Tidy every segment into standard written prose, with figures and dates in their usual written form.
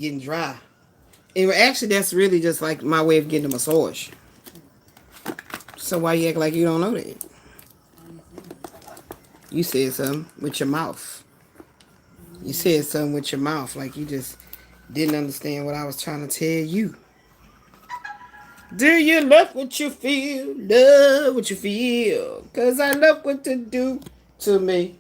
getting dry. And actually, that's really just like my way of getting a massage. So why you act like you don't know that? You said something with your mouth. You said something with your mouth like you just didn't understand what I was trying to tell you. Do you love what you feel? Love what you feel. Cause I love what you do to me.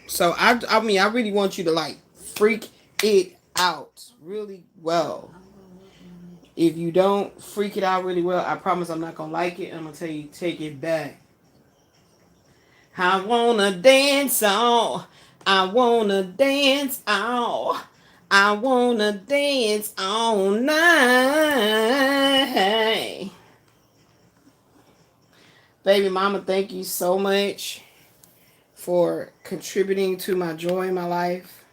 So I mean I really want you to like freak it out really well. If you don't freak it out really well, I promise I'm not gonna like it. I'm gonna tell you take it back. I wanna dance on. I wanna dance on. I wanna dance all night. Baby mama, thank you so much for contributing to my joy in my life,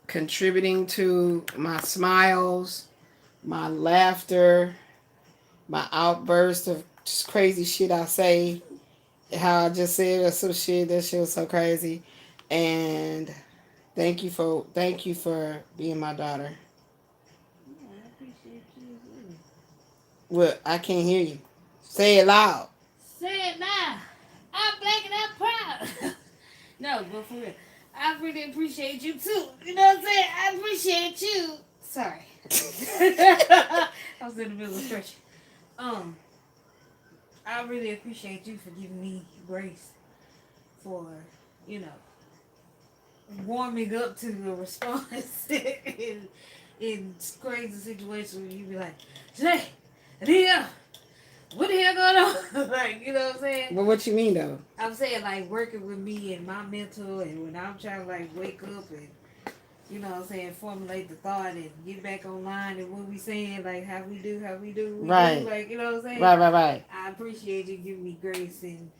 contributing to my smiles, my laughter, my outburst of just crazy shit I say. How I just said some shit, that shit was so crazy. And thank you for being my daughter. Yeah, I appreciate you too. What? I can't hear you. Say it loud. Say it now. I'm black and I'm proud. No, but for real, I really appreciate you too. You know what I'm saying? I appreciate you. Sorry. I was in the middle of stretching. Um, I really appreciate you for giving me grace for, you know, warming up to the response in crazy situations where you be like, Jay, Leah, what the hell going on? Like, you know what I'm saying? But what you mean though? I'm saying like working with me and my mental, and when I'm trying to like wake up and, you know what I'm saying, formulate the thought and get back online and what we saying, like how we do, Right. like, you know what I'm saying? Right. I appreciate you giving me grace and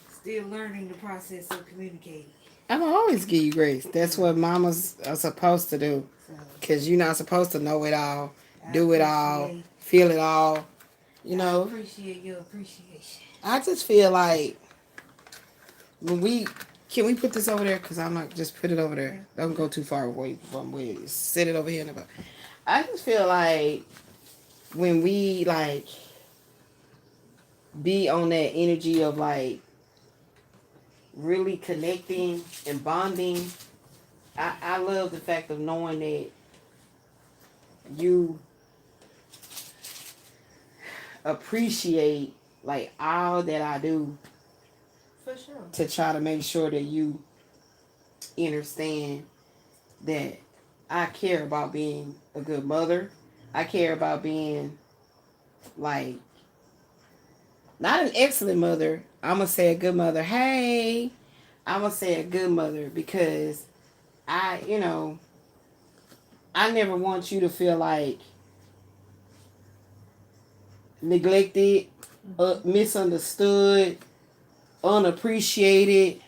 still learning the process of communicating. I'm gonna always give you grace. That's what mamas are supposed to do. So Cause you're not supposed to know it all, I do it all, appreciate feel it all. You I know, appreciate your appreciation. I just feel like when can we put this over there? Cause I'm not just put it over there. Don't go too far away from where it is. Sit it over here in the back. I just feel like when we like be on that energy of like really connecting and bonding. I love the fact of knowing that you appreciate like all that I do For sure. to try to make sure that you understand that I care about being a good mother. I care about being like not an excellent mother. I'm gonna say a good mother. Hey, I'm gonna say a good mother because you know, I never want you to feel like neglected, misunderstood, unappreciated,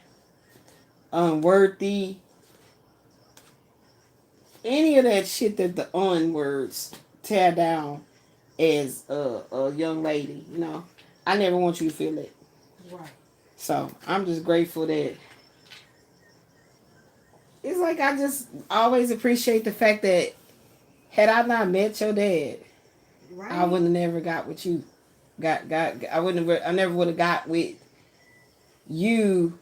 unworthy. Any of that shit that the words tear down as a young lady, you know. I never want you to feel it. Right. So I'm just grateful that it's like I just always appreciate the fact that had I not met your dad, Right. I would have never got with you. I never would have got with you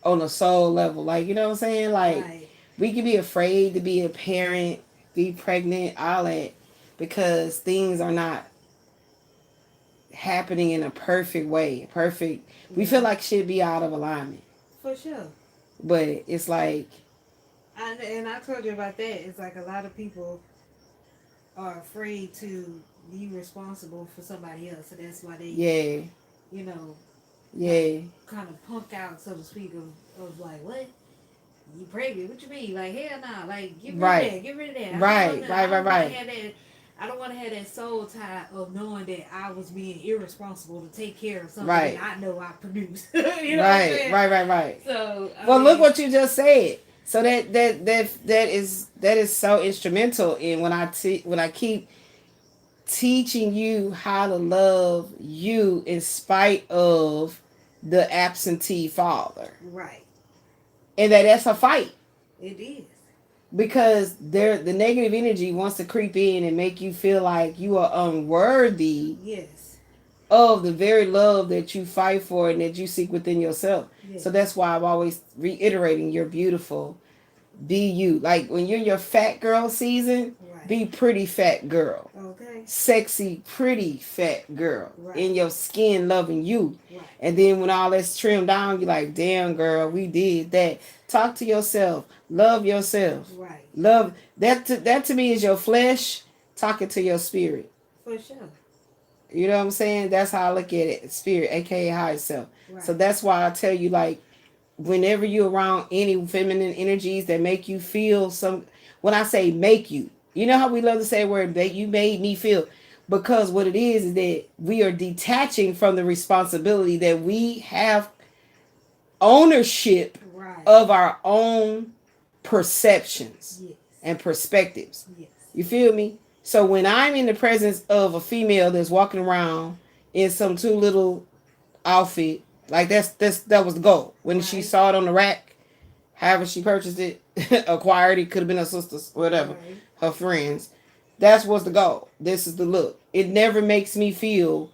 on a soul level. Like, you know what I'm saying? Like, Right. we can be afraid to be a parent, be pregnant, all that, because things are not happening in a perfect way. We feel like shit be out of alignment. For sure. But it's like, And I told you about that. It's like a lot of people are afraid to be responsible for somebody else. So that's why they, yeah, you know, yeah, kind of punk out, so to speak, of like, what? You pregnant? What you mean? Like, hell nah. Like, get rid Right. of that. Get rid of that. Right. I don't want to have that soul tie of knowing that I was being irresponsible to take care of something Right. that I know I produced. You know what I'm saying? Right. So, Well, look what you just said. So that is so instrumental in when I keep teaching you how to love you in spite of the absentee father. Right. And that's a fight. It is. Because the negative energy wants to creep in and make you feel like you are unworthy. Yes. Of the very love that you fight for and that you seek within yourself. Yes. So that's why I'm always reiterating you're beautiful. Be you. Like when you're in your fat girl season, right. Be pretty fat girl. Okay. Sexy, pretty fat girl. Right. In your skin loving you. Right. And then when all that's trimmed down, you're like, damn girl, we did that. Talk to yourself. Love yourself. Right. Love that to me is your flesh talking to your spirit. For sure. You know what I'm saying? That's how I look at it. Spirit, aka higher self. Right. So that's why I tell you, like, whenever you're around any feminine energies that make you feel some, when I say make you, you know how we love to say word that you made me feel, because what it is that we are detaching from the responsibility that we have ownership right. of our own perceptions yes. and perspectives. Yes. You feel me? So when I'm in the presence of a female that's walking around in some too little outfit, like that was the goal. When right. she saw it on the rack, however she purchased it, acquired it, could have been her sisters, whatever, right. her friends. That's what's the goal. This is the look. It never makes me feel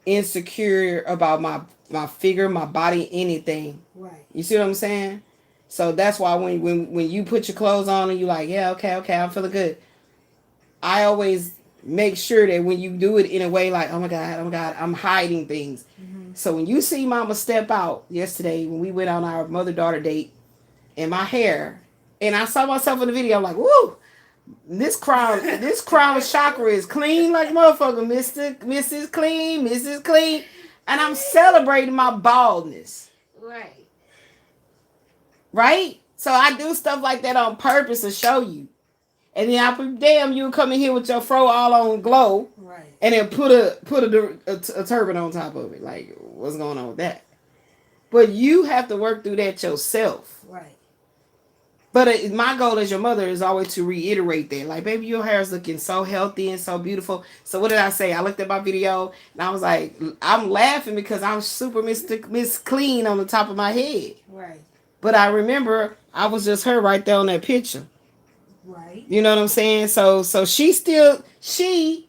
insecure about my figure, my body, anything. Right. You see what I'm saying? So that's why when you put your clothes on and you like, yeah, okay, I'm feeling good. I always make sure that when you do it in a way like, oh my God, I'm hiding things. Mm-hmm. So when you see Mama step out yesterday when we went on our mother-daughter date, and my hair, and I saw myself in the video, I'm like, woo, this crown chakra is clean like motherfucker, Mrs. Clean, and I'm celebrating my baldness. Right? So I do stuff like that on purpose to show you. And then I put, damn, you come in here with your fro all on glow, right? And then put a turban on top of it. Like, what's going on with that? But you have to work through that yourself, right? But my goal as your mother is always to reiterate that, like, baby, your hair is looking so healthy and so beautiful. So what did I say? I looked at my video and I was like, I'm laughing because I'm super Miss Clean on the top of my head, right? But I remember I was just her right there on that picture. Right. You know what I'm saying? So she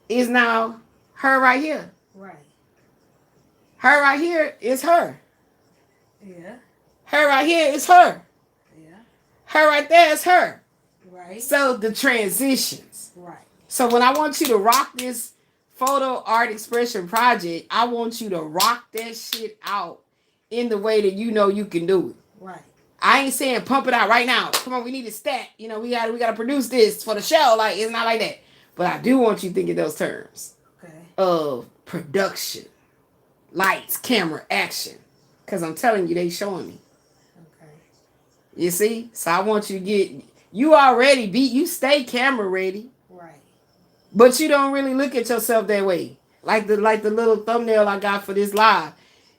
is now her right here. Right. Her right here is her. Yeah. Her right here is her. Yeah. Her right there is her. Right. So the transitions. Right. So when I want you to rock this photo art expression project, I want you to rock that shit out in the way that you know you can do it. Right. I ain't saying pump it out right now. Come on, we need a stat. You know, we gotta produce this for the show. Like, it's not like that. But I do want you to think in those terms. Okay. Of production. Lights, camera, action. Because I'm telling you, they showing me. Okay. You see? So I want you to you stay camera ready. Right. But you don't really look at yourself that way. Like the little thumbnail I got for this live.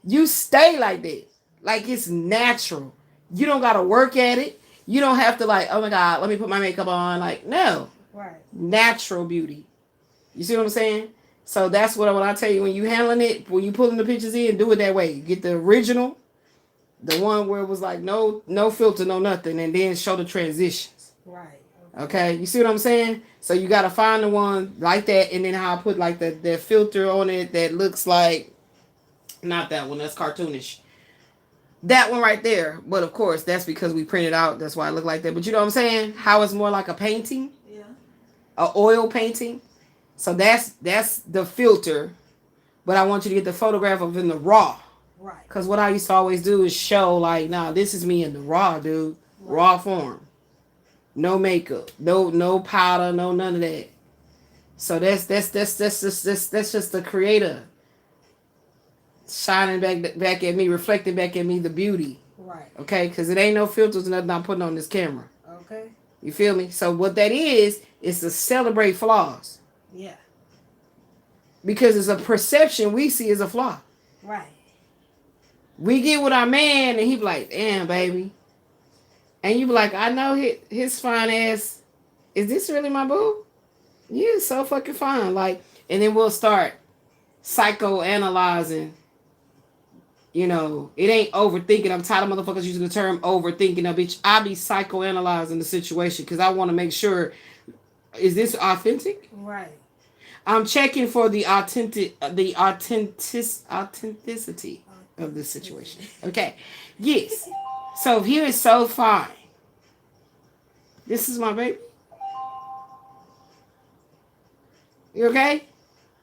You stay like that. Like it's natural. You don't got to work at it. You don't have to like, oh my God, let me put my makeup on. Like, no. Right. Natural beauty. You see what I'm saying? So that's what I tell you, when you handling it, when you pulling the pictures in, do it that way. Get the original, the one where it was like no filter, no nothing, and then show the transitions. Right. Okay. You see what I'm saying? So you got to find the one like that, and then how I put like the filter on it that looks like, not that one, that's cartoonish. That one right there. But of course, that's because we printed out. That's why it looked like that. But you know what I'm saying? How it's more like a painting. Yeah. A oil painting. So that's the filter. But I want you to get the photograph of in the raw. Right. Because what I used to always do is show like, nah, this is me in the raw, dude. Right. Raw form. No makeup. No powder. No none of that. So that's just the creator. Shining back at me, reflecting back at me the beauty. Right. Okay? Because it ain't no filters or nothing I'm putting on this camera. Okay. You feel me? So what that is to celebrate flaws. Yeah. Because it's a perception we see as a flaw. Right. We get with our man and he be like, damn, baby. And you be like, I know his fine ass. Is this really my boo? Yeah, it's so fucking fine. Like, and then we'll start psychoanalyzing You know, it ain't overthinking. I'm tired of motherfuckers using the term overthinking. Now, bitch, I be psychoanalyzing the situation because I want to make sure, is this authentic? Right. I'm checking for the authenticity of this situation. Okay. Yes. So here is so fine. This is my baby. You okay?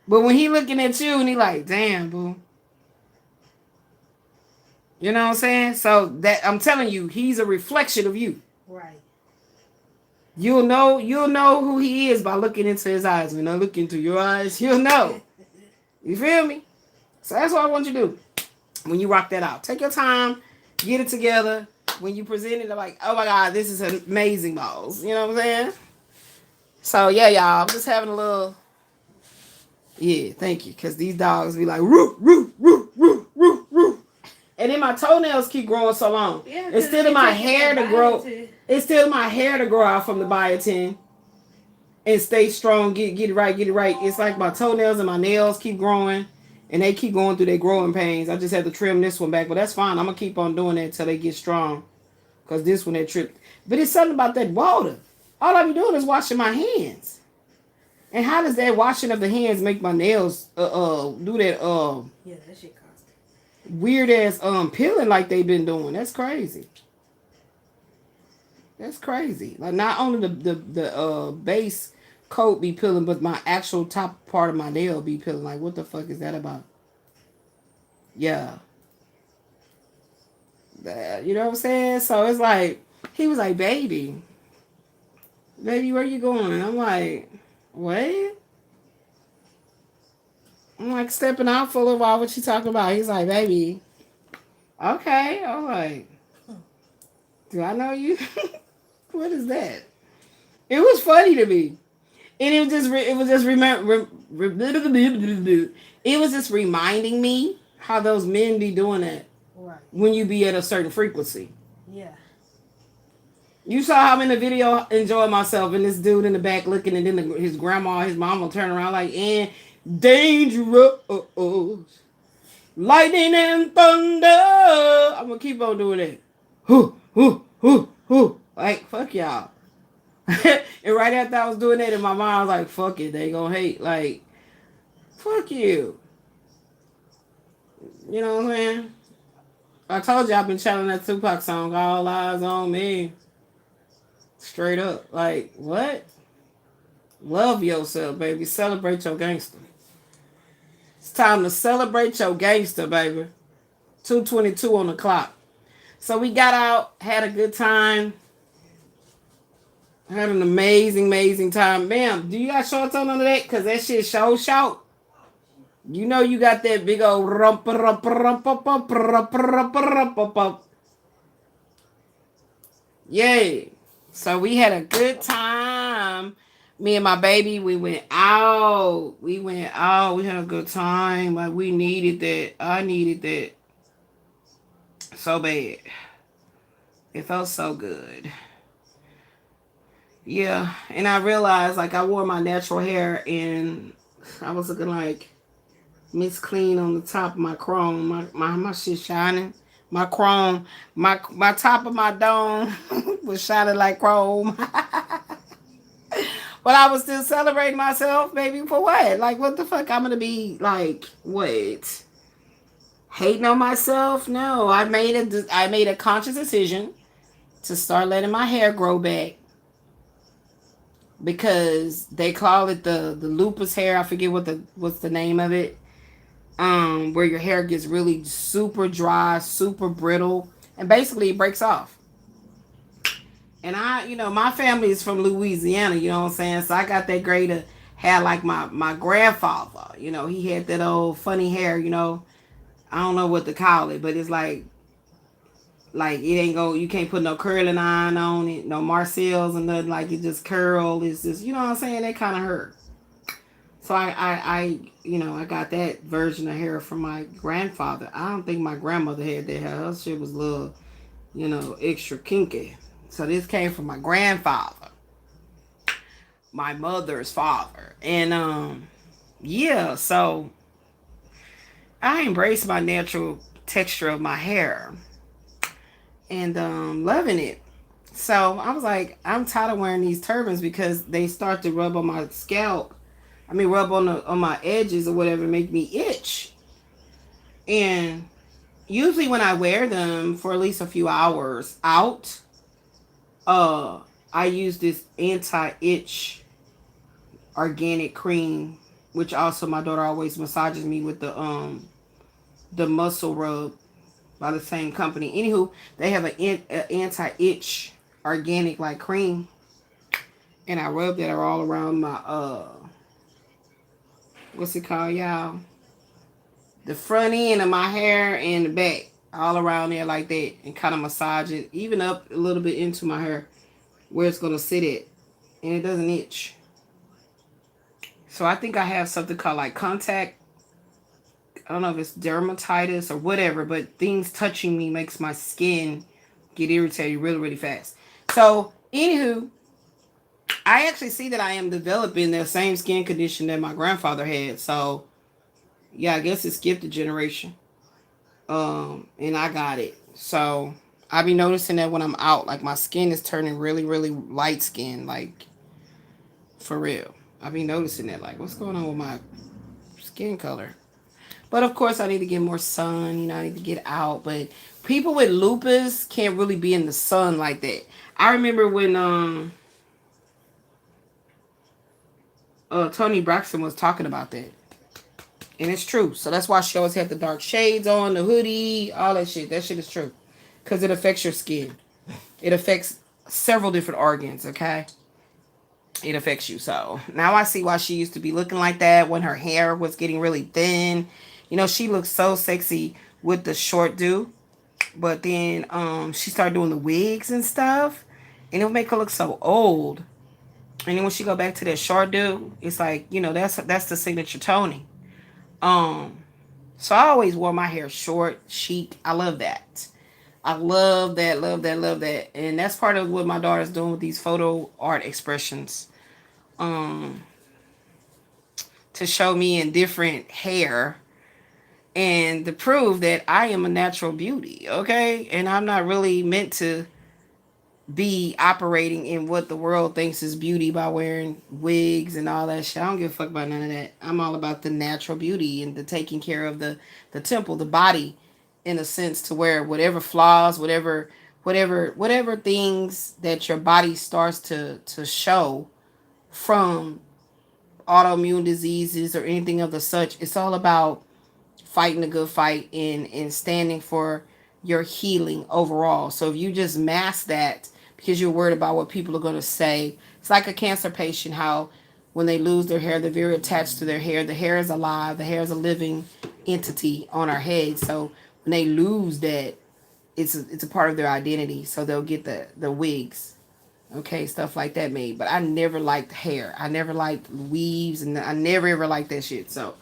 But when he looking at you and he like, damn, boo. You know what I'm saying? So that I'm telling you, he's a reflection of you. Right. You'll know who he is by looking into his eyes. When I look into your eyes, you'll know. You feel me? So that's what I want you to do when you rock that out. Take your time, get it together. When you present it, I'm like, oh my God, this is amazing balls. You know what I'm saying? So yeah, y'all, I'm just having a little. Yeah, thank you. Because these dogs be like, roo, roo, roo, roo, roo, roo. And then my toenails keep growing so long. Yeah, Instead of my hair to grow, instead of my hair to grow out from the biotin and stay strong, get it right, get it right. It's like my toenails and my nails keep growing and they keep going through their growing pains. I just had to trim this one back, but that's fine. I'm going to keep on doing that until they get strong. Because this one, they tripped. But it's something about that water. All I be doing is washing my hands. And how does that washing of the hands make my nails do that yeah, that shit costs. Weird ass peeling like they've been doing? That's crazy. That's crazy. Like not only the base coat be peeling, but my actual top part of my nail be peeling. Like what the fuck is that about? Yeah. You know what I'm saying? So it's like he was like, baby, where you going? I'm like, what? I'm like stepping out for a little while. What you talking about? He's like, baby. Okay. I'm like, do I know you? What is that? It was funny to me, and it was just reminding me how those men be doing that Right. when you be at a certain frequency. Yeah. You saw how I'm in the video enjoying myself, and this dude in the back looking, and then his grandma, his mom will turn around like, and dangerous, lightning and thunder. I'm gonna keep on doing that. Hoo, hoo, hoo, hoo. Like, fuck y'all. And right after I was doing that, in my mind, I was like, fuck it, they gonna hate. Like, fuck you. You know what I'm saying? I told you I've been channeling that Tupac song, All Eyes on Me. Straight up. Like, what? Love yourself, baby. Celebrate your gangster. It's time to celebrate your gangster, baby. 2:22 on the clock. So we got out, had a good time. Had an amazing time. Ma'am, do you got shorts on under that? Because that shit show shout. You know you got that big old yay. So we had a good time. Me and my baby, we went out. We had a good time. Like we needed that. I needed that so bad. It felt so good. Yeah, and I realized like I wore my natural hair and I was looking like Miss Clean on the top of my chrome. My shit shining. My chrome, my top of my dome was shining like chrome. But I was still celebrating myself, baby, for what? Like, what the fuck? I'm gonna be like, what? Hating on myself? No, I made a conscious decision to start letting my hair grow back. Because they call it the lupus hair. I forget what's the name of it. Where your hair gets really super dry, super brittle, and basically it breaks off. And my family is from Louisiana, you know what I'm saying? So I got that greater hair like my grandfather. You know, he had that old funny hair, you know. I don't know what to call it, but it's like it ain't you can't put no curling iron on it, no Marcel's and nothing, like it just curl. It's just, you know what I'm saying? That kind of hurt. So I got that version of hair from my grandfather. I don't think my grandmother had that hair. Her shit was a little, extra kinky. So this came from my grandfather, my mother's father. And, yeah, so I embrace my natural texture of my hair, and loving it. So I was like, I'm tired of wearing these turbans because they start to rub on my scalp. I mean, rub on my edges or whatever, make me itch. And usually when I wear them for at least a few hours out, uh, I use this anti-itch organic cream, which also my daughter always massages me with the muscle rub by the same company. Anywho, they have an anti-itch organic like cream, and I rub that all around my what's it called, y'all? The front end of my hair and the back, all around there like that, and kind of massage it, even up a little bit into my hair where it's gonna sit at, and it doesn't itch. So I think I have something called like contact. I don't know if it's dermatitis or whatever, but things touching me makes my skin get irritated really, really fast. So, anywho, I actually see that I am developing the same skin condition that my grandfather had. So, yeah, I guess it's gifted generation. And I got it. So, I be noticing that when I'm out, like my skin is turning really, really light skin, like for real. I be noticing that, like, what's going on with my skin color? But of course, I need to get more sun. You know, I need to get out. But people with lupus can't really be in the sun like that. I remember when Toni Braxton was talking about that, and it's true. So that's why she always had the dark shades on, the hoodie, all that shit. That shit is true, because it affects your skin. It affects several different organs. Okay, it affects you. So now I see why she used to be looking like that when her hair was getting really thin. You know, she looked so sexy with the short do, but then she started doing the wigs and stuff, and it would make her look so old. And then when she go back to that short do, it's like, you know, that's the signature Toni. So I always wore my hair short, chic. I love that. I love that, love that, love that. And that's part of what my daughter's doing with these photo art expressions. To show me in different hair and to prove that I am a natural beauty, okay? And I'm not really meant to be operating in what the world thinks is beauty by wearing wigs and all that shit. I don't give a fuck about none of that. I'm all about the natural beauty and the taking care of the temple, the body, in a sense, to where whatever flaws, whatever things that your body starts to show from autoimmune diseases or anything of the such, it's all about fighting a good fight and standing for your healing overall. So if you just mask that because you're worried about what people are going to say, it's like a cancer patient, how when they lose their hair, they're very attached to their hair. The hair is alive. The hair is a living entity on our head. So when they lose that, it's a part of their identity. So they'll get the wigs, okay, stuff like that made. But I never liked hair. I never liked weaves, and I never ever liked that shit. So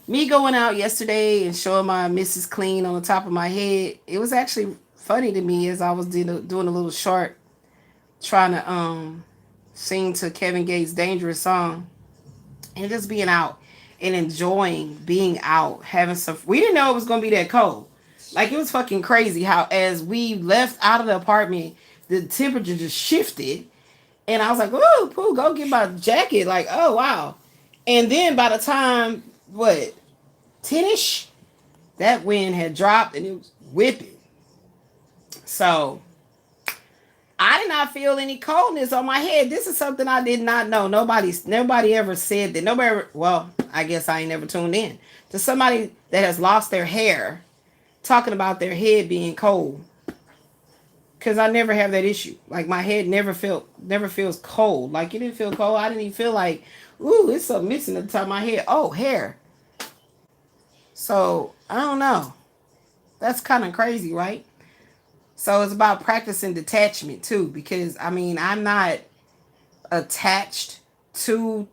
me going out yesterday and showing my Mrs. Clean on the top of my head, it was actually funny to me as I was doing a little short, trying to sing to Kevin Gates' Dangerous song, and just being out and enjoying being out, having some. We didn't know it was gonna be that cold. Like, it was fucking crazy how as we left out of the apartment, the temperature just shifted, and I was like, "Ooh, Pooh, go get my jacket!" Like, oh wow. And then by the time 10ish, that wind had dropped and it was whipping. So I did not feel any coldness on my head. This is something I did not know. Nobody ever said that. Nobody ever, well, I guess I ain't never tuned in to somebody that has lost their hair talking about their head being cold. Cause I never have that issue. Like, my head never feels cold. Like, it didn't feel cold. I didn't even feel like, ooh, it's something missing at the top of my head. Oh, hair. So I don't know. That's kind of crazy, right? So it's about practicing detachment too, because I mean, I'm not attached to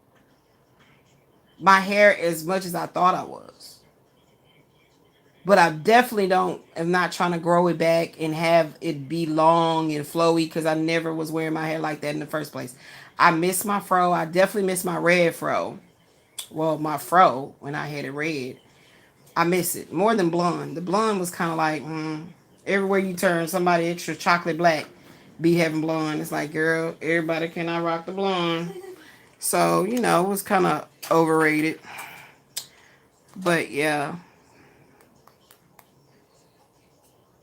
my hair as much as I thought I was. But I definitely am not trying to grow it back and have it be long and flowy, because I never was wearing my hair like that in the first place. I miss my fro. I definitely miss my red fro. Well, my fro when I had it red. I miss it more than blonde. The blonde was kind of like everywhere you turn, somebody extra chocolate black be having blonde. It's like, girl, everybody cannot rock the blonde. So it was kind of overrated. But yeah,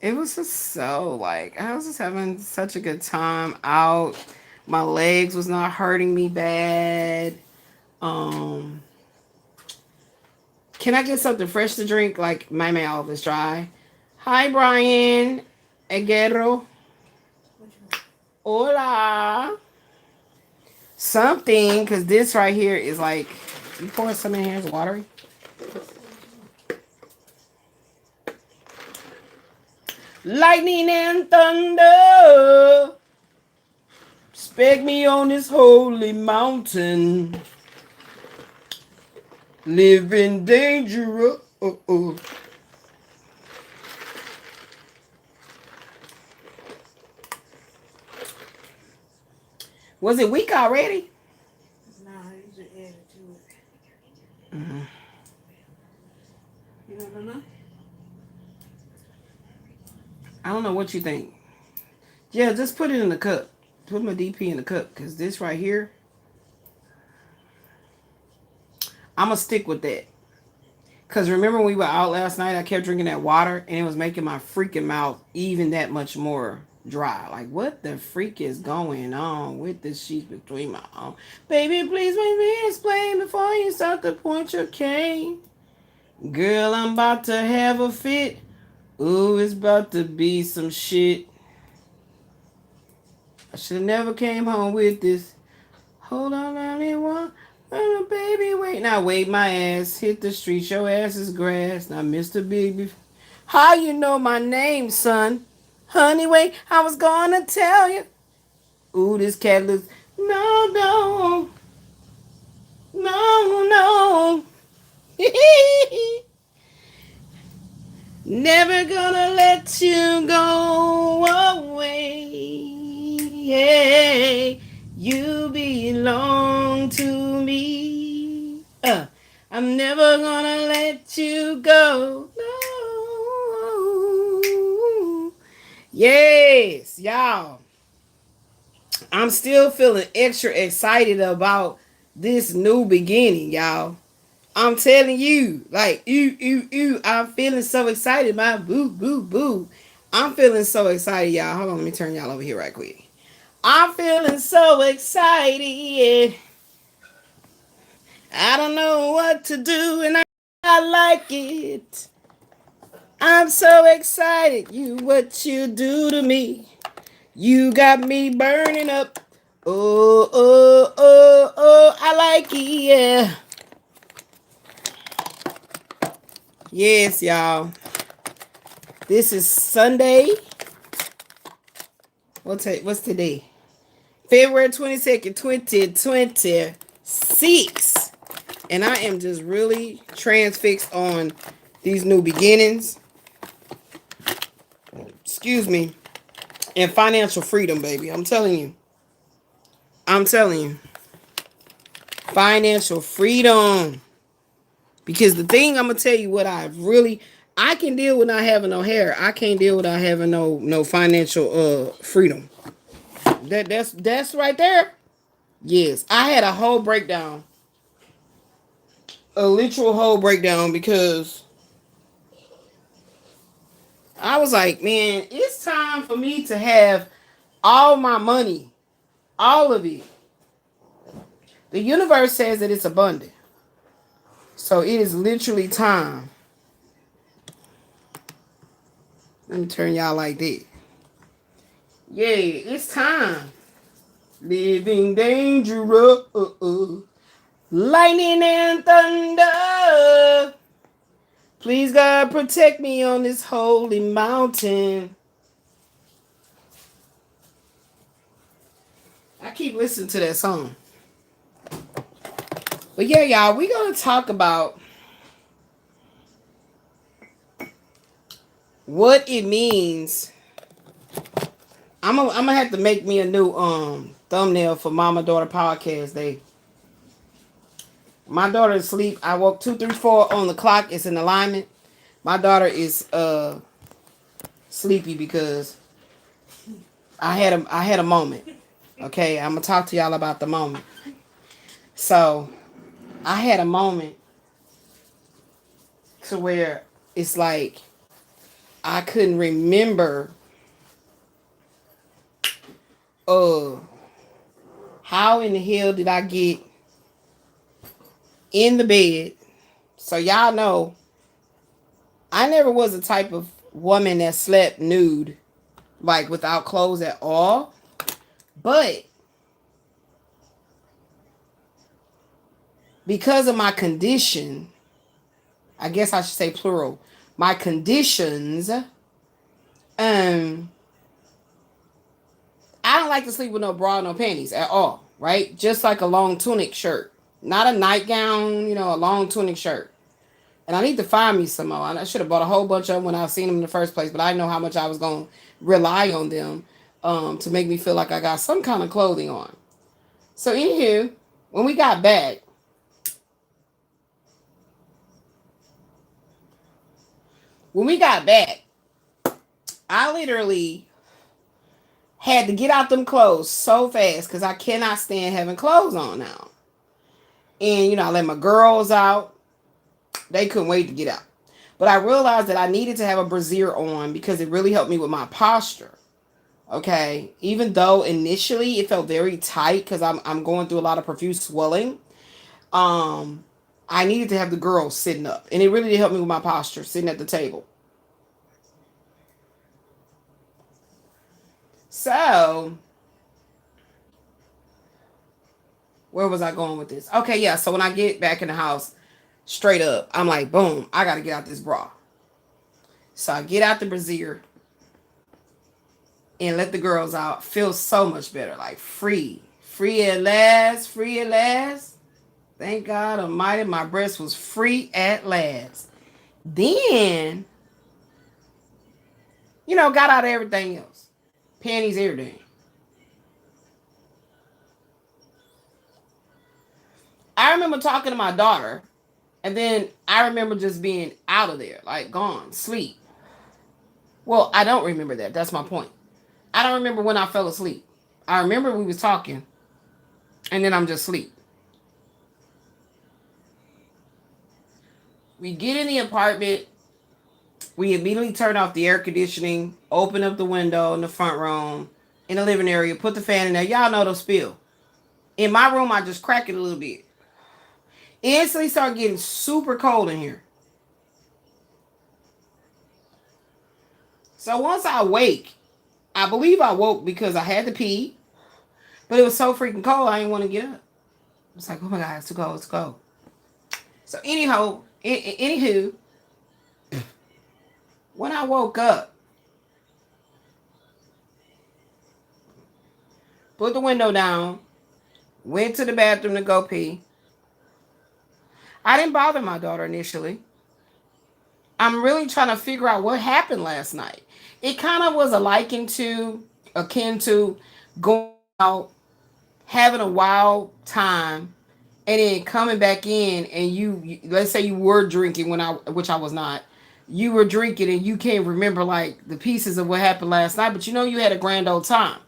it was just so like I was just having such a good time out. My legs was not hurting me bad. Um, can I get something fresh to drink? Like my mouth is dry. Hi, Brian. Aguero. Hola. Something, because this right here is like, you pouring some in here, it's watery. Lightning and thunder. Spec me on this holy mountain. Living dangerous. Was it weak already? No, you just added to it. Mm-hmm. You don't know? I don't know what you think. Yeah, just put it in the cup. Put my DP in the cup, because this right here, I'm going to stick with that. Because remember when we were out last night, I kept drinking that water, and it was making my freaking mouth even that much more dry. Like, what the freak is going on with this sheets between my arms? Baby, please make me explain before you start to point your cane. Girl, I'm about to have a fit. Ooh, it's about to be some shit. I should have never came home with this. Hold on, I need one. Oh, baby, wait. Now, wait my ass. Hit the street. Your ass is grass. Now, Mr. Bigby. How you know my name, son? Honey, wait. I was gonna tell you. Ooh, this cat looks. No, no. No, no. Never gonna let you go away. Hey, you belong to me. I'm never gonna let you go. No. Yes, y'all. I'm still feeling extra excited about this new beginning, y'all. I'm telling you, like, I'm feeling so excited, my boo, boo, boo. I'm feeling so excited, y'all. Hold on, let me turn y'all over here right quick. I'm feeling so excited. I don't know what to do, and I like it. I'm so excited. What you do to me. You got me burning up. Oh, oh, oh, oh, I like it, yeah. Yes, y'all. This is Sunday. What's today? February 22nd, 2026. And I am just really transfixed on these new beginnings. Excuse me. And financial freedom, baby. I'm telling you. Financial freedom. Because the thing I'm going to tell you what I can deal with not having no hair. I can't deal with not having no financial freedom. That's right there. Yes, I had a whole breakdown. A literal whole breakdown because I was like, man, it's time for me to have all my money. All of it. The universe says that it's abundant. So it is literally time. Let me turn y'all like that. Yeah, it's time. Living dangerous. Lightning and thunder. Please, God, protect me on this holy mountain. I keep listening to that song. But yeah, y'all, we're going to talk about what it means. I'm gonna have to make me a new thumbnail for Mama Daughter Podcast Day. My daughter is asleep. I woke 2, 3, 4 on the clock. It's in alignment. My daughter is sleepy because I had a moment. Okay, I'm gonna talk to y'all about the moment. So I had a moment to where it's like I couldn't remember uh how in the hell did I get in the bed. So y'all know I never was the type of woman that slept nude, like without clothes at all. But because of my condition, I guess I should say plural, my conditions, I don't like to sleep with no bra, no panties at all, right? Just like a long tunic shirt. Not a nightgown, a long tunic shirt. And I need to find me some more. I should have bought a whole bunch of them when I seen them in the first place, but I didn't know how much I was going to rely on them to make me feel like I got some kind of clothing on. So anywho, when we got back, I literally had to get out them clothes so fast because I cannot stand having clothes on now. And, I let my girls out. They couldn't wait to get out. But I realized that I needed to have a brassiere on because it really helped me with my posture. Okay? Even though initially it felt very tight because I'm going through a lot of profuse swelling. I needed to have the girls sitting up. And it really did help me with my posture, sitting at the table. So, where was I going with this? Okay, yeah. So when I get back in the house, straight up, I'm like, boom, I got to get out this bra. So I get out the brassiere and let the girls out. Feels so much better. Like free. Free at last. Free at last. Thank God Almighty, my breast was free at last. Then, got out of everything else. Panties, everything. I remember talking to my daughter, and then I remember just being out of there, like gone, sleep. Well, I don't remember that. That's my point. I don't remember when I fell asleep. I remember we was talking, and then I'm just asleep. We get in the apartment. We immediately turn off the air conditioning, open up the window in the front room, in the living area, put the fan in there. Y'all know the spill. In my room, I just crack it a little bit. Instantly start getting super cold in here. So once I wake, I believe I woke because I had to pee, but it was so freaking cold I didn't want to get up. It's like, oh my God, it's too cold, it's cold. So anywho, when I woke up, put the window down, went to the bathroom to go pee. I didn't bother my daughter initially. I'm really trying to figure out what happened last night. It kind of was akin to going out, having a wild time, and then coming back in, and you let's say you were drinking which I was not. You were drinking and you can't remember like the pieces of what happened last night, but you had a grand old time.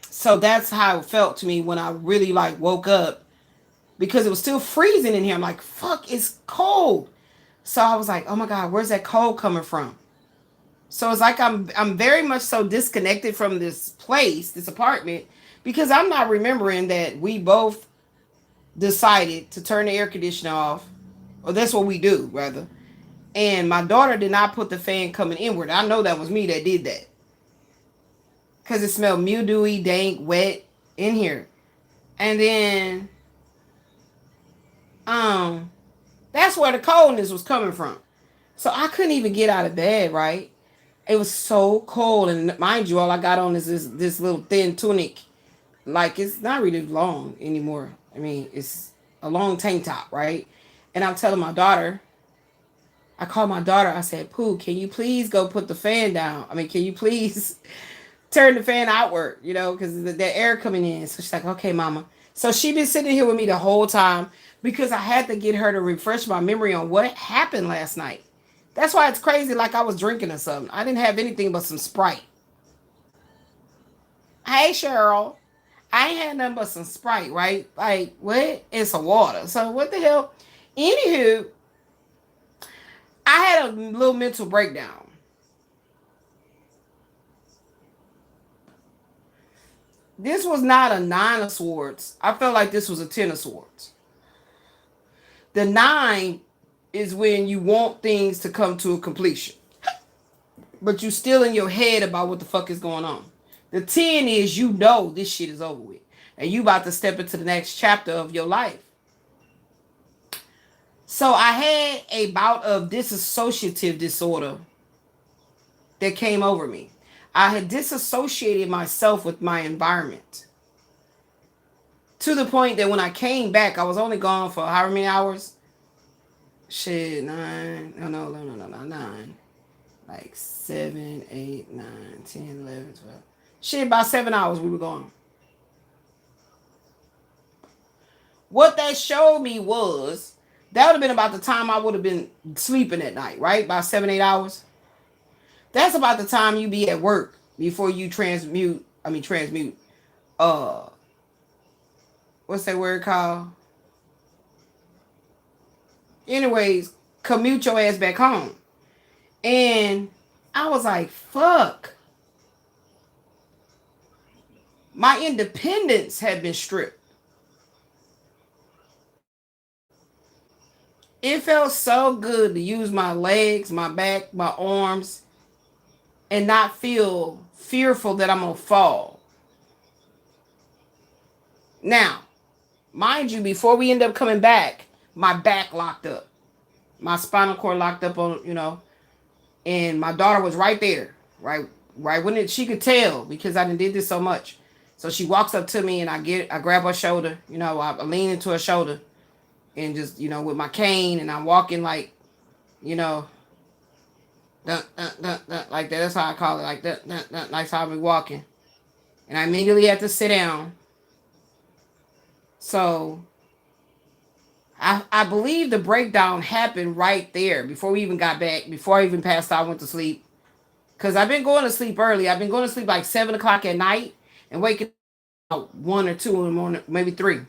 So that's how it felt to me when I really like woke up because it was still freezing in here. I'm like, fuck, it's cold. So I was like, oh my God, where's that cold coming from? So it's like I'm very much so disconnected from this place, this apartment, because I'm not remembering that we both decided to turn the air conditioner off, or that's what we do, rather. And my daughter did not put the fan coming inward. I know that was me that did that. Because it smelled mildewy, dank, wet in here. And then, that's where the coldness was coming from. So I couldn't even get out of bed, right? It was so cold. And mind you, all I got on is this little thin tunic. Like, it's not really long anymore. I mean, it's a long tank top, right? And I'm telling my daughter, I called my daughter. I said, Pooh, can you please go put the fan down? I mean, can you please turn the fan outward, because the air coming in. So she's like, okay, mama. So she been sitting here with me the whole time because I had to get her to refresh my memory on what happened last night. That's why it's crazy, like I was drinking or something. I didn't have anything but some Sprite. Hey, Cheryl. I ain't had nothing but some Sprite, right? Like, what? It's some water. So, what the hell? Anywho, I had a little mental breakdown. This was not a 9 of swords. I felt like this was a 10 of swords. The 9 is when you want things to come to a completion, but you still in your head about what the fuck is going on. The 10 is you know this shit is over with, and you about to step into the next chapter of your life. So I had a bout of dissociative disorder that came over me. I had disassociated myself with my environment to the point that when I came back, I was only gone for however many hours. Shit, 9. No, 9. Like 7, 8, 9, 10, 11, 12. Shit, about 7 hours we were gone. What that showed me was that would have been about the time I would have been sleeping at night, right? About 7, 8 hours. That's about the time you be at work before you transmute. What's that word called? Anyways, commute your ass back home. And I was like, fuck. My independence had been stripped. It felt so good to use my legs, my back, my arms, and not feel fearful that I'm going to fall. Now, mind you, before we end up coming back, my back locked up. My spinal cord locked up on, and my daughter was right there, right when she could tell because I did this so much. So she walks up to me and I grab her shoulder, I lean into her shoulder and just, with my cane, and I'm walking like, dun, dun, dun, dun, like that. That's how I call it, like that. Dun, dun, that's how I be walking. And I immediately had to sit down. So I believe the breakdown happened right there before we even got back, before I even passed out, went to sleep. Because I've been going to sleep early. I've been going to sleep like 7 o'clock at night and waking up 1 or 2 in the morning, maybe 3.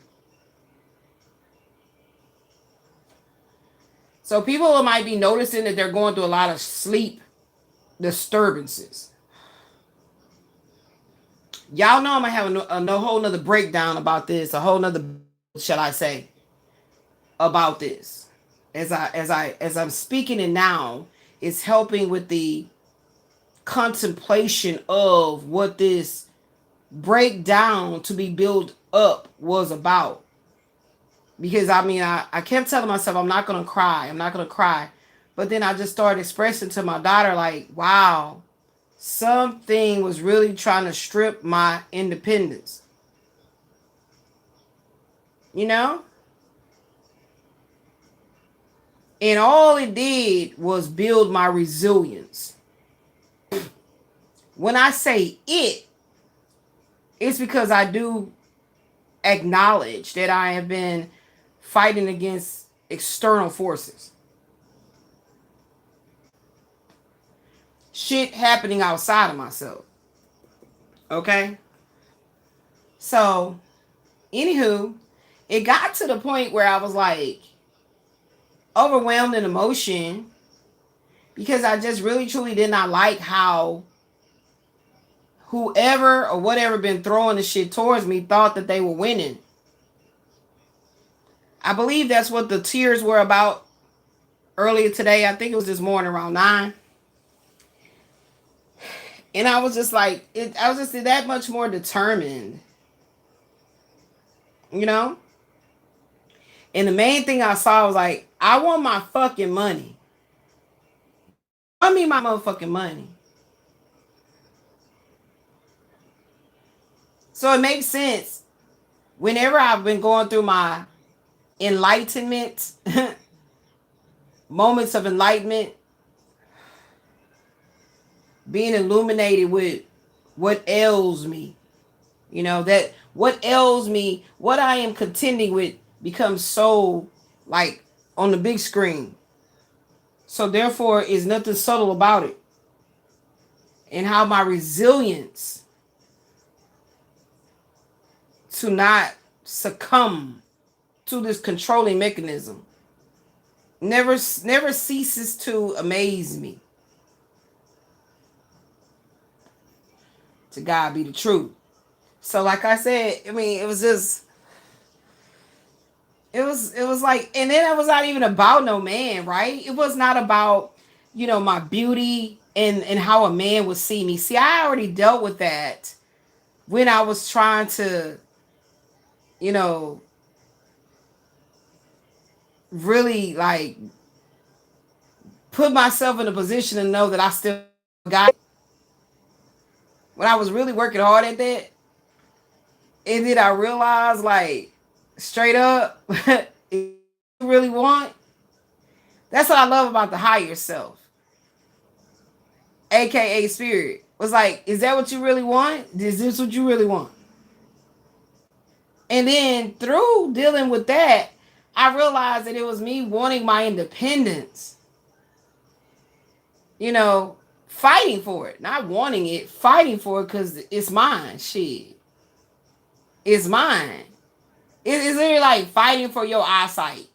So people might be noticing that they're going through a lot of sleep disturbances. Y'all know I'm going to have a whole nother breakdown about this, a whole nother, shall I say, about this. As I'm speaking it now, it's helping with the contemplation of what this breakdown to be built up was about. Because I kept telling myself I'm not gonna cry, but then I just started expressing to my daughter like, wow, something was really trying to strip my independence, and all it did was build my resilience. When I say it's because I do acknowledge that I have been fighting against external forces. Shit happening outside of myself. Okay? So, anywho, it got to the point where I was like overwhelmed in emotion because I just really truly did not like how whoever or whatever been throwing the shit towards me thought that they were winning. I believe that's what the tears were about earlier today. I think it was this morning around 9. And I was just like, I was just that much more determined. And the main thing I saw was like, I want my fucking money. I mean my motherfucking money. So it makes sense. Whenever I've been going through my enlightenment, moments of enlightenment, being illuminated with what ails me, that what ails me, what I am contending with becomes so like on the big screen. So therefore, is nothing subtle about it. And how my resilience to not succumb to this controlling mechanism never ceases to amaze me. To God be the truth. So like I said, I mean, it was like, and then it was not even about no man, right? It was not about, my beauty and how a man would see me. See, I already dealt with that when I was trying to, you know, really like put myself in a position to know that I still got it. When I was really working hard at that, and then I realized, like, straight up, if you really want, that's what I love about the higher self, aka spirit. Was like, is that what you really want? Is this what you really want? And then through dealing with that, I realized that it was me wanting my independence. Fighting for it, not wanting it, fighting for it because it's mine. Shit, it's mine. It's literally like fighting for your eyesight.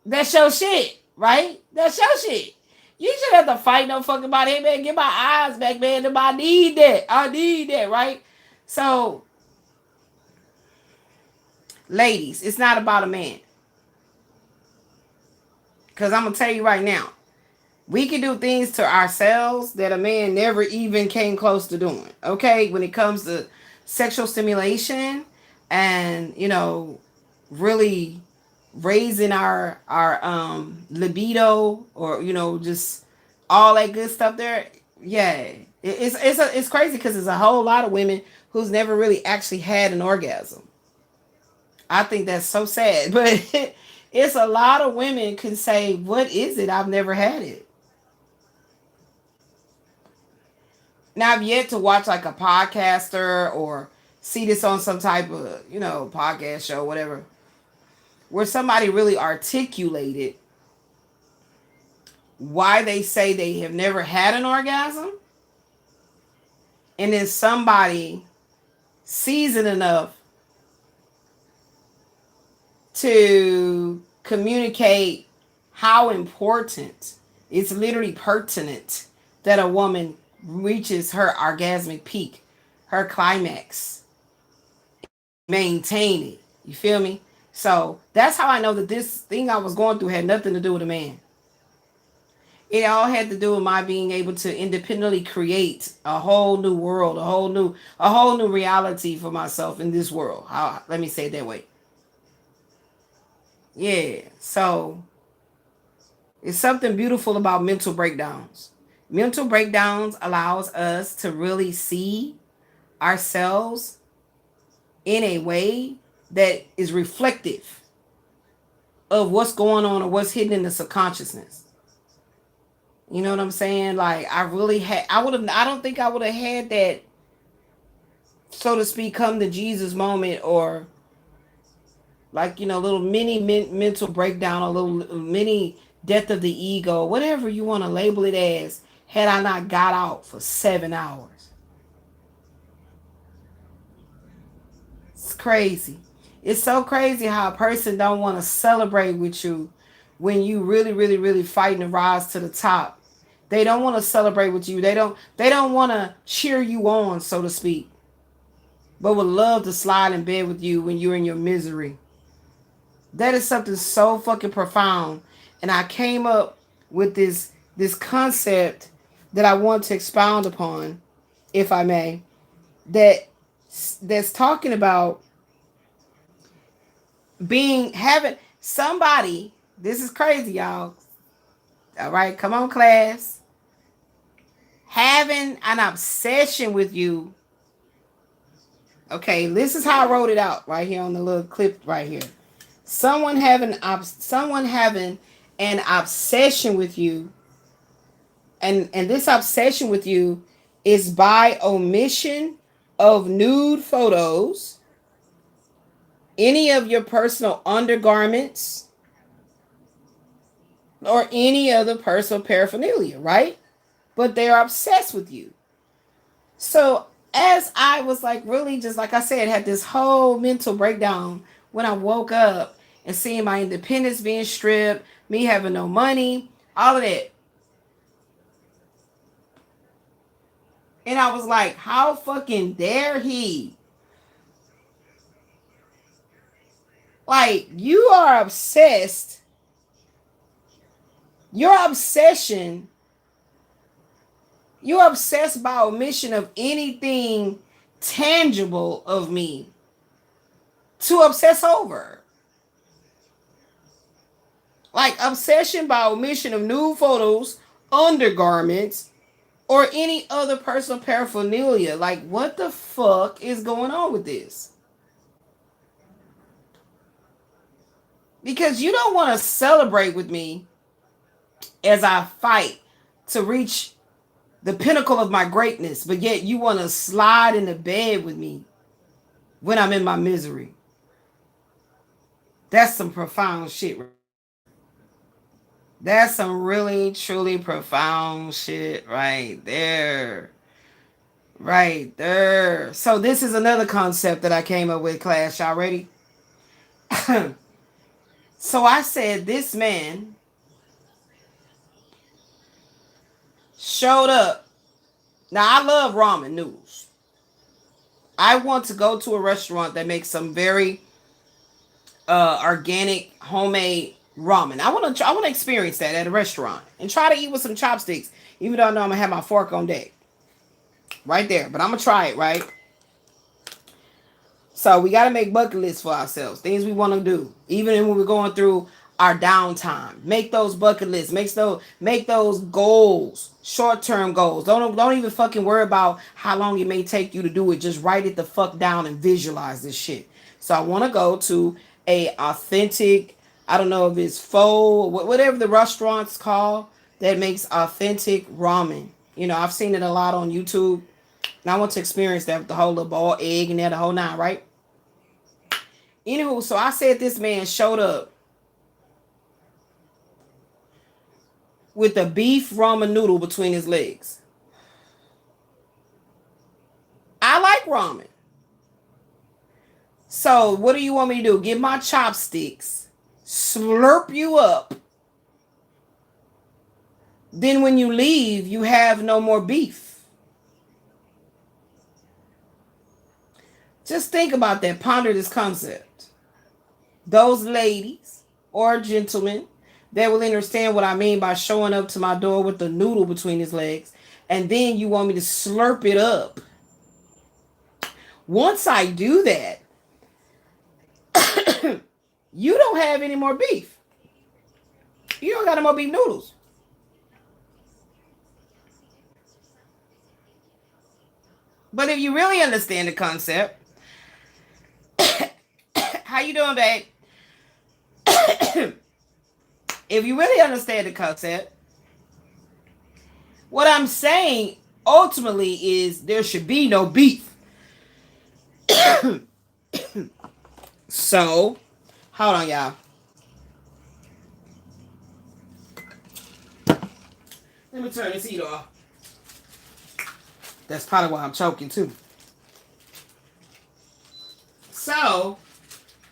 That's your shit, right? That's your shit. You should have to fight no fucking body. Hey, man, get my eyes back, man. I need that. I need that, right? So, ladies, it's not about a man. Because I'm going to tell you right now, we can do things to ourselves that a man never even came close to doing. Okay? When it comes to sexual stimulation and, really raising our libido, or just all that good stuff there. Yeah, it's crazy because there's a whole lot of women who's never really actually had an orgasm. I think that's so sad, but it's a lot of women can say, what is it? I've never had it. Now I've yet to watch like a podcaster or see this on some type of podcast show, whatever, where somebody really articulated why they say they have never had an orgasm, and then somebody seasoned enough to communicate how important, it's literally pertinent, that a woman reaches her orgasmic peak, her climax, maintain it. You feel me? So that's how I know that this thing I was going through had nothing to do with a man. It all had to do with my being able to independently create a whole new world, a whole new reality for myself in this world. Let me say it that way. Yeah. So it's something beautiful about mental breakdowns. Mental breakdowns allows us to really see ourselves in a way that is reflective of what's going on or what's hidden in the subconsciousness. You know what I'm saying? Like, I don't think I would have had that, so to speak, come to Jesus moment, or like, little mini mental breakdown, a little mini death of the ego, whatever you want to label it as, had I not got out for 7 hours. It's crazy. It's so crazy how a person don't want to celebrate with you when you really, really, really fighting to rise to the top. They don't want to celebrate with you. They don't want to cheer you on, so to speak, but would love to slide in bed with you when you're in your misery. That is something so fucking profound. And I came up with this concept that I want to expound upon, if I may, that's talking about having somebody. This is crazy, y'all. All right, come on, class. Having an obsession with you. Okay, this is how I wrote it out right here on the little clip right here. Someone having an obsession with you, and this obsession with you is by omission of nude photos, any of your personal undergarments, or any other personal paraphernalia, right? But they're obsessed with you. So as I was like really just like I said, had this whole mental breakdown when I woke up and seeing my independence being stripped, me having no money, all of that. And I was like, how fucking dare he? Like, you are obsessed. Your obsession, you're obsessed by omission of anything tangible of me to obsess over. Like obsession by omission of nude photos, undergarments, or any other personal paraphernalia. Like, what the fuck is going on with this? Because you don't want to celebrate with me as I fight to reach the pinnacle of my greatness, but yet you want to slide in the bed with me when I'm in my misery. That's some profound shit. That's some really, truly profound shit right there. Right there. So this is another concept that I came up with, class. Y'all ready? So I said this man showed up. Now I love ramen noodles. I want to go to a restaurant that makes some very organic homemade ramen. I want to experience that at a restaurant and try to eat with some chopsticks, even though I know I'm gonna have my fork on deck right there. But I'm gonna try it, right? So we got to make bucket lists for ourselves, things we want to do, even when we're going through our downtime. Make those bucket lists. Make those goals, short-term goals. Don't even fucking worry about how long it may take you to do it. Just write it the fuck down and visualize this shit. So I want to go to a authentic, I don't know if it's pho, whatever the restaurant's called that makes authentic ramen. You know, I've seen it a lot on YouTube. And I want to experience that with the whole little boiled egg and the whole nine, right? Anywho, so I said this man showed up with a beef ramen noodle between his legs. I like ramen. So what do you want me to do? Get my chopsticks, slurp you up. Then when you leave, you have no more beef. Just think about that. Ponder this concept. Those ladies or gentlemen that will understand what I mean by showing up to my door with the noodle between his legs, and then you want me to slurp it up. Once I do that, you don't have any more beef. You don't got any more beef noodles. But if you really understand the concept, how you doing, babe? If you really understand the concept, what I'm saying ultimately is there should be no beef. So, hold on, y'all. Let me turn this heat off. That's probably why I'm choking too. So,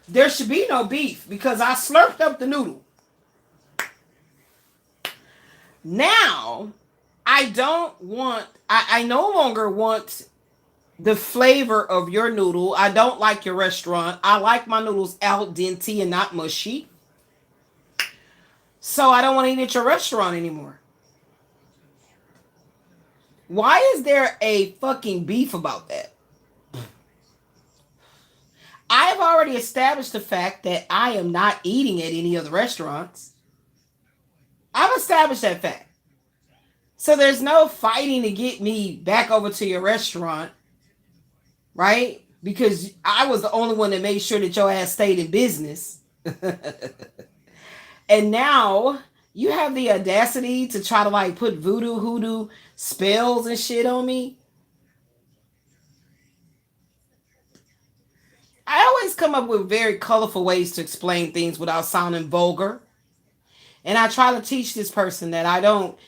there should be no beef because I slurped up the noodle. Now, I no longer want the flavor of your noodle. I don't like your restaurant. I like my noodles al dente and not mushy. So I don't want to eat at your restaurant anymore. Why is there a fucking beef about that? I've already established the fact that I am not eating at any of the restaurants. I've established that fact. So there's no fighting to get me back over to your restaurant, right? Because I was the only one that made sure that your ass stayed in business. And now you have the audacity to try to like put voodoo, hoodoo spells and shit on me. I always come up with very colorful ways to explain things without sounding vulgar. And I try to teach this person that I don't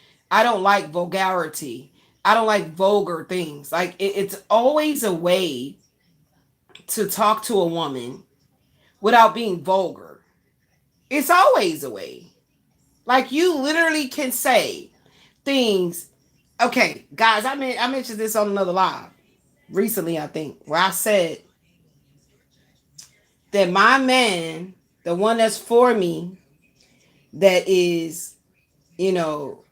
like vulgarity. I don't like vulgar things. Like it's always a way to talk to a woman without being vulgar. It's always a way. Like you literally can say things. Okay, guys, I mentioned this on another live recently, I think, where I said that my man, the one that's for me, that is, you know,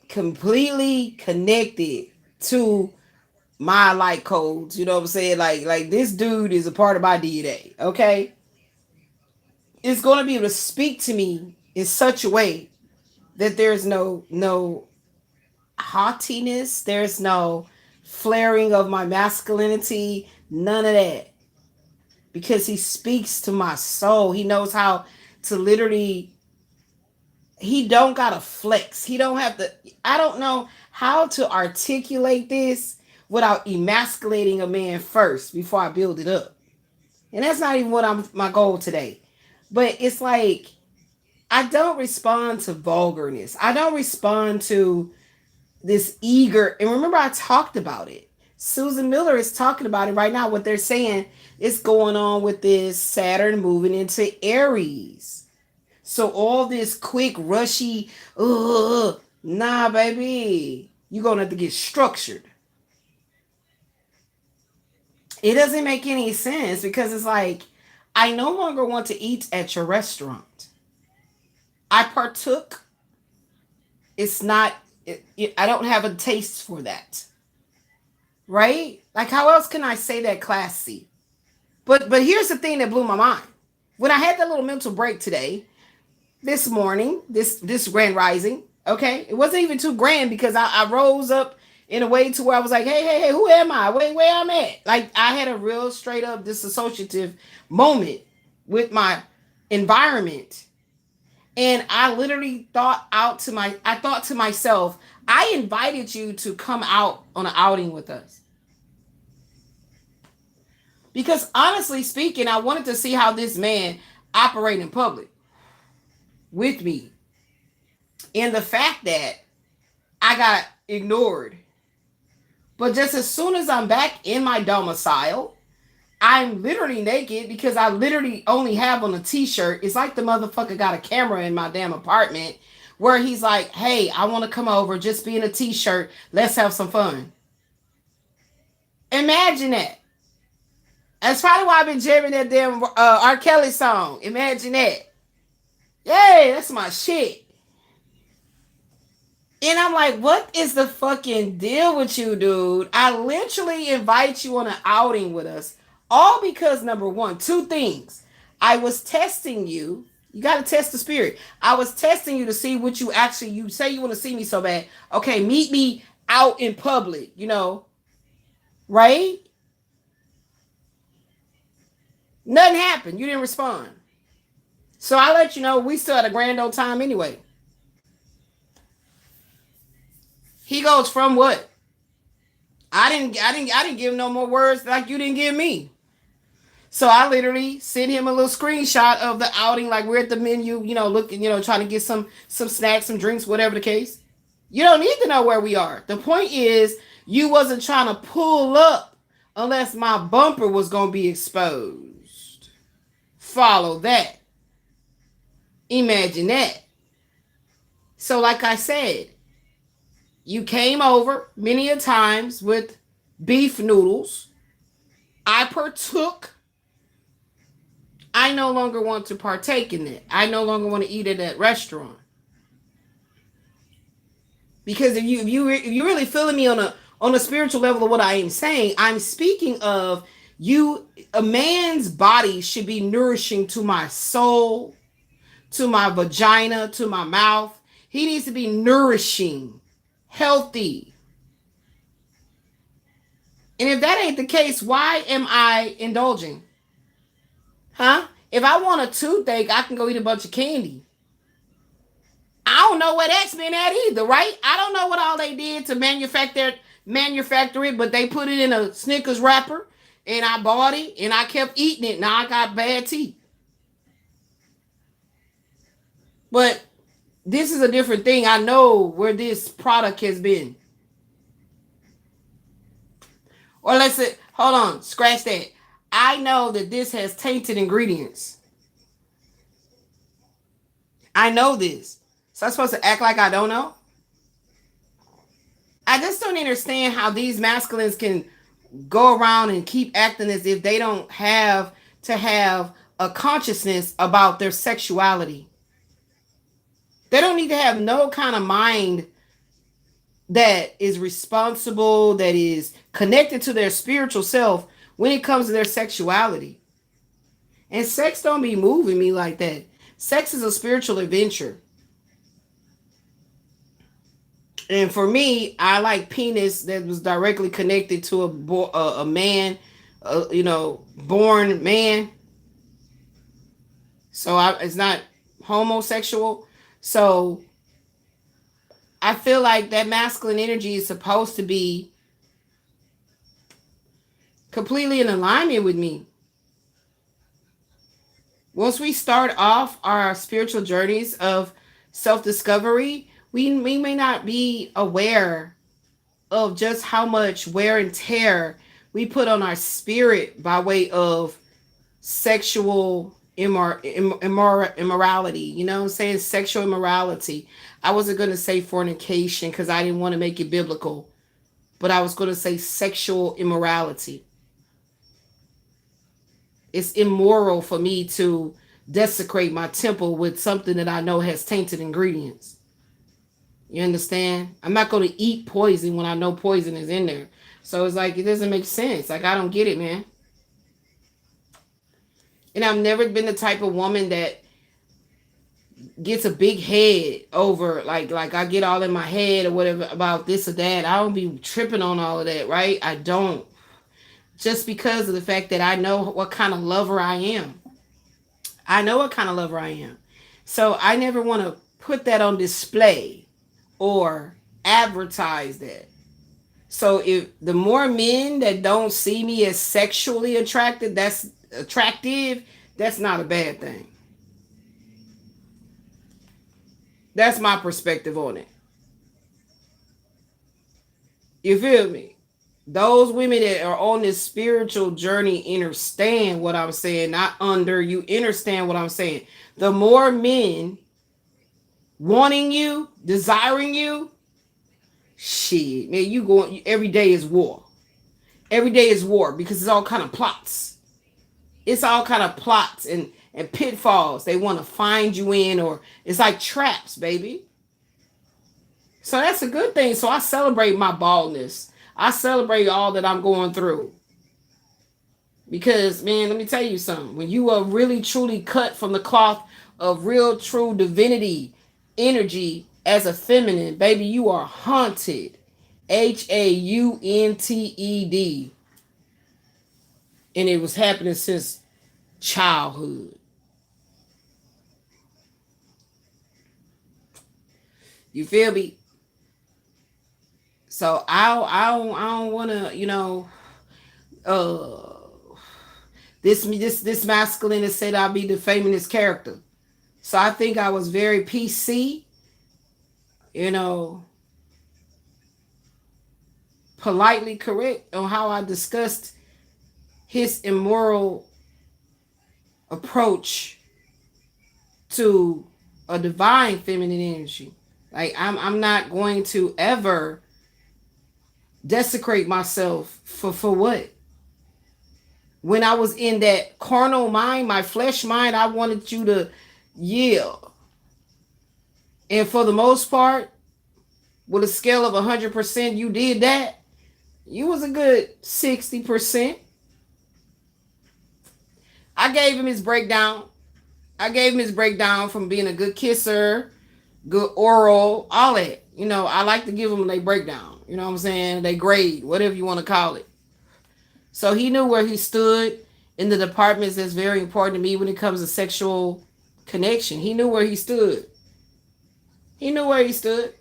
completely connected to my light codes, you know what I'm saying? Like this dude is a part of my DNA, okay? It's going to be able to speak to me in such a way that there's no haughtiness, there's no flaring of my masculinity, none of that. Because he speaks to my soul. He knows how to literally, he don't gotta flex. He don't have to, I don't know how to articulate this without emasculating a man first before I build it up. And that's not even what my goal today. But it's like, I don't respond to vulgarness. I don't respond to this eager, and remember I talked about it. Susan Miller is talking about it right now. What they're saying is going on with this Saturn moving into Aries. So all this quick, rushy, nah, baby, you're going to have to get structured. It doesn't make any sense because it's like, I no longer want to eat at your restaurant. I partook. It's not, I don't have a taste for that. Right? Like, how else can I say that classy? But here's the thing that blew my mind. When I had that little mental break today, this morning, this grand rising, okay? It wasn't even too grand because I rose up in a way to where I was like, hey, who am I? Where I'm at? Like, I had a real straight up disassociative moment with my environment. And I literally thought to myself, I invited you to come out on an outing with us. Because honestly speaking, I wanted to see how this man operated in public with me. And the fact that I got ignored. But just as soon as I'm back in my domicile, I'm literally naked because I literally only have on a t-shirt. It's like the motherfucker got a camera in my damn apartment where he's like, hey, I want to come over, just be in a t-shirt. Let's have some fun. Imagine that. That's probably why I've been jamming that damn R. Kelly song. Imagine that. Yay, that's my shit. And I'm like, what is the fucking deal with you, dude? I literally invite you on an outing with us. All because, number one, two things. I was testing you. You got to test the spirit. I was testing you to see what you say you want to see me so bad. Okay, meet me out in public, right? Nothing happened. You didn't respond. So I let you know we still had a grand old time anyway. He goes, from what? I didn't give him no more words like you didn't give me. So I literally sent him a little screenshot of the outing, like we're at the menu, looking, trying to get some snacks, some drinks, whatever the case. You don't need to know where we are. The point is, you wasn't trying to pull up unless my bumper was going to be exposed. Follow that. Imagine that. So like I said, you came over many a times with beef noodles. I partook. I no longer want to partake in it. I no longer want to eat at that restaurant. Because if you're really feeling me on a spiritual level of what I am saying, I'm speaking of a man's body should be nourishing to my soul, to my vagina, to my mouth. He needs to be nourishing, healthy. And if that ain't the case, why am I indulging? Huh? If I want a toothache, I can go eat a bunch of candy. I don't know where that's been at either, right? I don't know what all they did to manufacture it, but they put it in a Snickers wrapper, and I bought it, and I kept eating it. Now I got bad teeth. But this is a different thing. I know where this product has been. Or let's say, hold on, scratch that. I know that this has tainted ingredients. I know this. So I'm supposed to act like I don't know? I just don't understand how these masculines can go around and keep acting as if they don't have to have a consciousness about their sexuality. They don't need to have no kind of mind that is responsible, that is connected to their spiritual self when it comes to their sexuality. And sex don't be moving me like that. Sex is a spiritual adventure. And for me, I like penis that was directly connected to a man, born man. So it's not homosexual. So I feel like that masculine energy is supposed to be completely in alignment with me. Once we start off our spiritual journeys of self-discovery, we may not be aware of just how much wear and tear we put on our spirit by way of sexual immorality. You know what I'm saying? Sexual immorality. I wasn't going to say fornication because I didn't want to make it biblical, but I was going to say sexual immorality. It's immoral for me to desecrate my temple with something that I know has tainted ingredients. You understand? I'm not going to eat poison when I know poison is in there. So it's like, it doesn't make sense. Like, I don't get it, man. And I've never been the type of woman that gets a big head over, like I get all in my head or whatever about this or that. I don't be tripping on all of that, right? I don't. Just because of the fact that I know what kind of lover I am. I know what kind of lover I am. So I never want to put that on display or advertise that. So if the more men that don't see me as sexually attractive, that's not a bad thing. That's my perspective on it. You feel me? Those women that are on this spiritual journey understand what I'm saying, not under you. Understand what I'm saying. The more men wanting you, desiring you, shit, man, you going, every day is war. Every day is war because it's all kind of plots. It's all kind of plots and pitfalls they want to find you in, or it's like traps, baby. So that's a good thing. So I celebrate my baldness. I celebrate all that I'm going through. Because, man, let me tell you something. When you are really truly cut from the cloth of real true divinity energy as a feminine, baby, you are haunted. Haunteded. And it was happening since childhood. You feel me? So I don't want to, this masculine has said I'll be defaming his character. So I think I was very PC, politely correct on how I discussed his immoral approach to a divine feminine energy. Like, I'm not going to ever desecrate myself for what? When I was in that carnal mind, my flesh mind, I wanted you to yield. And for the most part, with a scale of 100%, you did that. You was a good 60%. I gave him his breakdown. I gave him his breakdown from being a good kisser, good oral, all that. I like to give them their breakdown. You know what I'm saying? They grade, whatever you want to call it. So he knew where he stood in the departments that's very important to me when it comes to sexual connection. He knew where he stood. He knew where he stood.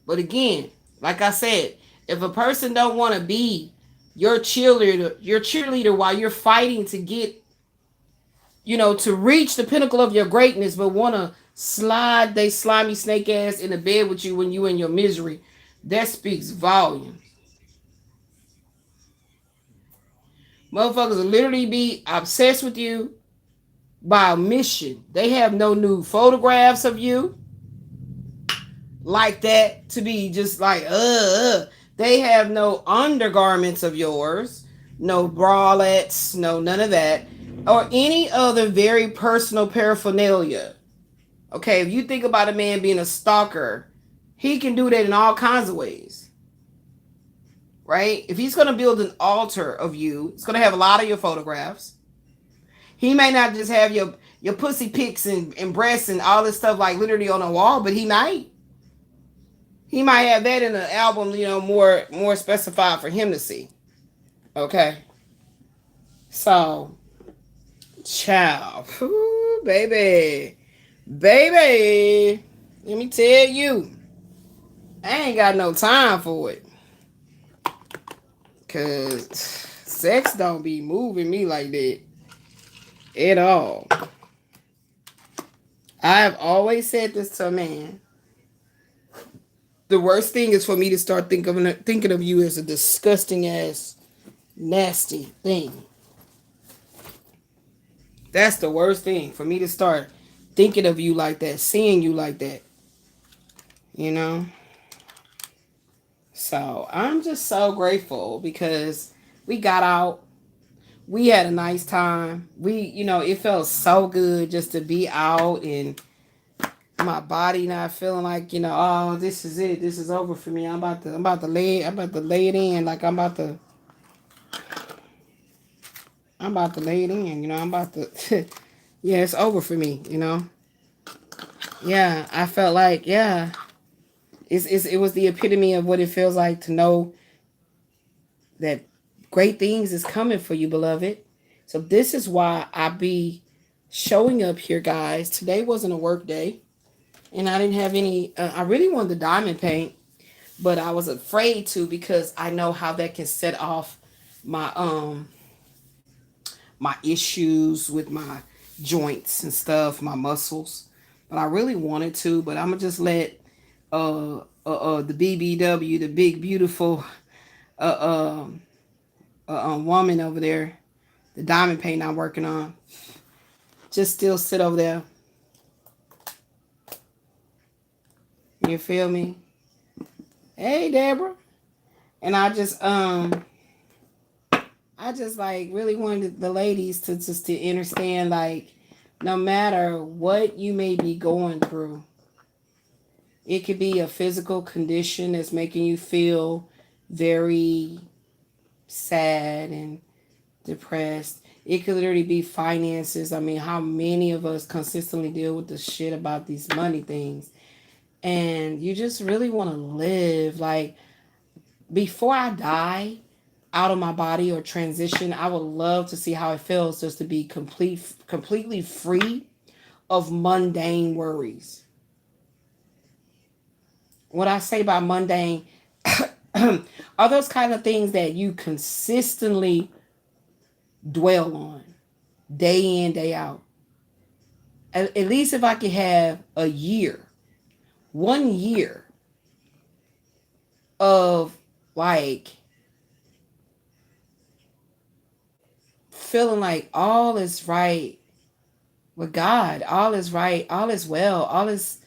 But again, like I said, if a person don't want to be your cheerleader while you're fighting to get to reach the pinnacle of your greatness, but want to slide they slimy snake ass in the bed with you when you in your misery. That speaks volumes. Motherfuckers will literally be obsessed with you by omission. They have no new photographs of you like that to be just like, They have no undergarments of yours, no bralettes, no none of that, or any other very personal paraphernalia. Okay, if you think about a man being a stalker, he can do that in all kinds of ways. Right? If he's going to build an altar of you, it's going to have a lot of your photographs. He may not just have your pussy pics and breasts and all this stuff like literally on a wall, but he might. He might have that in an album, more specified for him to see. Okay? So, child. Ooh, baby. Baby. Let me tell you. I ain't got no time for it. Because sex don't be moving me like that at all. I've always said this to a man. The worst thing is for me to start thinking of you as a disgusting ass, nasty thing. That's the worst thing, for me to start thinking of you like that, seeing you like that. So I'm just so grateful because we got out. We had a nice time. It felt so good just to be out and my body not feeling like, oh, this is it. This is over for me. I'm about to lay it in. Like I'm about to lay it in, I'm about to yeah, it's over for me, Yeah, I felt like, yeah. It was the epitome of what it feels like to know that great things is coming for you, beloved. So this is why I be showing up here, guys. Today wasn't a work day, and I didn't have any. I really wanted the diamond paint, but I was afraid to because I know how that can set off my my issues with my joints and stuff, my muscles. But I really wanted to, but I'm gonna just let the BBW, the big beautiful woman over there, the diamond paint I'm working on, just still sit over there. You feel me? Hey, Deborah. And I just like really wanted the ladies to just to understand, like, no matter what you may be going through, it could be a physical condition that's making you feel very sad and depressed. It could literally be finances. I mean, how many of us consistently deal with the shit about these money things? And you just really want to live. Like, before I die out of my body or transition, I would love to see how it feels just to be completely free of mundane worries. What I say by mundane are those kind of things that you consistently dwell on day in, day out. At least if I could have a year, 1 year of like feeling like all is right with God, all is right, all is well, all is,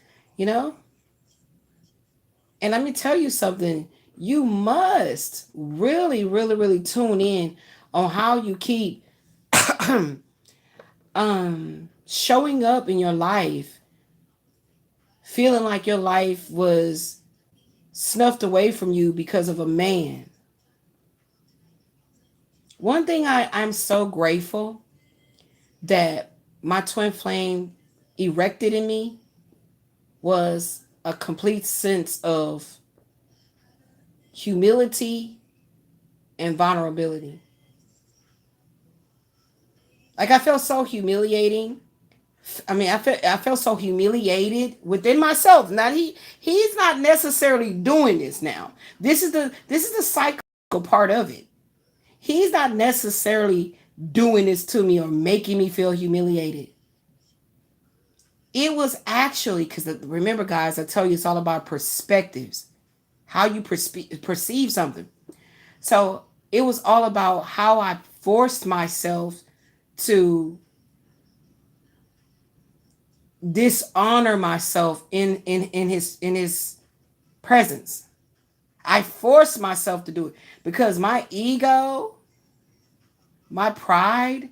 And let me tell you something. You must really, really, really tune in on how you keep showing up in your life, feeling like your life was snuffed away from you because of a man. One thing I'm so grateful that my twin flame erected in me was a complete sense of humility and vulnerability. Like, I felt so humiliating. I mean, I felt so humiliated within myself. Now he's not necessarily doing this now. This is the psychical part of it. He's not necessarily doing this to me or making me feel humiliated. It was actually, because remember, guys, I tell you it's all about perspectives, how you perceive something. So it was all about how I forced myself to dishonor myself in his presence. I forced myself to do it because my ego, my pride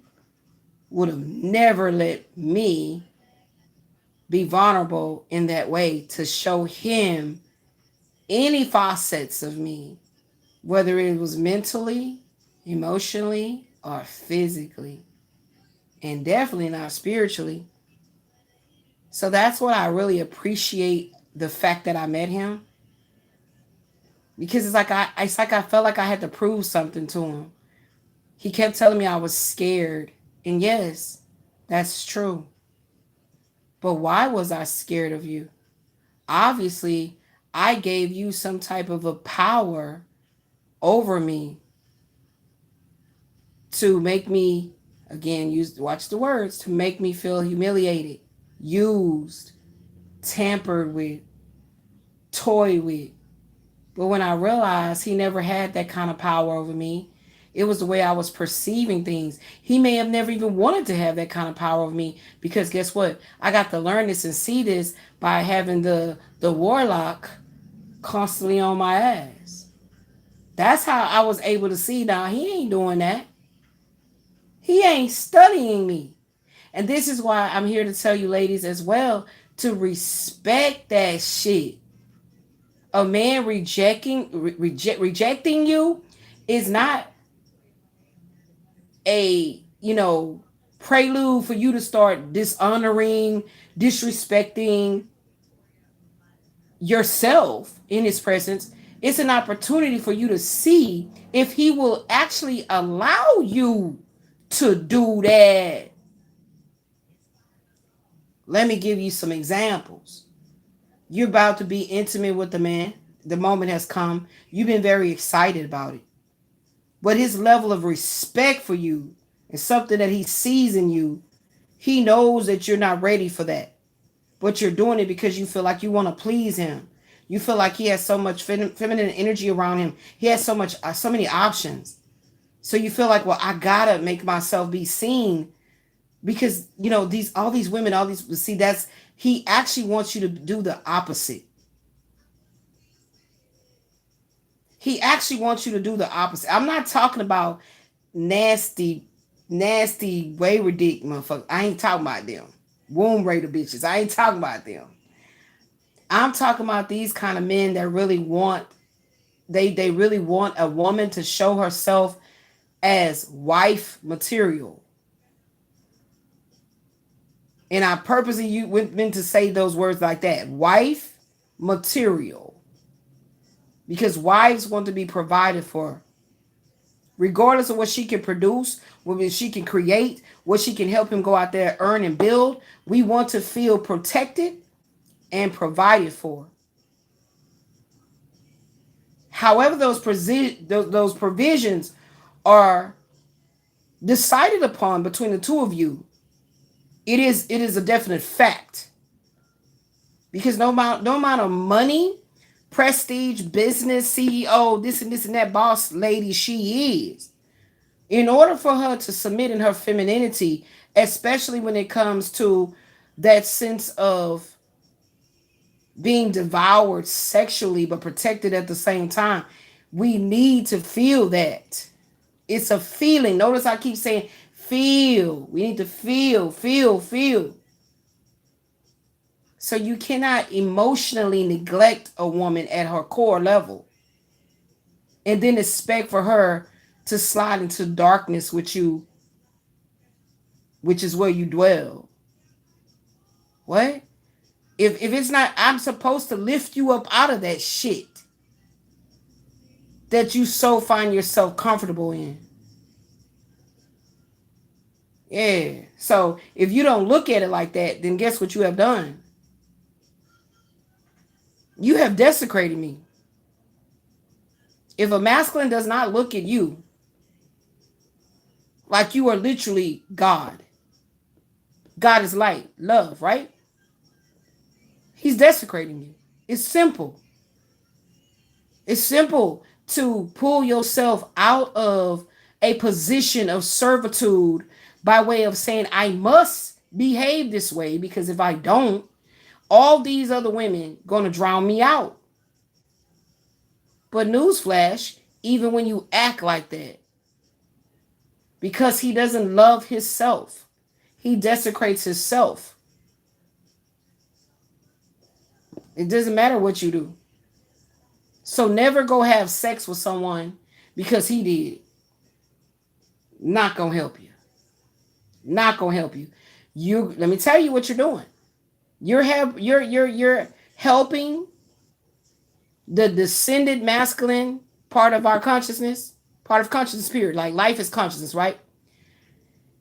would have never let me be vulnerable in that way to show him any facets of me, whether it was mentally, emotionally, or physically, and definitely not spiritually. So that's what I really appreciate, the fact that I met him, because it's like I felt like I had to prove something to him. He kept telling me I was scared, and yes, that's true. But why was I scared of you? Obviously, I gave you some type of a power over me to make me, again, watch the words, to make me feel humiliated, used, tampered with, toyed with. But when I realized he never had that kind of power over me, it was the way I was perceiving things. He may have never even wanted to have that kind of power over me, because guess what? I got to learn this and see this by having the warlock constantly on my ass. That's how I was able to see, now he ain't doing that. He ain't studying me. And this is why I'm here to tell you, ladies, as well, to respect that shit. A man rejecting you is not a, prelude for you to start dishonoring, disrespecting yourself in his presence. It's an opportunity for you to see if he will actually allow you to do that. Let me give you some examples. You're about to be intimate with the man. The moment has come. You've been very excited about it. But his level of respect for you is something that he sees in you. He knows that you're not ready for that. But you're doing it because you feel like you want to please him. You feel like he has so much feminine energy around him. He has so many options. So you feel like, well, I gotta make myself be seen, because all these women, see, that's, he actually wants you to do the opposite. He actually wants you to do the opposite. I'm not talking about nasty, nasty, wayward dick motherfuckers. I ain't talking about them. Womb raider bitches. I ain't talking about them. I'm talking about these kind of men that really want, they really want a woman to show herself as wife material. And I purposely went to say those words like that. Wife material. Because wives want to be provided for. Regardless of what she can produce, what she can create, what she can help him go out there, earn and build. We want to feel protected and provided for. However, those provisions are decided upon between the two of you, it is a definite fact. Because no amount of money, prestige, business, CEO, this and that boss lady she is, in order for her to submit in her femininity, especially when it comes to that sense of being devoured sexually but protected at the same time, we need to feel that. It's a feeling. Notice I keep saying feel. We need to feel. So you cannot emotionally neglect a woman at her core level and then expect for her to slide into darkness with you, which is where you dwell. What? If it's not, I'm supposed to lift you up out of that shit that you so find yourself comfortable in. Yeah. So if you don't look at it like that, then guess what you have done? You have desecrated me. If a masculine does not look at you Like you are literally God. God is light, love, right? He's desecrating you. It's simple. It's simple to pull yourself out of a position of servitude by way of saying, I must behave this way because if I don't, all these other women gonna drown me out. But newsflash, even when you act like that, because he doesn't love himself, he desecrates himself. It doesn't matter what you do. So never go have sex with someone because he did. Not gonna help you. Not gonna help you. You let me tell you what you're doing. You're helping the descended masculine part of our consciousness, part of consciousness period. Like life is consciousness, right?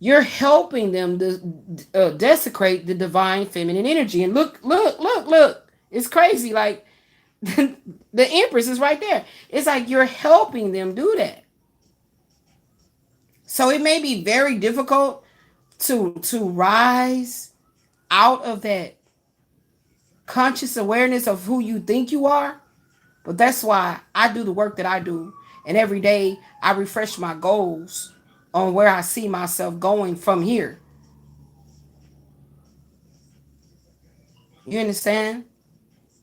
You're helping them to desecrate the divine feminine energy. And look. It's crazy. Like the Empress is right there. It's like you're helping them do that. So it may be very difficult to rise out of that conscious awareness of who you think you are. But that's why I do the work that I do. And every day I refresh my goals on where I see myself going from here. You understand?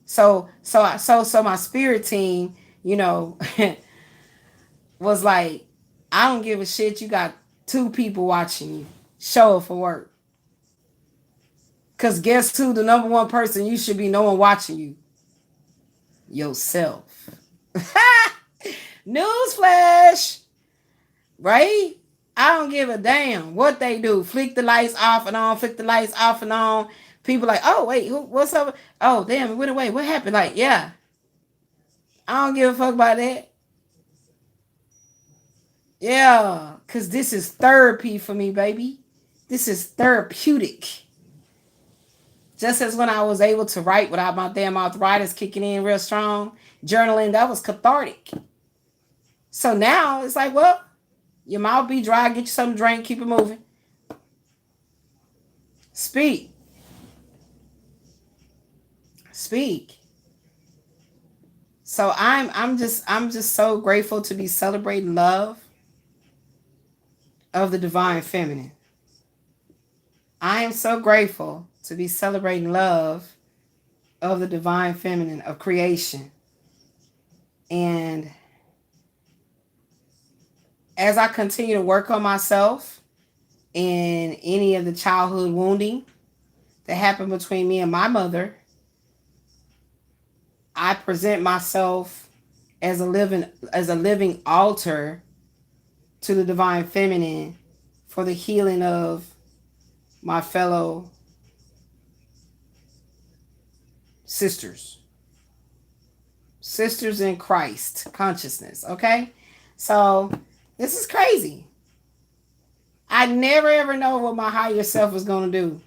So my spirit team, was like, I don't give a shit. You got 2 people watching you. Show up for work. Because guess who? The number 1 person you should be knowing watching you? Yourself. Newsflash. Right? I don't give a damn what they do. Flick the lights off and on. Flick the lights off and on. People like, oh, wait, what's up? Oh, damn, it went away. What happened? Like, yeah. I don't give a fuck about that. Yeah, because this is therapy for me, baby. This is therapeutic. Just as when I was able to write without my damn arthritis kicking in real strong, journaling, that was cathartic. So now it's like, well, your mouth be dry, get you something to drink, keep it moving. Speak. So I'm just so grateful to be celebrating love of the divine feminine. I am so grateful to be celebrating love of the divine feminine of creation. And as I continue to work on myself in any of the childhood wounding that happened between me and my mother, I present myself as a living altar to the divine feminine for the healing of my fellow sisters in Christ consciousness. Okay, so this is crazy. I never ever know what my higher self is going to do,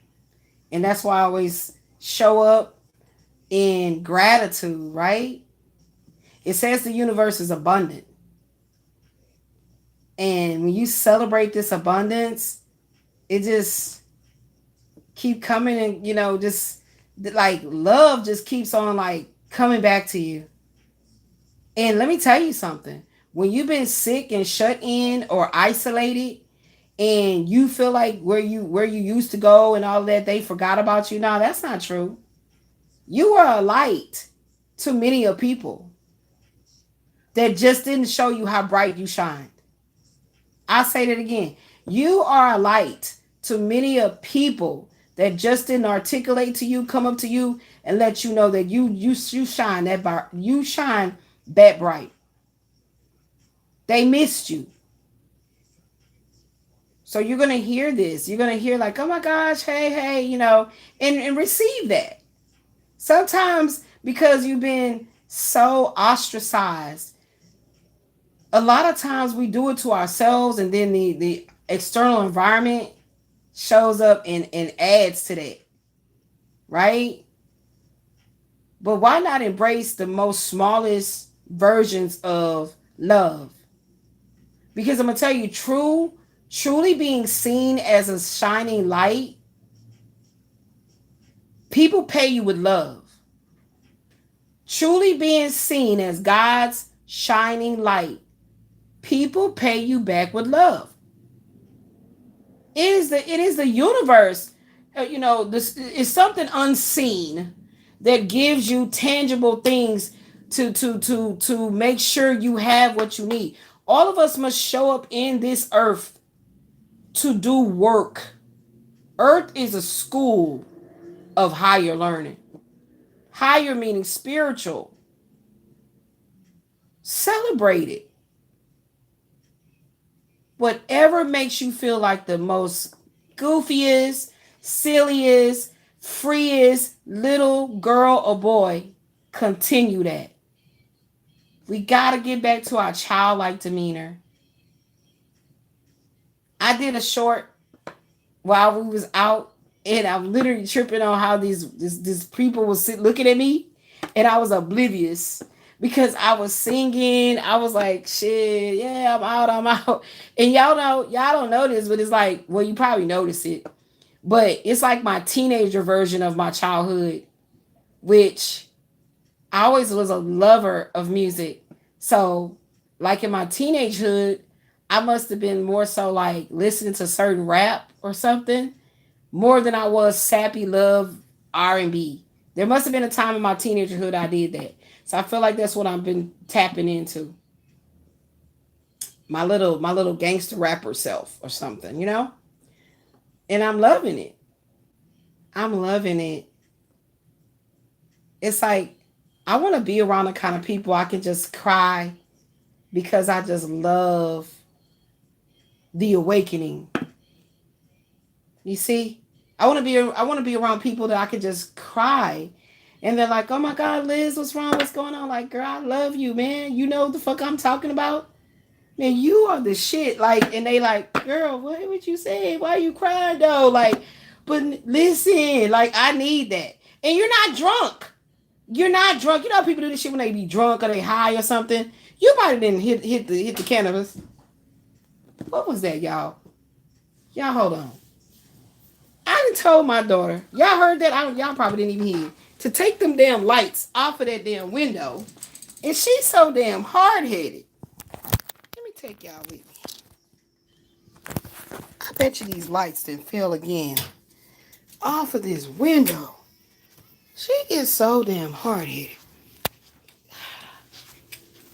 and that's why I always show up in gratitude, right? It says the universe is abundant. And when you celebrate this abundance, it just keep coming and, just like love just keeps on like coming back to you. And let me tell you something. When you've been sick and shut in or isolated and you feel like where you used to go and all that, they forgot about you. No, that's not true. You are a light to many of people that just didn't show you how bright you shined. I'll say that again. You are a light to many of people that just didn't articulate to you, come up to you and let you know that you shine that bright. They missed you. So you're going to hear this. You're going to hear like, oh my gosh, hey, and receive that. Sometimes because you've been so ostracized, a lot of times we do it to ourselves and then the external environment shows up and adds to that, right? But why not embrace the most smallest versions of love? Because I'm going to tell you, true Truly being seen as a shining light, people pay you with love. Truly being seen as God's shining light, people pay you back with love. It is the universe. This is something unseen that gives you tangible things to make sure you have what you need. All of us must show up in this earth to do work. Earth is a school of higher learning. Higher meaning spiritual. Celebrate it. Whatever makes you feel like the most goofiest, silliest, freest little girl or boy, continue that. We got to get back to our childlike demeanor. I did a short while we was out, and I'm literally tripping on how these people was looking at me, and I was oblivious because I was singing. I was like, shit, yeah, I'm out. And y'all don't know this, but it's like, well, you probably notice it, but it's like my teenager version of my childhood, which I always was a lover of music. So, like in my teenagehood, I must have been more so like listening to certain rap or something more than I was sappy love R&B. There must have been a time in my teenagerhood I did that. So I feel like that's what I've been tapping into. My little gangster rapper self or something, you know? And I'm loving it. I'm loving it. It's like I want to be around the kind of people I can just cry because I just love the awakening. You see? I want to be around people that I can just cry. And they're like, "Oh my God, Liz, what's wrong? What's going on?" Like, girl, I love you, man. You know what the fuck I'm talking about? Man, you are the shit. Like, and they like, "Girl, what would you say? Why are you crying though?" Like, but listen, like, I need that. And you're not drunk. You're not drunk. You know how people do this shit when they be drunk or they high or something. You might have been hit the cannabis. What was that, y'all? Y'all hold on. I done told my daughter. Y'all heard that? Y'all probably didn't even hear. To take them damn lights off of that damn window. And she's so damn hard-headed. Let me take y'all with me. I bet you these lights didn't fail again. Off of this window. She is so damn hard-headed.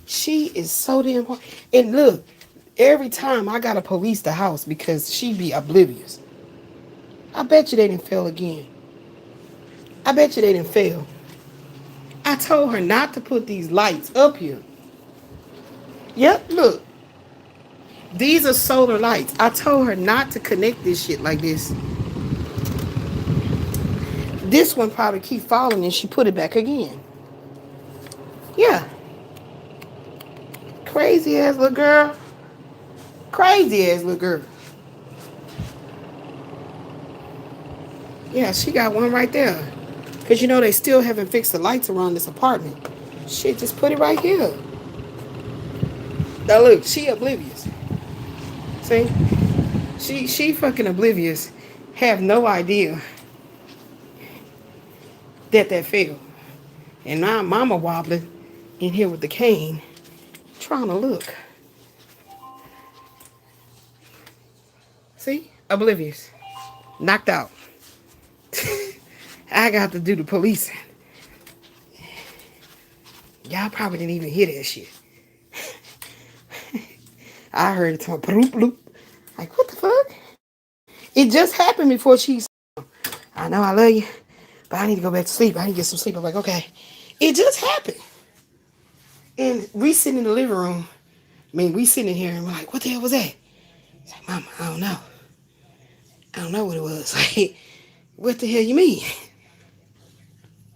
She is so damn hard. And look, every time I gotta police the house because she be oblivious. I bet you they didn't fail again. I bet you they didn't fail. I told her not to put these lights up here. Yep, look. These are solar lights. I told her not to connect this shit like this. This one probably keep falling and she put it back again. Yeah. Crazy ass little girl. Crazy ass little girl. Yeah, she got one right there. Because you know they still haven't fixed the lights around this apartment. Shit, just put it right here. Now look, she oblivious. See? She fucking oblivious. Have no idea that failed. And now mama wobbling in here with the cane. Trying to look. See? Oblivious. Knocked out. I got to do the policing. Y'all probably didn't even hear that shit. I heard it talk bloop bloop. Like, what the fuck? It just happened before she. I know I love you, but I need to go back to sleep. I need to get some sleep. I'm like, okay. It just happened. And we sitting in the living room. I mean, we sitting here and we're like, what the hell was that? It's like, Mama, I don't know. I don't know what it was. Like, what the hell you mean?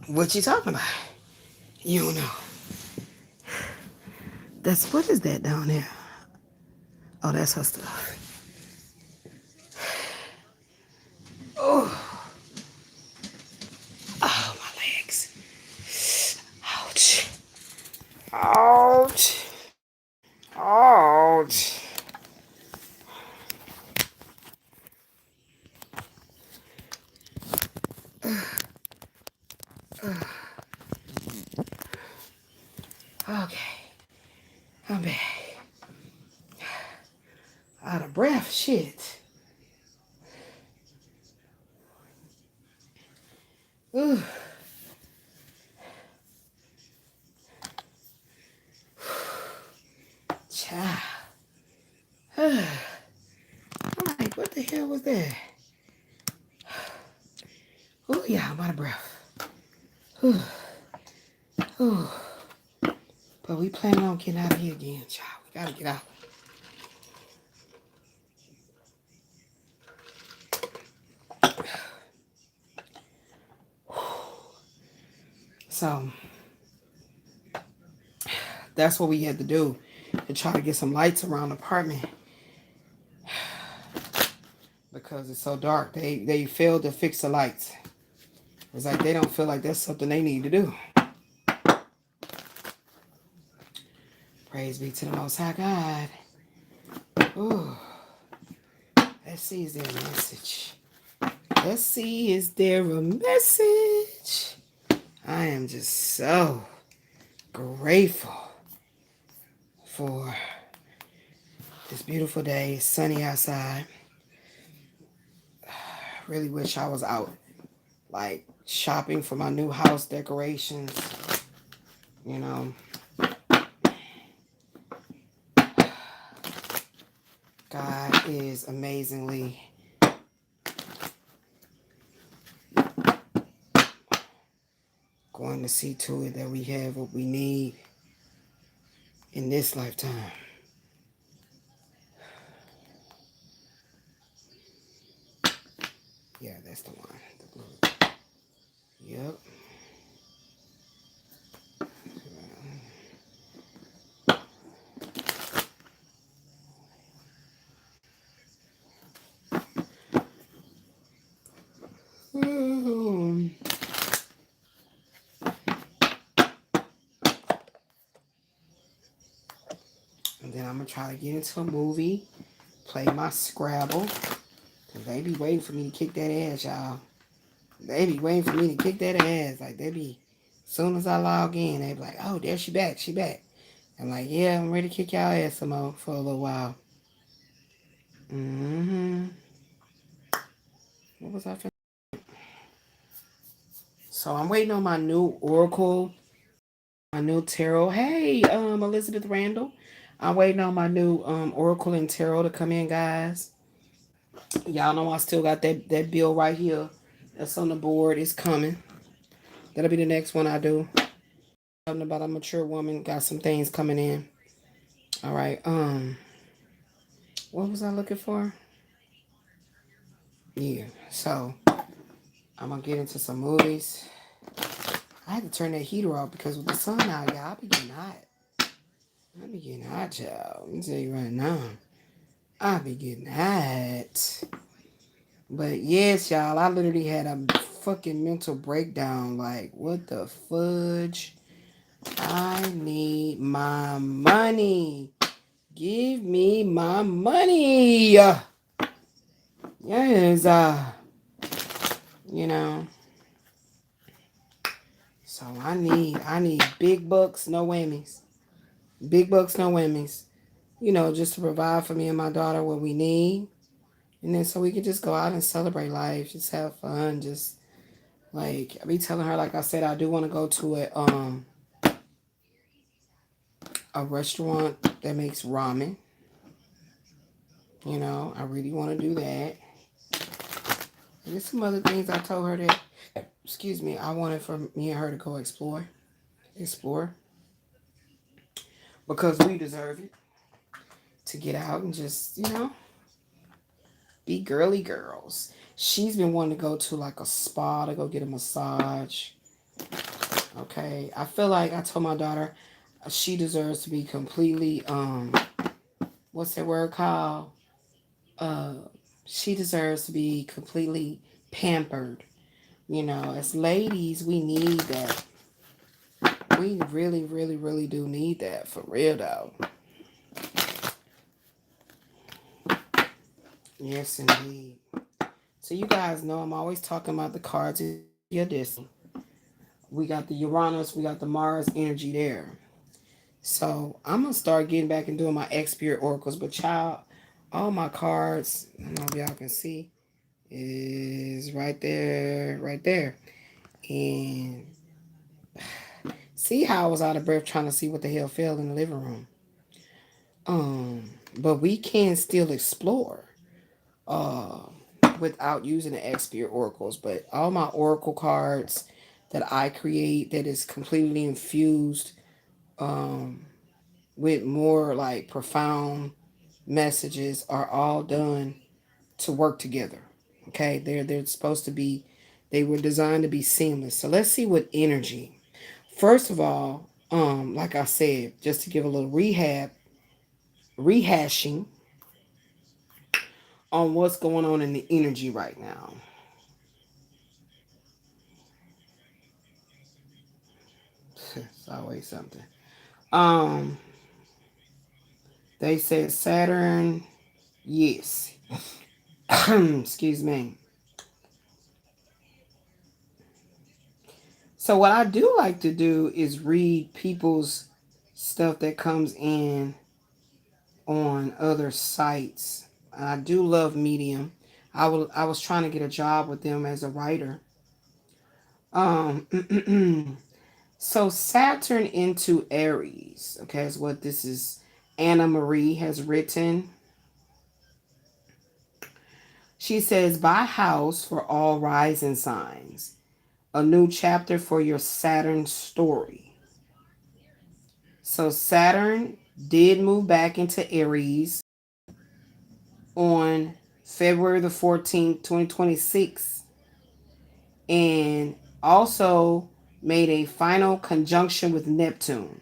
What you talking about? You don't know. What is that down there? Oh, that's her stuff. Oh. Oh, my legs. Ouch. Ouch. Ouch. Okay. I'm back. Out of breath. Shit. Ooh. Child. I'm like, what the hell was that? Oh, yeah, I'm out of breath. Ooh. Ooh. But we planning on getting out of here again, child. We gotta get out. So, that's what we had to do to try to get some lights around the apartment. Because it's so dark. They failed to fix the lights. It's like they don't feel like that's something they need to do. Praise be to the Most High God. Ooh. Let's see, is there a message? Let's see, is there a message? I am just so grateful for this beautiful day. It's sunny outside. I really wish I was out, like, shopping for my new house decorations. You know. God is amazingly going to see to it that we have what we need in this lifetime. Yeah, that's the one. The blue. Yep. And then I'm going to try to get into a movie, play my Scrabble. Because they be waiting for me to kick that ass, y'all. They be waiting for me to kick that ass. Like, they be, as soon as I log in, they be like, oh, there she back, she back. I'm like, yeah, I'm ready to kick y'all ass some more for a little while. What was I finna? So I'm waiting on my new Oracle, my new Tarot. Hey, Elizabeth Randall. I'm waiting on my new Oracle and Tarot to come in, guys. Y'all know I still got that bill right here. That's on the board. It's coming. That'll be the next one I do. Something about a mature woman. Got some things coming in. All right. What was I looking for? Yeah. So I'm gonna get into some movies. I had to turn that heater off because with the sun out, y'all, I be getting hot. I be getting hot, y'all. Let me tell you right now. I be getting hot. But yes, y'all, I literally had a fucking mental breakdown. Like, what the fudge? I need my money. Give me my money. Yes, you know. So I need big bucks, no whammies. Big bucks, no whammies. You know, just to provide for me and my daughter what we need. And then so we can just go out and celebrate life, just have fun, just like I be telling her, like I said, I do want to go to a restaurant that makes ramen. You know, I really want to do that. And there's some other things I told her that, excuse me, I wanted for me and her to go explore. Because we deserve it to get out and just, you know, be girly girls. She's been wanting to go to like a spa to go get a massage. Okay. I feel like I told my daughter she deserves to be completely, what's that word called? She deserves to be completely pampered. You know, as ladies, we need that. We really, really, really do need that. For real, though. Yes, indeed. So you guys know I'm always talking about the cards in your destiny. We got the Uranus, we got the Mars energy there. So I'm gonna start getting back and doing my X Spirit oracles. But child, all my cards, I don't know if y'all can see, is right there, right there. And see how I was out of breath trying to see what the hell fell in the living room. But we can still explore uh without using the X Spirit oracles. But all my oracle cards that I create that is completely infused with more like profound messages are all done to work together. Okay, they're supposed to be, they were designed to be seamless. So let's see what energy. First of all, like I said, just to give a little rehashing on what's going on in the energy right now. It's always something. Um, they said Saturn, yes. Excuse me. So what I do like to do is read people's stuff that comes in on other sites. I do love Medium. I was trying to get a job with them as a writer. So Saturn into Aries, okay, is what this is. Anna Marie has written. She says, buy house for all rising signs. A new chapter for your Saturn story. So Saturn did move back into Aries on February the 14th, 2026. And also made a final conjunction with Neptune.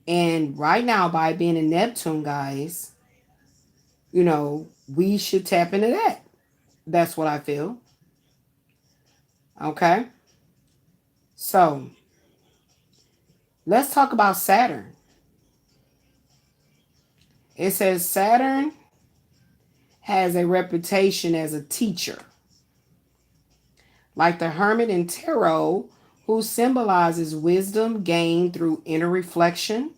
And right now, by being in Neptune, guys, you know, we should tap into that. That's what I feel. Okay. So let's talk about Saturn. It says Saturn has a reputation as a teacher, like the Hermit in Tarot, who symbolizes wisdom gained through inner reflection,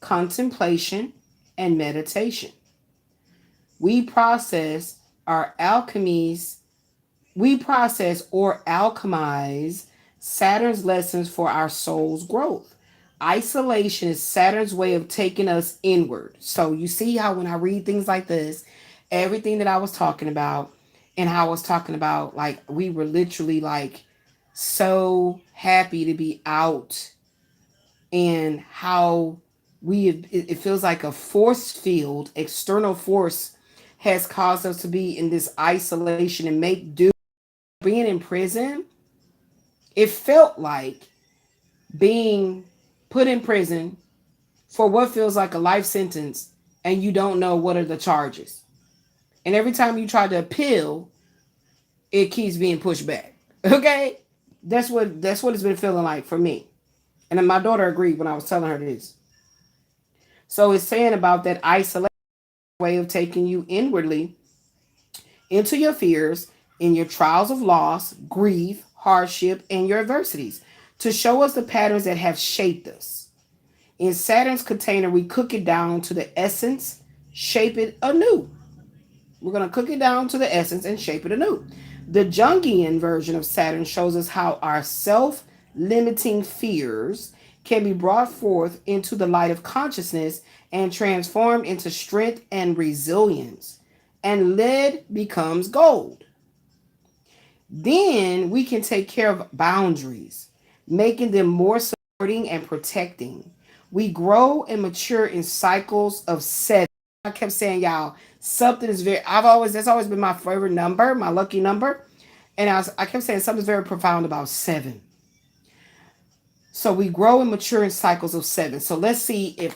contemplation, and meditation. We process our alchemies, we process or alchemize Saturn's lessons for our soul's growth. Isolation is Saturn's way of taking us inward. So you see how when I read things like this, everything that I was talking about, and how I was talking about, like, we were literally like so happy to be out, and how it feels like a force field, external force has caused us to be in this isolation and make do. Being in prison, it felt like being put in prison for what feels like a life sentence, and you don't know what are the charges. And every time you try to appeal, it keeps being pushed back. Okay? That's what it's been feeling like for me. And then my daughter agreed when I was telling her this. So it's saying about that isolation way of taking you inwardly into your fears, in your trials of loss, grief, hardship, and your adversities, to show us the patterns that have shaped us. In Saturn's container, we cook it down to the essence, shape it anew. We're going to cook it down to the essence and shape it anew. The Jungian version of Saturn shows us how our self-limiting fears can be brought forth into the light of consciousness and transformed into strength and resilience. And lead becomes gold. Then we can take care of boundaries, making them more supporting and protecting. We grow and mature in cycles of 7. I kept saying, y'all, something is very, that's always been my favorite number, my lucky number. And I kept saying something's very profound about 7. So we grow and mature in cycles of 7. So let's see if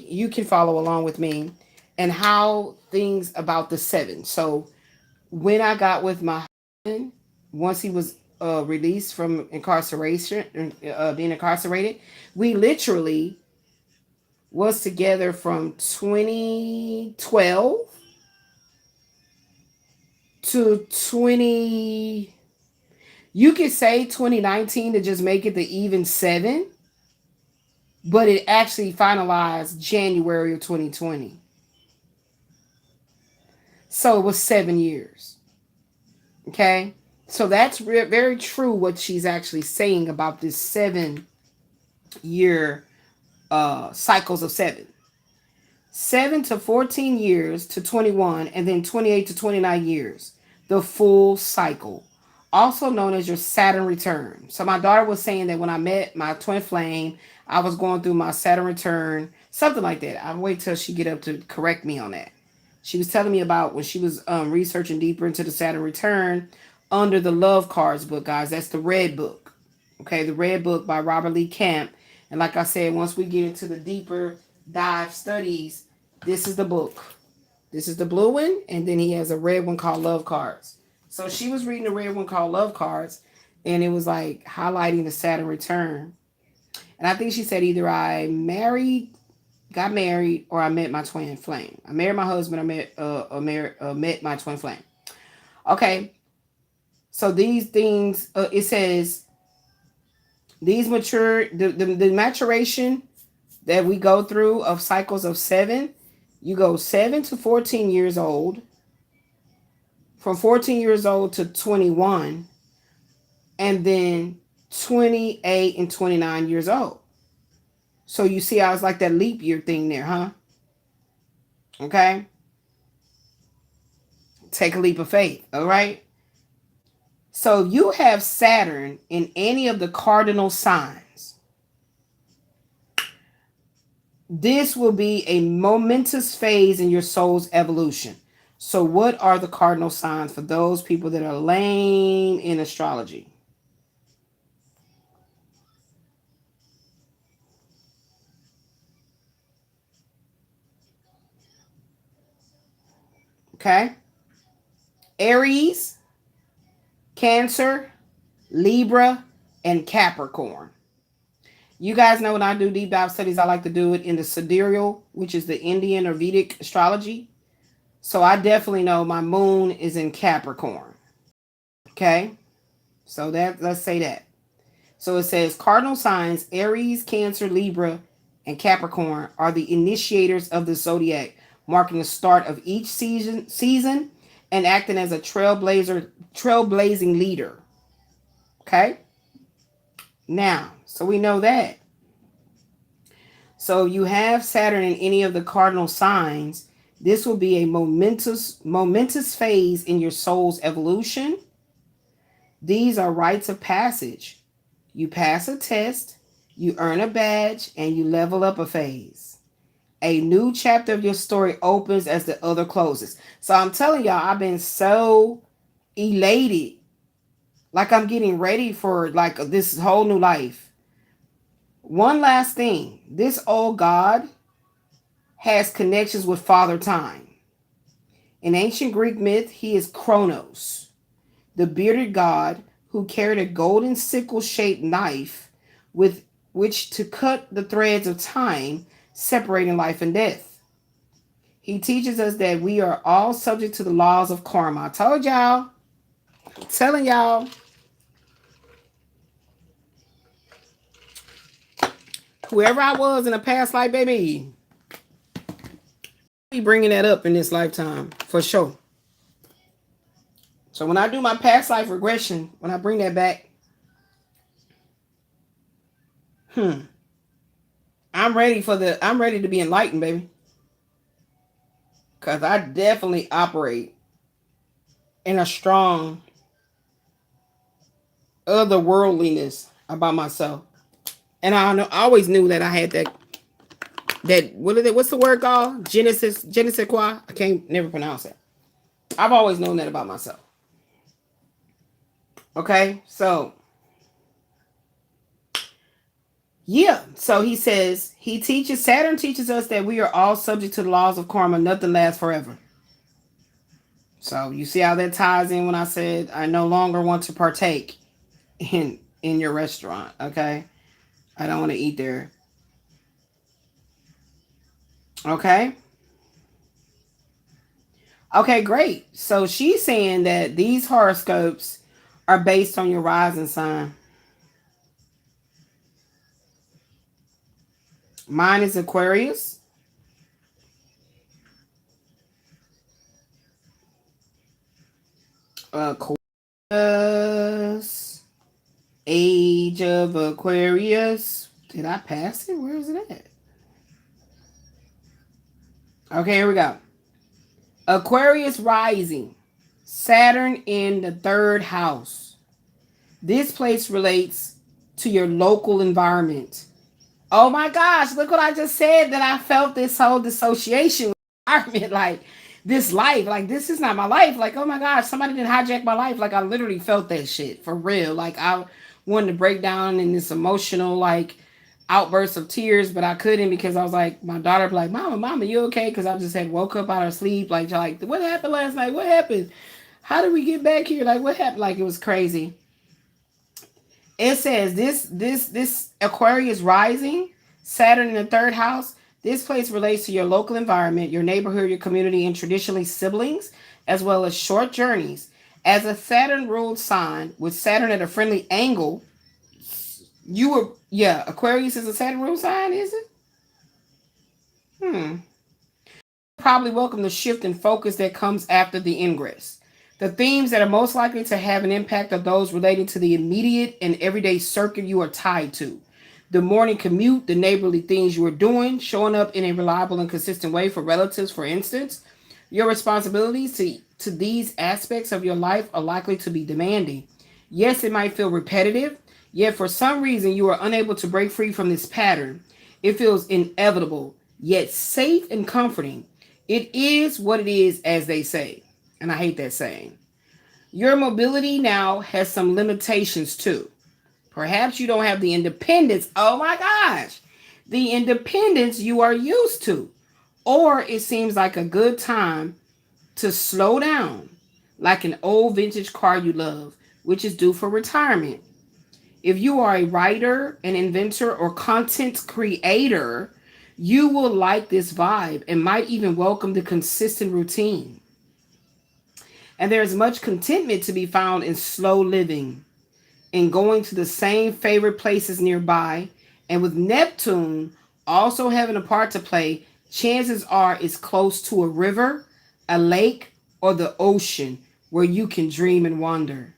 you can follow along with me and how things about the 7. So when I got with my husband, once he was released from incarceration, being incarcerated, we literally was together from 2012 to You could say 2019 to just make it the even 7, but it actually finalized January of 2020. So it was 7 years. Okay? So that's very true what she's actually saying about this 7-year cycles of 7. 7 to 14 years to 21, and then 28 to 29 years. The full cycle. Also known as your Saturn return. So my daughter was saying that when I met my twin flame, I was going through my Saturn return. Something like that. I'll wait till she get up to correct me on that. She was telling me about when she was researching deeper into the Saturn return under the Love Cards book, guys. That's the red book. Okay, the red book by Robert Lee Camp. And like I said, once we get into the deeper dive studies, this is the book. This is the blue one, and then he has a red one called Love Cards. So she was reading the red one called Love Cards, and it was like highlighting the Saturn return. And I think she said either I got married, or I met my twin flame. I married my husband. I met my twin flame. Okay. So these things, it says these the maturation that we go through of cycles of 7. You go 7 to 14 years old, from 14 years old to 21, and then 28 and 29 years old. So you see how it's like that leap year thing there, huh? Okay. Take a leap of faith. All right. So you have Saturn in any of the cardinal signs. This will be a momentous phase in your soul's evolution. So what are the cardinal signs for those people that are lame in astrology? Okay. Aries, Cancer, Libra, and Capricorn. You guys know when I do deep dive studies, I like to do it in the sidereal, which is the Indian or Vedic astrology. So I definitely know my moon is in Capricorn. Okay. So let's say that. So it says cardinal signs, Aries, Cancer, Libra, and Capricorn are the initiators of the zodiac, marking the start of each season and acting as a trailblazing leader. Okay. Now, so we know that. So you have Saturn in any of the cardinal signs. This will be a momentous phase in your soul's evolution. These are rites of passage. You pass a test, you earn a badge, and you level up a phase. A new chapter of your story opens as the other closes. So I'm telling y'all, I've been so elated. Like I'm getting ready for like this whole new life. One last thing. This old god has connections with Father Time. In ancient Greek myth, he is Kronos, the bearded god who carried a golden sickle-shaped knife with which to cut the threads of time separating life and death. He teaches us that we are all subject to the laws of karma. I told y'all, I'm telling y'all. Whoever I was in a past life, baby, be bringing that up in this lifetime for sure. So when I do my past life regression, when I bring that back, I'm ready to be enlightened, baby. Because I definitely operate in a strong otherworldliness about myself. And I always knew that I had that what's the word called? Genesis quoi? I can't never pronounce it. I've always known that about myself. Okay, so yeah, so he says Saturn teaches us that we are all subject to the laws of karma. Nothing lasts forever. So you see how that ties in when I said I no longer want to partake in your restaurant. Okay, I don't want to eat there. Okay. Okay, great. So she's saying that these horoscopes are based on your rising sign. Mine is Aquarius. Aquarius. Age of Aquarius. Did I pass it? Where is it at? Okay, here we go. Aquarius rising. Saturn in the 3rd house. This place relates to your local environment. Oh my gosh, look what I just said, that I felt this whole dissociation with the environment, like this life, like this is not my life. Like, oh my gosh, somebody didn't hijack my life. Like I literally felt that shit for real. Like I wanted to break down in this emotional like outburst of tears, but I couldn't because I was like, my daughter be like, mama, you okay? Because I just had woke up out of sleep. Like, what happened last night? What happened? How did we get back here? Like, what happened? Like, it was crazy. It says this Aquarius rising, Saturn in the 3rd house. This place relates to your local environment, your neighborhood, your community, and traditionally siblings, as well as short journeys. As a Saturn ruled sign with Saturn at a friendly angle, Aquarius is a Saturn ruled sign, is it? Probably welcome the shift in focus that comes after the ingress. The themes that are most likely to have an impact are those relating to the immediate and everyday circuit you are tied to. The morning commute, the neighborly things you are doing, showing up in a reliable and consistent way for relatives, for instance. Your responsibilities to these aspects of your life are likely to be demanding. Yes, it might feel repetitive, yet for some reason you are unable to break free from this pattern. It feels inevitable, yet safe and comforting. It is what it is, as they say. And I hate that saying. Your mobility now has some limitations too. Perhaps you don't have the independence. Oh my gosh. The independence you are used to. Or it seems like a good time to slow down, like an old vintage car you love, which is due for retirement. If you are a writer, an inventor, or content creator, you will like this vibe and might even welcome the consistent routine. And there is much contentment to be found in slow living, in going to the same favorite places nearby. And with Neptune also having a part to play, chances are it's close to a river, a lake, or the ocean where you can dream and wander.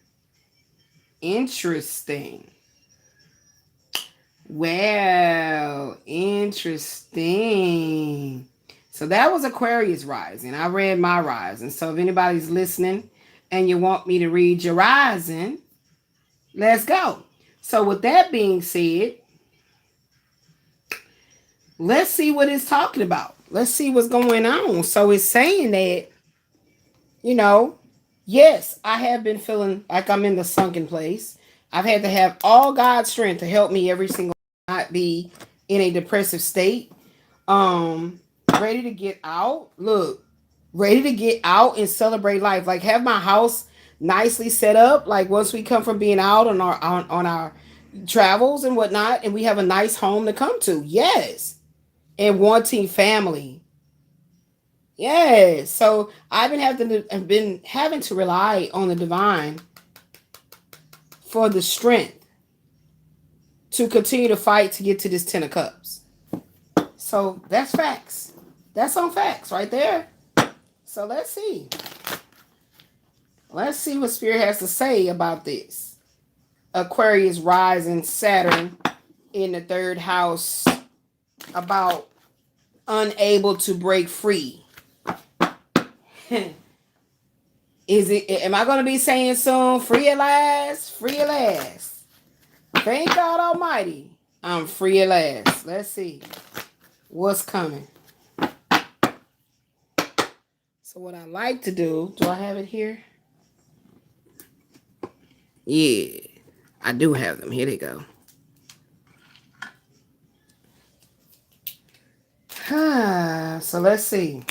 Interesting. Well, interesting. So that was Aquarius rising. I read my rising. So if anybody's listening and you want me to read your rising, let's go. So with that being said, let's see what it's talking about. Let's see what's going on. So it's saying that, yes, I have been feeling like I'm in the sunken place. I've had to have all God's strength to help me every single day not be in a depressive state. Ready to get out. Look, ready to get out and celebrate life. Like have my house nicely set up. Like once we come from being out on our travels and whatnot, and we have a nice home to come to. Yes, and wanting family. Yes. So I've been having to rely on the divine for the strength to continue to fight to get to this 10 of cups. So that's facts. That's on facts right there. So let's see. Let's see what Spirit has to say about this. Aquarius rising Saturn in the 3rd house about unable to break free. Am I going to be saying soon, free at last? Free at last. Thank God Almighty, I'm free at last. Let's see what's coming. So what I like to do I have it here? Yeah, I do have them. Here they go. So let's see.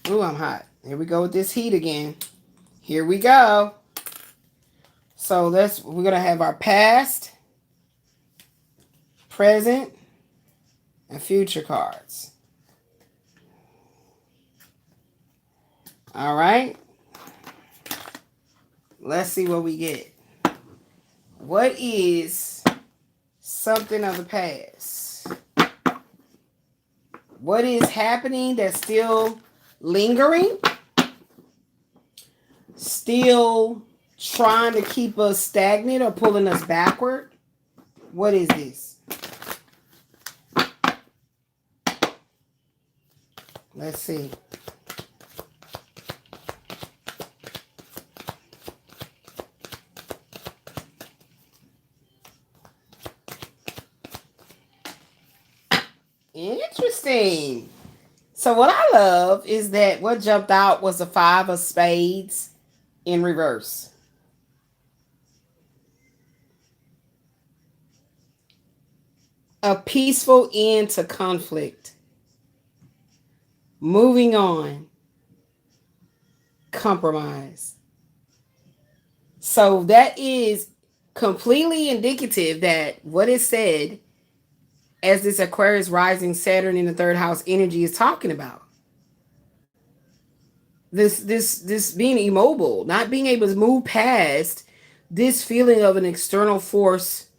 Ooh, I'm hot. Here we go with this heat again. Here we go. So we're going to have our past, present, and future cards. All right. Let's see what we get. What is something of the past? What is happening that's still lingering? Still trying to keep us stagnant or pulling us backward? What is this? Let's see. Interesting. So what I love is that what jumped out was the 5 of spades in reverse. A peaceful end to conflict. Moving on. Compromise. So that is completely indicative that what is said as this Aquarius rising Saturn in the 3rd house energy is talking about. This being immobile, not being able to move past this feeling of an external force,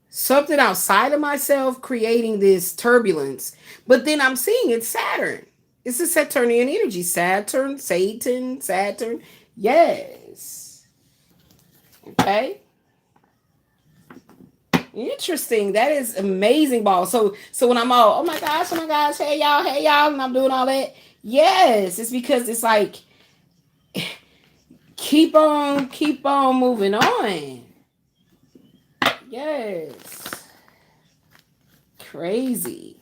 something outside of myself creating this turbulence. But then I'm seeing it's Saturn. It's a Saturnian energy. Saturn, Satan, Saturn. Yes. Okay. Interesting. That is amazing, ball. So when I'm all, oh my gosh, hey y'all, and I'm doing all that. Yes, it's because it's like keep on moving on. Yes. Crazy.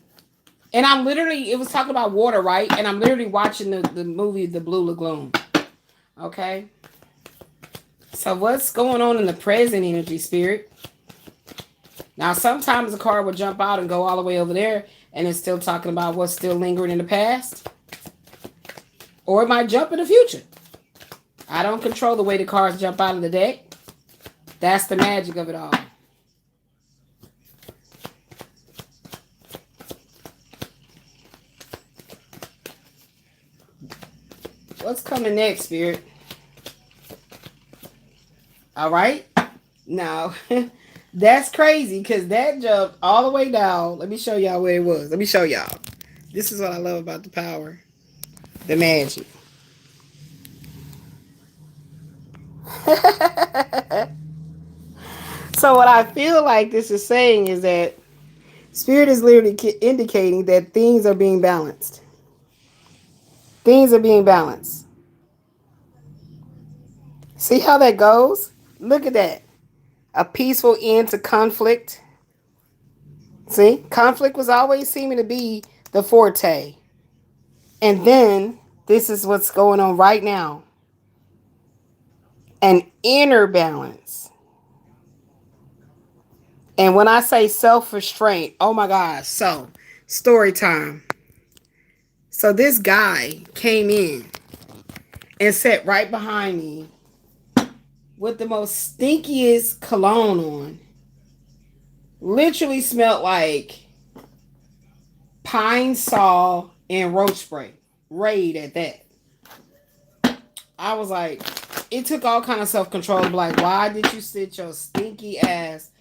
And I'm literally, it was talking about water, right? And I'm literally watching the movie The Blue Lagoon. Okay. So what's going on in the present energy, spirit? Now, sometimes a card will jump out and go all the way over there and it's still talking about what's still lingering in the past. Or it might jump in the future. I don't control the way the cards jump out of the deck. That's the magic of it all. What's coming next, Spirit? All right. Now, that's crazy because that jumped all the way down. Let me show y'all where it was. Let me show y'all. This is what I love about the power. The magic. So what I feel like this is saying is that Spirit is literally indicating that things are being balanced. Things are being balanced. See how that goes? Look at that. A peaceful end to conflict. See? Conflict was always seeming to be the forte. And then this is what's going on right now. An inner balance. And when I say self-restraint, oh my gosh. So, story time. So this guy came in and sat right behind me with the most stinkiest cologne on. Literally smelled like pine saw and roach spray. Raid at that. I was like, it took all kind of self-control to be like, why did you sit your stinky ass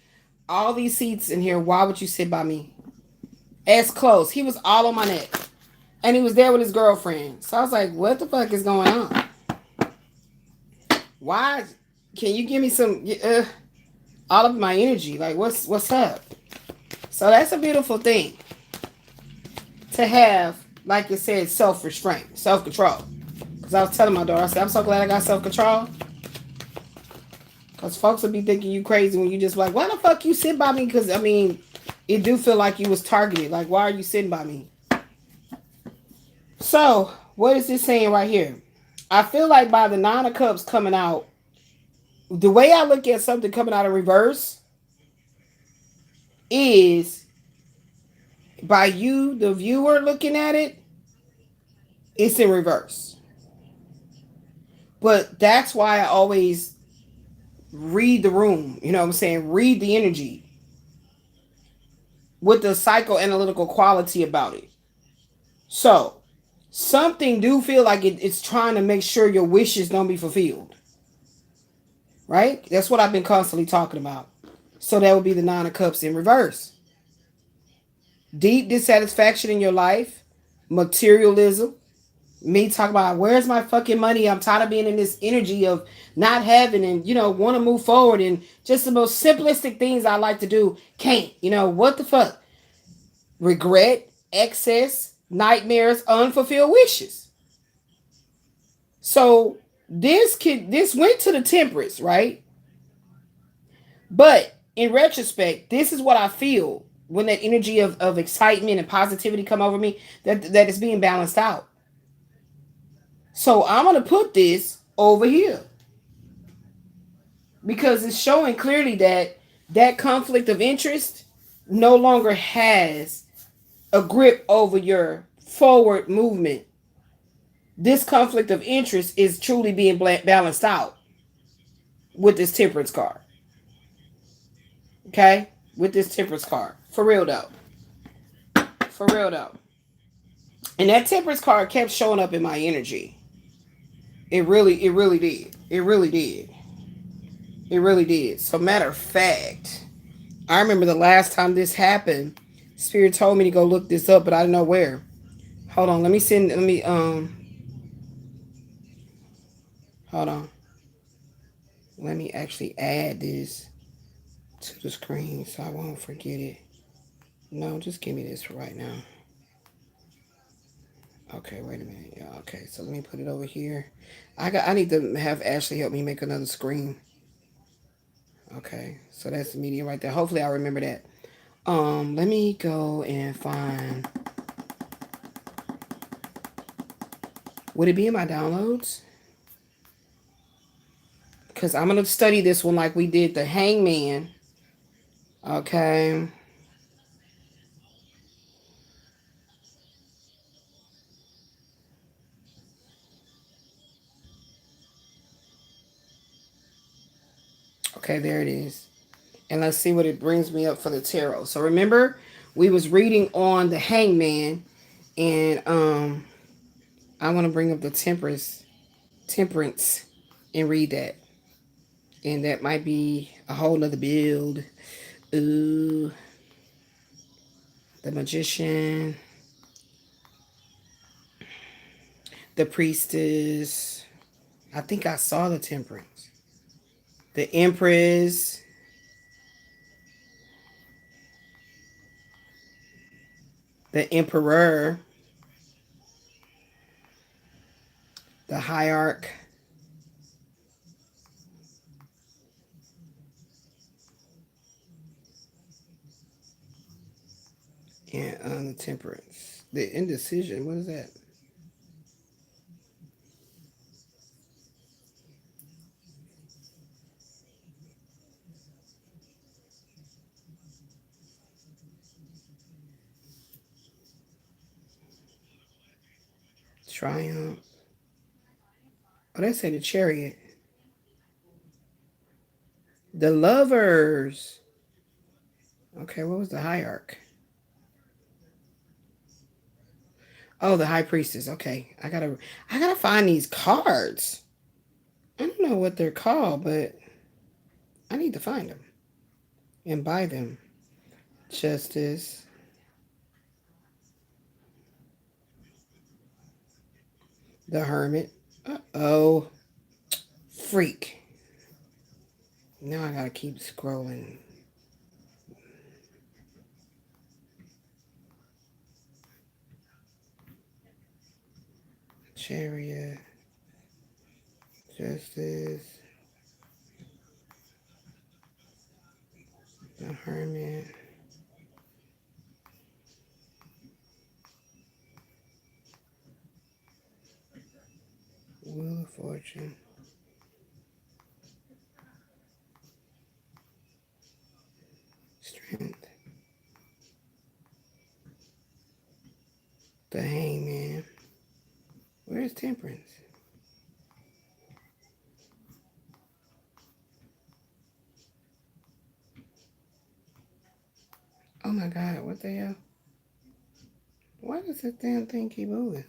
all these seats in here? Why would you sit by me? As close. He was all on my neck. And he was there with his girlfriend. So I was like, what the fuck is going on? Why? Can you give me some all of my energy? Like, what's up? So that's a beautiful thing. To have, like it said, self-restraint, self-control. Because I was telling my daughter, I said, I'm so glad I got self-control. Because folks would be thinking you crazy when you just like, why the fuck you sit by me? Because, I mean, it do feel like you was targeted. Like, why are you sitting by me? So, what is this saying right here? I feel like by the 9 of Cups coming out, the way I look at something coming out of reverse is by you, the viewer, looking at it, it's in reverse. But that's why I always read the room. You know what I'm saying? Read the energy with the psychoanalytical quality about it. So, something do feel like it's trying to make sure your wishes don't be fulfilled. Right? That's what I've been constantly talking about. So that would be the Nine of Cups in reverse. Deep dissatisfaction in your life, materialism. Me talking about where's my fucking money? I'm tired of being in this energy of not having and, want to move forward, and just the most simplistic things I like to do can't. What the fuck? Regret, excess, nightmares, unfulfilled wishes. So this went to the Temperance, right? But in retrospect, this is what I feel when that energy of excitement and positivity come over me, that is being balanced out. So I'm going to put this over here because it's showing clearly that conflict of interest no longer has a grip over your forward movement. This conflict of interest is truly being balanced out with this Temperance card. Okay? With this Temperance card. For real though. For real though. And that Temperance card kept showing up in my energy. It really did. It really did. It really did. So matter of fact, I remember the last time this happened, Spirit told me to go look this up, but I didn't know where. Hold on, hold on. Let me actually add this to the screen so I won't forget it. No, just give me this for right now. Okay, wait a minute. Yeah, okay, so let me put it over here. I need to have Ashley help me make another screen. Okay, so that's the media right there. Hopefully I remember that. Let me go and find. Would it be in my downloads? Because I'm gonna study this one like we did the Hangman. Okay. Okay, there it is. And let's see what it brings me up for the tarot. So remember, we was reading on the Hangman, and I want to bring up the Temperance and read that. And that might be a whole nother build. Ooh. The Magician. The Priestess. I think I saw the Temperance. The Empress. The Emperor. The Hierarch. And the Temperance. The Indecision. What is that? Triumph. Oh, they say the Chariot. The Lovers. Okay, what was the Hierarch? Oh, the High Priestess. Okay, I gotta find these cards. I don't know what they're called, but I need to find them and buy them. Justice. The Hermit. Uh-oh. Freak. Now I gotta keep scrolling. Chariot. Justice. The Hermit. Wheel of Fortune. Strength. The Hangman. Where's Temperance? Oh my God, what the hell? Why does this damn thing keep moving?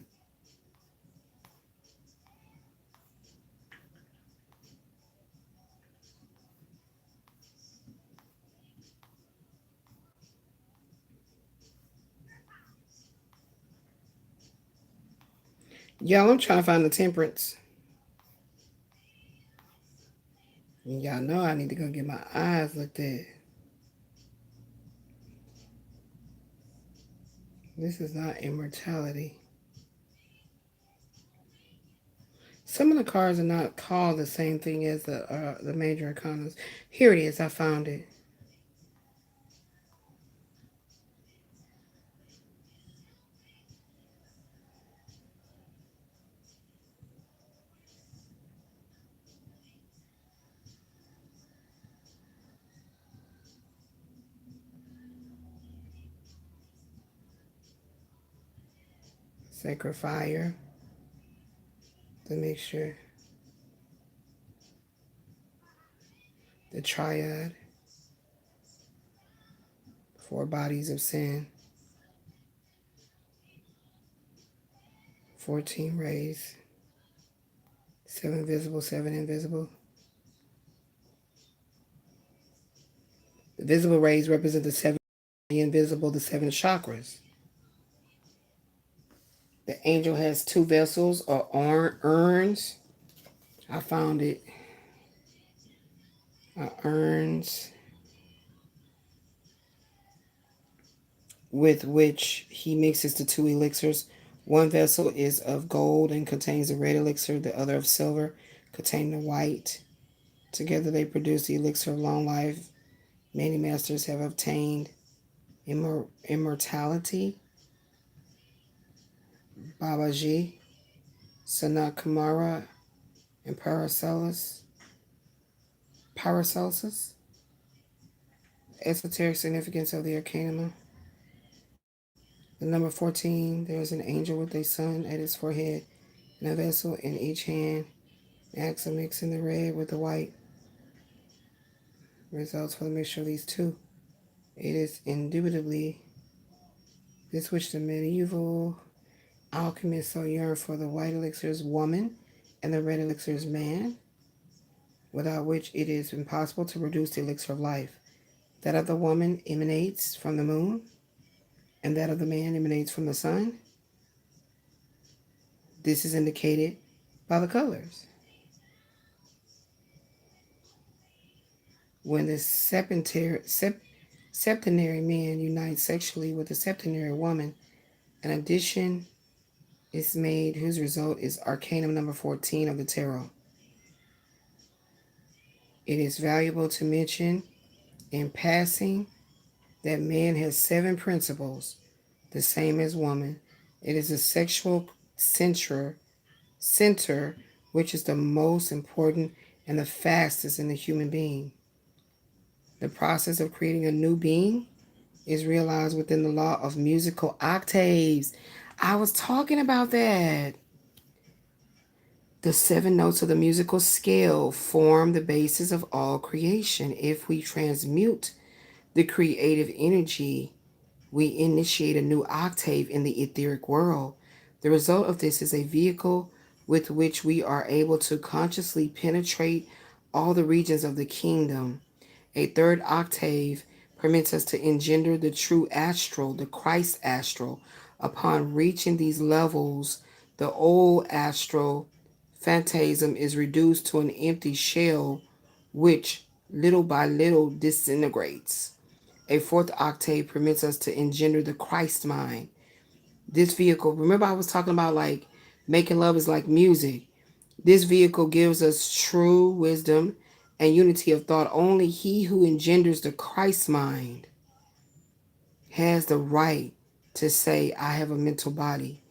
Y'all, I'm trying to find the temperance. And y'all know I need to go get my eyes looked at. This is not immortality. Some of the cards are not called the same thing as the major arcanas. Here it is. I found it. Sacred fire. The mixture. The triad. 4 bodies of sin. 14 rays. 7 visible, 7 invisible. The visible rays represent the 7, the invisible, the 7 chakras. The angel has 2 vessels or urns. I found it. Urns with which he mixes the 2 elixirs. One vessel is of gold and contains the red elixir, the other of silver, containing the white. Together they produce the elixir of long life. Many masters have obtained immortality. Babaji, Sanat Kumara, and Paracelsus. Esoteric significance of the arcanum. The number 14, there is an angel with a sun at his forehead and a vessel in each hand. Acts of mixing the red with the white. Results for the mixture of these two. It is indubitably this which the medieval alchemists so yearn for. The white elixir is woman and the red elixir is man, without which it is impossible to produce the elixir of life. That of the woman emanates from the moon, and that of the man emanates from the sun. This is indicated by the colors. When the septenary man unites sexually with the septenary woman, an addition is made whose result is arcanum number 14 of the tarot. It is valuable to mention in passing that man has 7 principles, the same as woman. It is a sexual center, which is the most important and the fastest in the human being. The process of creating a new being is realized within the law of musical octaves. I was talking about that. The 7 notes of the musical scale form the basis of all creation. If we transmute the creative energy, we initiate a new octave in the etheric world. The result of this is a vehicle with which we are able to consciously penetrate all the regions of the kingdom. A 3rd octave permits us to engender the true astral, the Christ astral. Upon reaching these levels, the old astral phantasm is reduced to an empty shell, which little by little disintegrates. A 4th octave permits us to engender the Christ mind. This vehicle, remember I was talking about like making love is like music. This vehicle gives us true wisdom and unity of thought. Only he who engenders the Christ mind has the right to say, I have a mental body.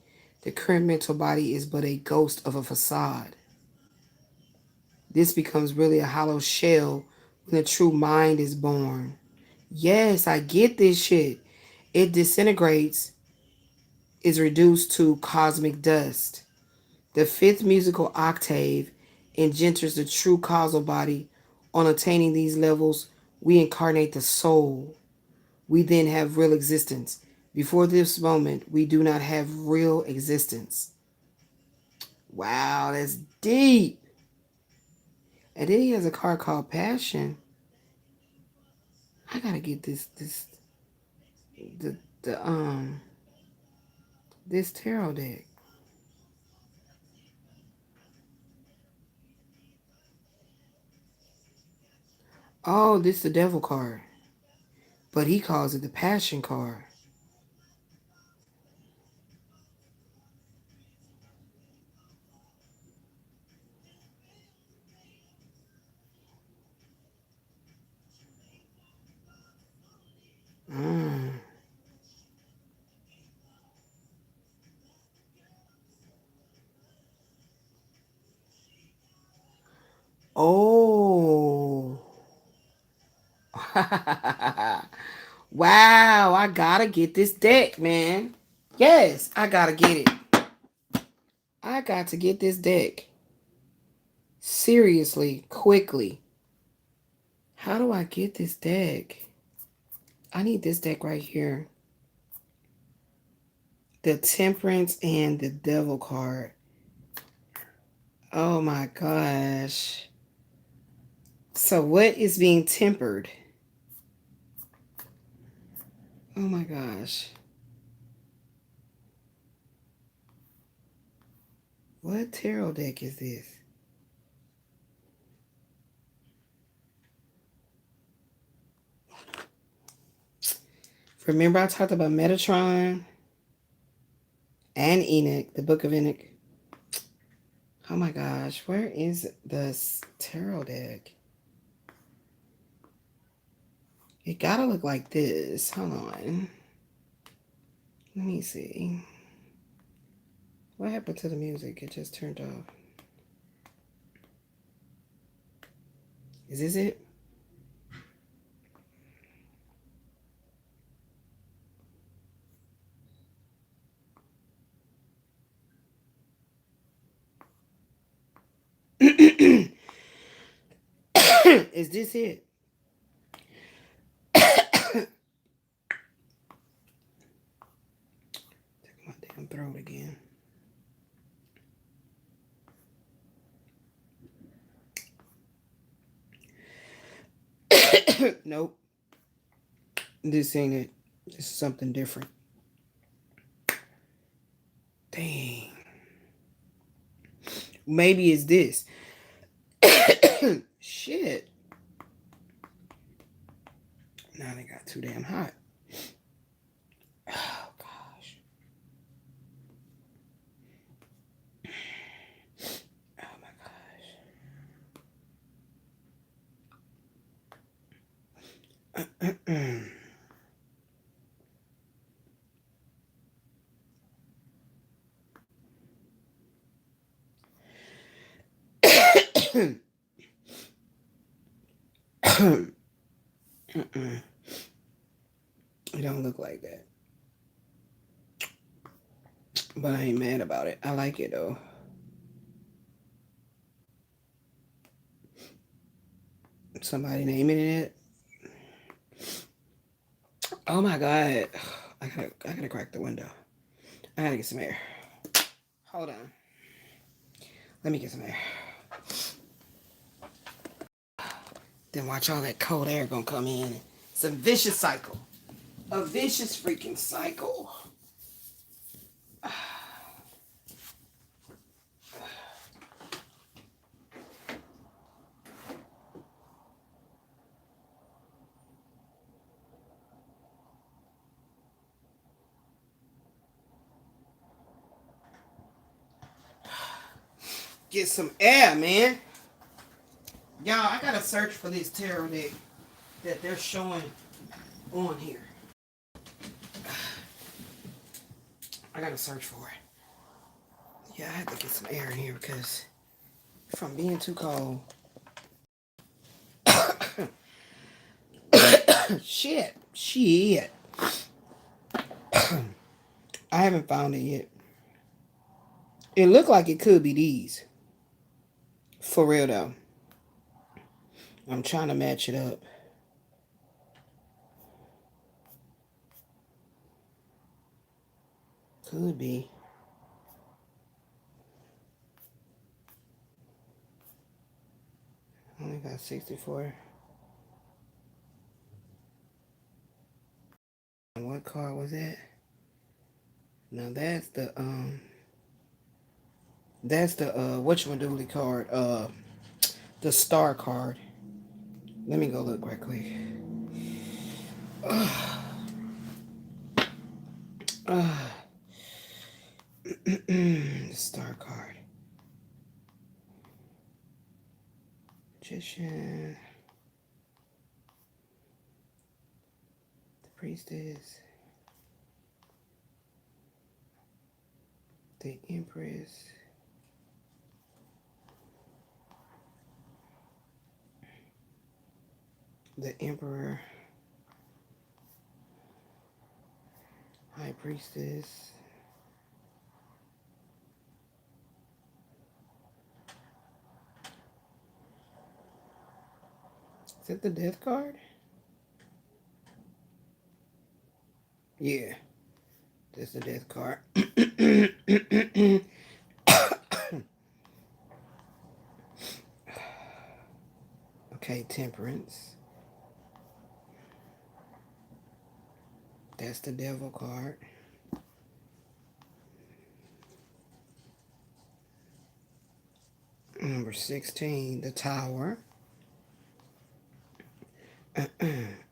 The current mental body is but a ghost of a facade. This becomes really a hollow shell when the true mind is born. Yes, I get this shit. It disintegrates, is reduced to cosmic dust. The 5th musical octave engenders the true causal body. On attaining these levels, we incarnate the soul. We then have real existence. Before this moment, we do not have real existence. Wow, that's deep. And then he has a card called Passion. I gotta get this tarot deck. Oh, this is the devil card. But he calls it the passion card. Mm. Oh. Wow, I gotta get this deck, man. Yes, I gotta get it. I got to get this deck. Seriously, quickly. How do I get this deck? I need this deck right here. The Temperance and the Devil card. Oh my gosh. So what is being tempered? Oh my gosh. What tarot deck is this? Remember I talked about Metatron and Enoch, the Book of Enoch. Oh my gosh, where is this tarot deck? It gotta look like this. Hold on. Let me see. What happened to the music? It just turned off. Is this it? Is this it? Take my damn throat again. Nope. This ain't it. This is something different. Dang. Maybe it's this. Shit. Now they got too damn hot. Oh gosh. Oh my gosh. It don't look like that. But I ain't mad about it. I like it though. Somebody naming it. Oh my god. I gotta crack the window. I gotta get some air. Hold on. Let me get some air. Then watch all that cold air gonna come in. It's a vicious cycle. A vicious freaking cycle. Get some air, man. Y'all, I gotta search for this tarot deck that they're showing on here. I gotta search for it. Yeah, I had to get some air in here because if I'm being too cold. Shit. I haven't found it yet. It looked like it could be these. For real though. I'm trying to match it up. Could be. Only got 64. And what card was that? Now that's the whatchamacallit card, the star card. Let me go look right quick. The star card. Magician. The priestess. The empress. The emperor. High priestess. Is that the death card? Yeah, that's the death card. Okay, temperance. That's the devil card. Number 16, the tower.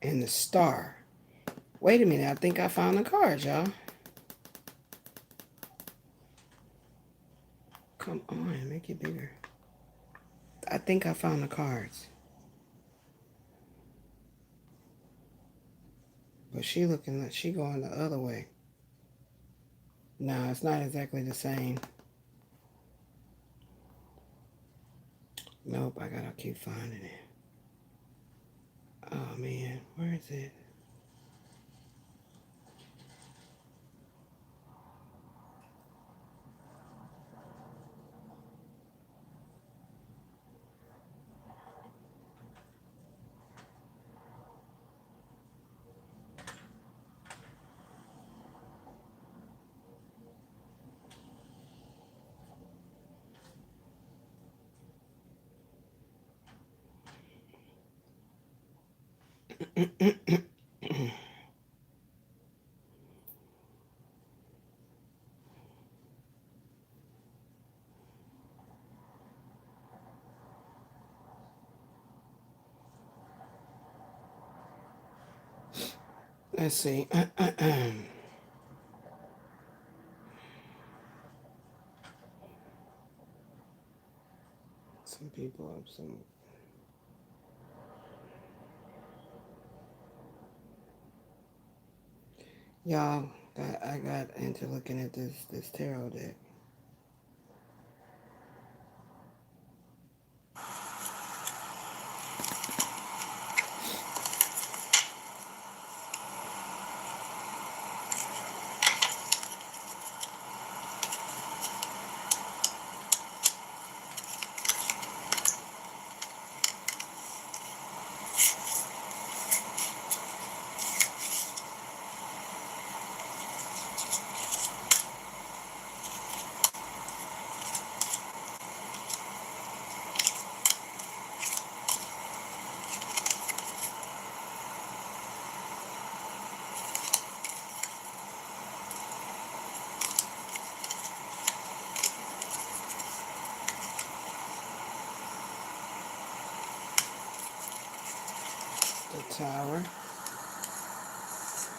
And the star. Wait a minute, I think I found the cards, y'all. Come on, make it bigger. I think I found the cards. But she looking like she going the other way. No, it's not exactly the same. Nope, I gotta keep finding it. Oh man, where is it? Let's see. Some people have some. Y'all, I got into looking at this tarot deck. The tower.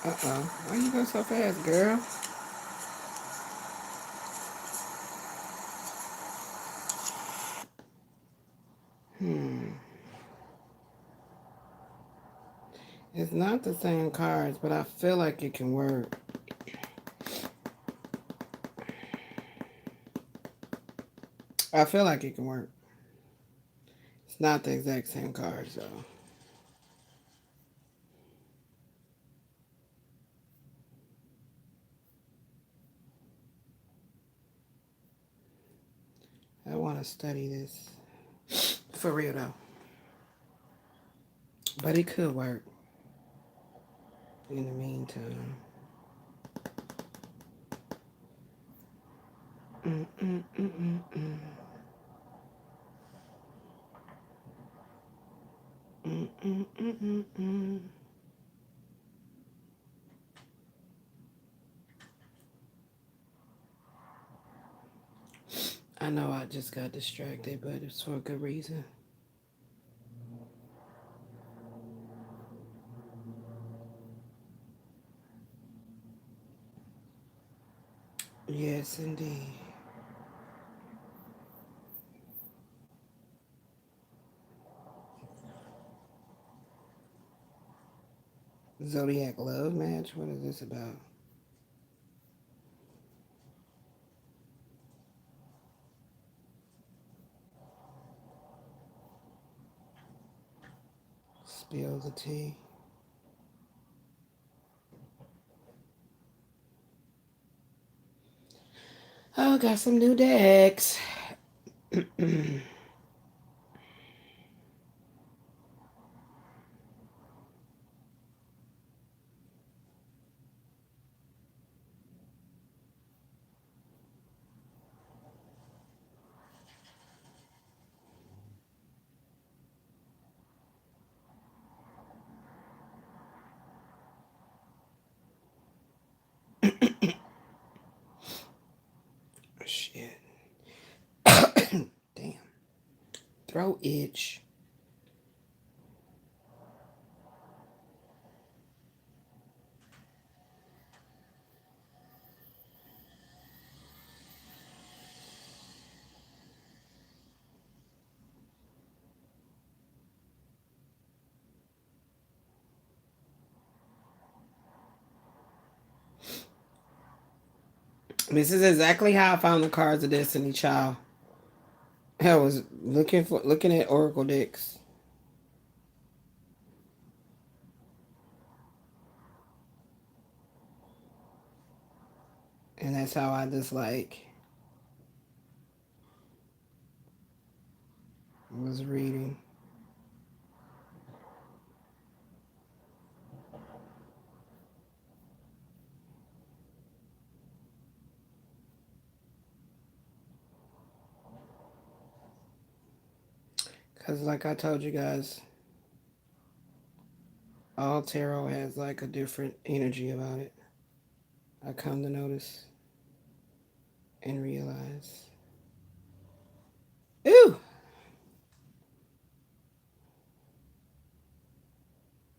Uh-oh. Why you go so fast, girl? It's not the same cards, but I feel like it can work. I feel like it can work. It's not the exact same cards, though. I want to study this. For real, though. But it could work. In the meantime. I know I just got distracted, but it's for a good reason. Yes, indeed. Zodiac love match? What is this about? Spill the tea. Oh, got some new decks. Shit. Damn. Throat itch. This is exactly how I found the cards of Destiny, child. I was looking at Oracle decks. And that's how I just was reading. Because like I told you guys, all tarot has like a different energy about it. I come to notice and realize. Ooh!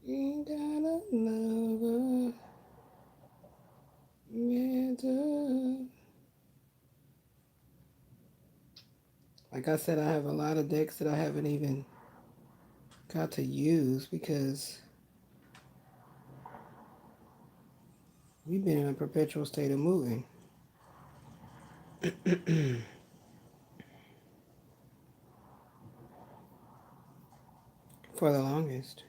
You gotta love her. Like I said, I have a lot of decks that I haven't even got to use because we've been in a perpetual state of moving. For the longest.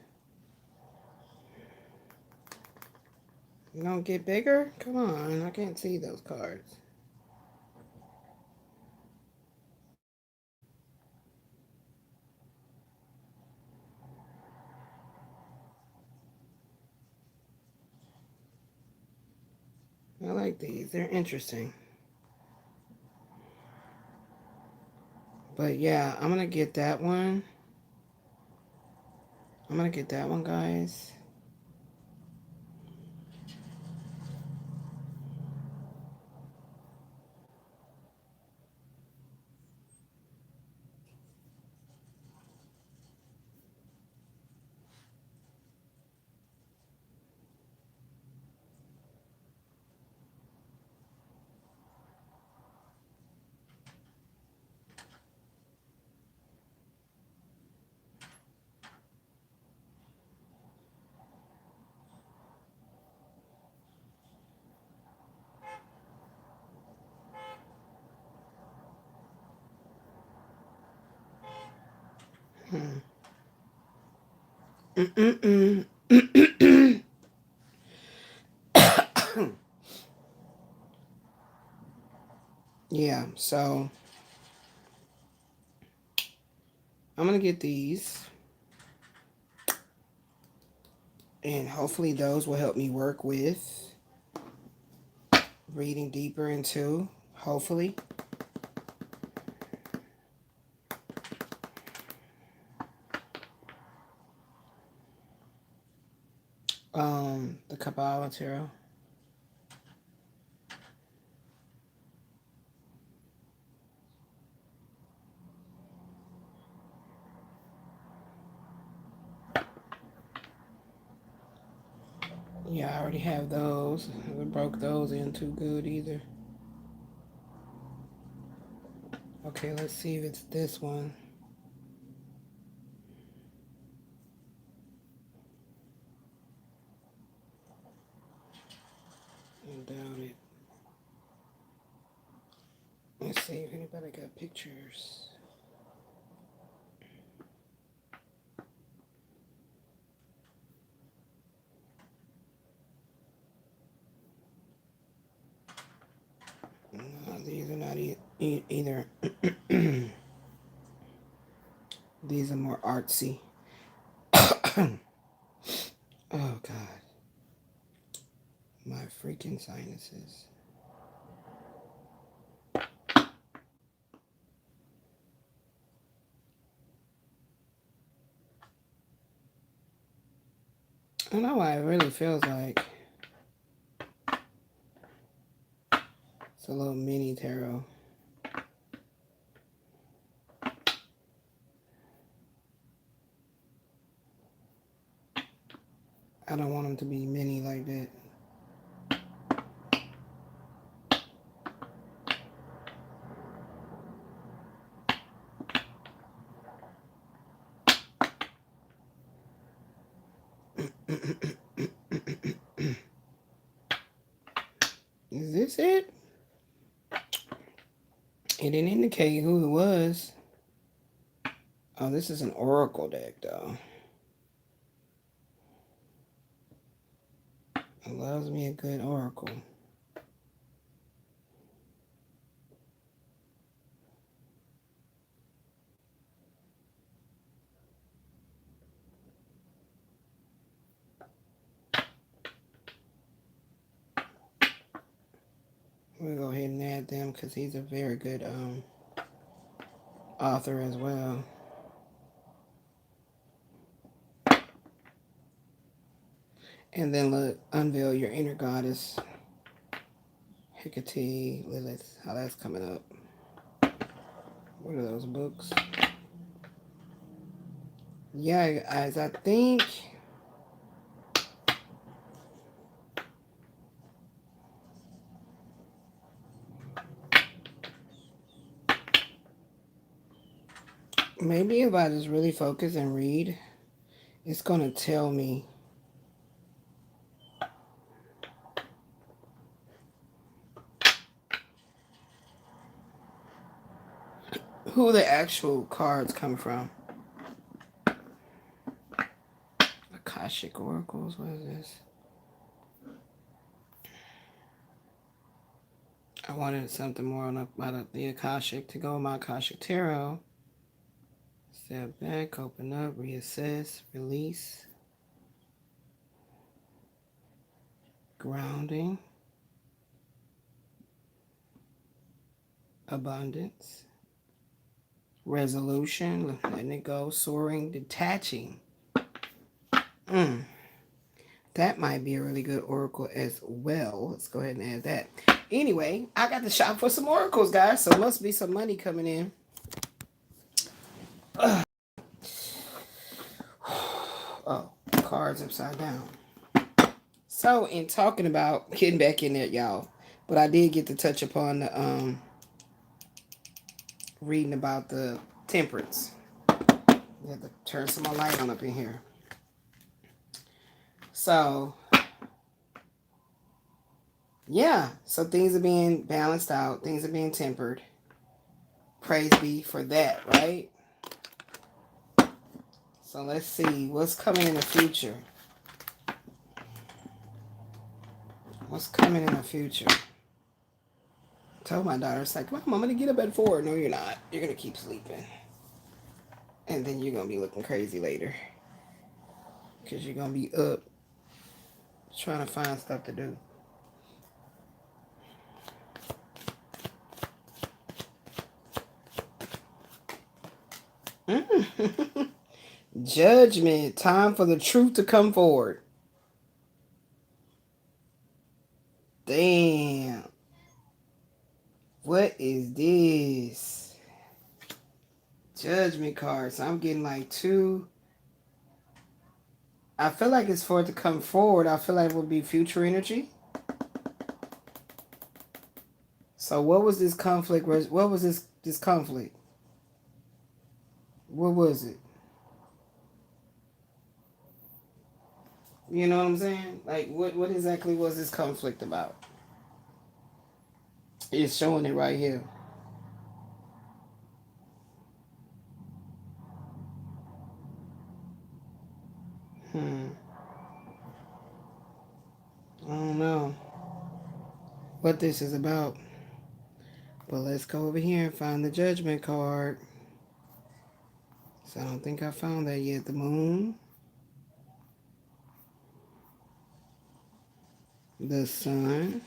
You don't get bigger? Come on, I can't see those cards. I like these. They're interesting. But yeah, I'm going to get that one. I'm going to get that one, guys. Yeah, so I'm going to get these. And hopefully those will help me work with reading deeper into, hopefully. The Kabbalah Tarot. Yeah, I already have those. I haven't broke those in too good either. Okay, let's see if it's this one. I doubt it. Let's see if anybody got pictures. No, these are not either. These are more artsy. Oh, God. My freaking sinuses. I don't know why it really feels like it's a little mini tarot. I don't want them to be mini like that. Is this it? It didn't indicate who it was. Oh, this is an oracle deck, though. It loves me a good oracle. We'll go ahead and add them because he's a very good author as well. And then look, unveil your inner goddess. Hecate, Lilith, how that's coming up. What are those books? Yeah, guys, I think maybe if I just really focus and read, it's going to tell me who the actual cards come from. Akashic Oracles, what is this? I wanted something more about the Akashic to go with my Akashic Tarot. Step back, open up, reassess, release. Grounding. Abundance. Resolution, letting it go, soaring, detaching. That might be a really good oracle as well. Let's go ahead and add that. Anyway, I got to shop for some oracles, guys, so must be some money coming in. Oh, cards upside down. So, in talking about getting back in there, y'all, but I did get to touch upon the reading about the temperance. You have to turn some more light on up in here. So, yeah, so things are being balanced out. Things are being tempered. Praise be for that, right? So let's see what's coming in the future. What's coming in the future? I told my daughter, it's like, Mom, I'm going to get up at 4. No, you're not. You're going to keep sleeping. And then you're going to be looking crazy later. Because you're going to be up trying to find stuff to do. Judgment. Time for the truth to come forward. Damn. What is this? Judgment cards. I'm getting like 2. I feel like it's for it to come forward. I feel like it would be future energy. So what was this conflict? What was this This conflict. What was it? You know what I'm saying? Like, what exactly was this conflict about? It's showing it right here. I don't know what this is about. But let's go over here and find the judgment card. So I don't think I found that yet. The moon, the sun,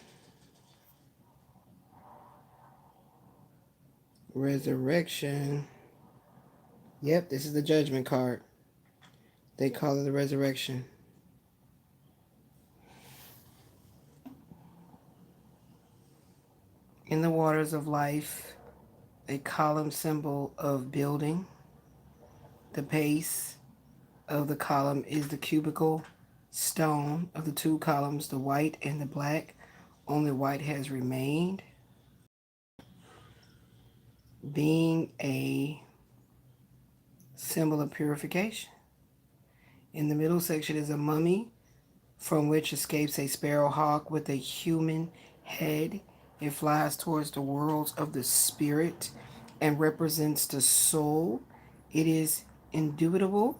resurrection. Yep, this is the judgment card. They call it the resurrection. In the waters of life, a column symbol of building. The base of the column is the cubical stone of the two columns, the white and the black. Only white has remained, being a symbol of purification. In the middle section is a mummy from which escapes a sparrow hawk with a human head. It flies towards the worlds of the spirit and represents the soul. It is indubitable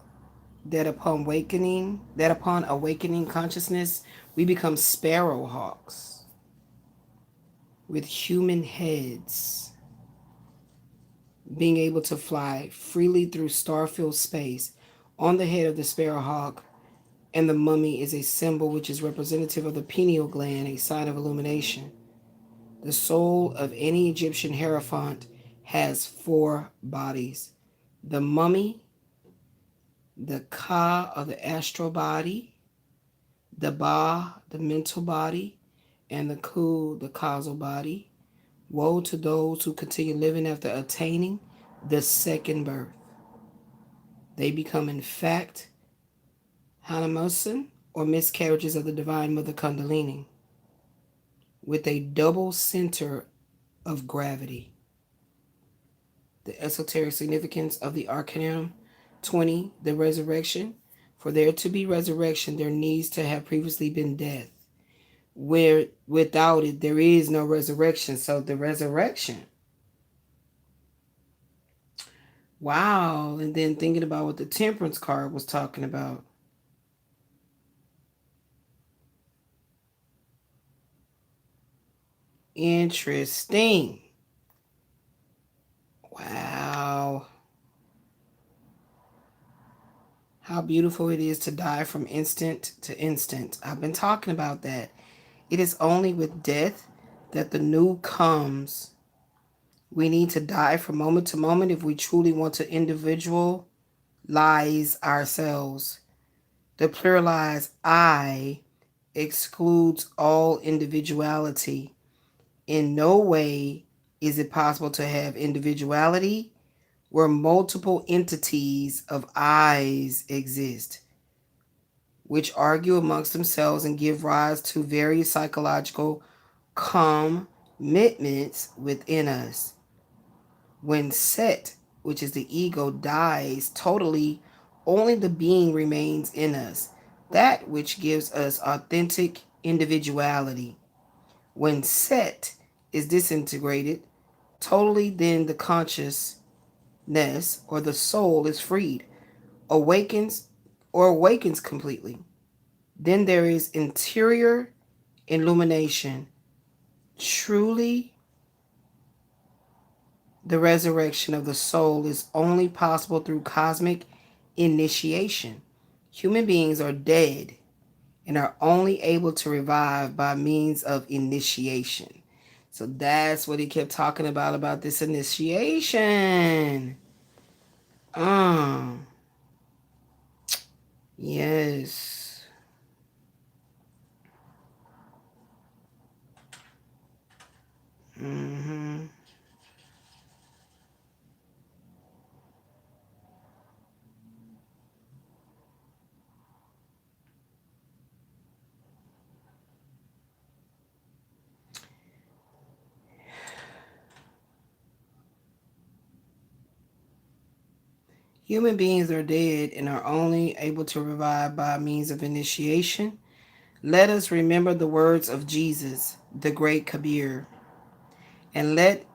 that upon awakening consciousness, we become sparrow hawks with human heads, being able to fly freely through star-filled space. On the head of the sparrow hawk and the mummy is a symbol which is representative of the pineal gland, a sign of illumination. The soul of any Egyptian hierophant has 4 bodies. The mummy, the Ka, or the astral body, the Ba, the mental body, and the Ku, the causal body. Woe to those who continue living after attaining the second birth. They become, in fact, Hanamosan, or miscarriages of the Divine Mother Kundalini, with a double center of gravity. The esoteric significance of the Arcanum 20, the resurrection. For there to be resurrection, there needs to have previously been death. Where without it, there is no resurrection. So the resurrection. Wow. And then thinking about what the Temperance card was talking about. Interesting. Wow. How beautiful it is to die from instant to instant. I've been talking about that. It is only with death that the new comes. We need to die from moment to moment if we truly want to individualize ourselves. The pluralized I excludes all individuality. In no way is it possible to have individuality where multiple entities of I's exist, which argue amongst themselves and give rise to various psychological commitments within us. When Set, which is the ego, dies totally, only the being remains in us, that which gives us authentic individuality. When Set is disintegrated totally, then the consciousness or the soul is freed, awakens completely. Then there is interior illumination. Truly, the resurrection of the soul is only possible through cosmic initiation. Human beings are dead and are only able to revive by means of initiation. So that's what he kept talking about this initiation. Yes. Mm-hmm. Human beings are dead and are only able to revive by means of initiation. Let us remember the words of Jesus, the great Kabir, and let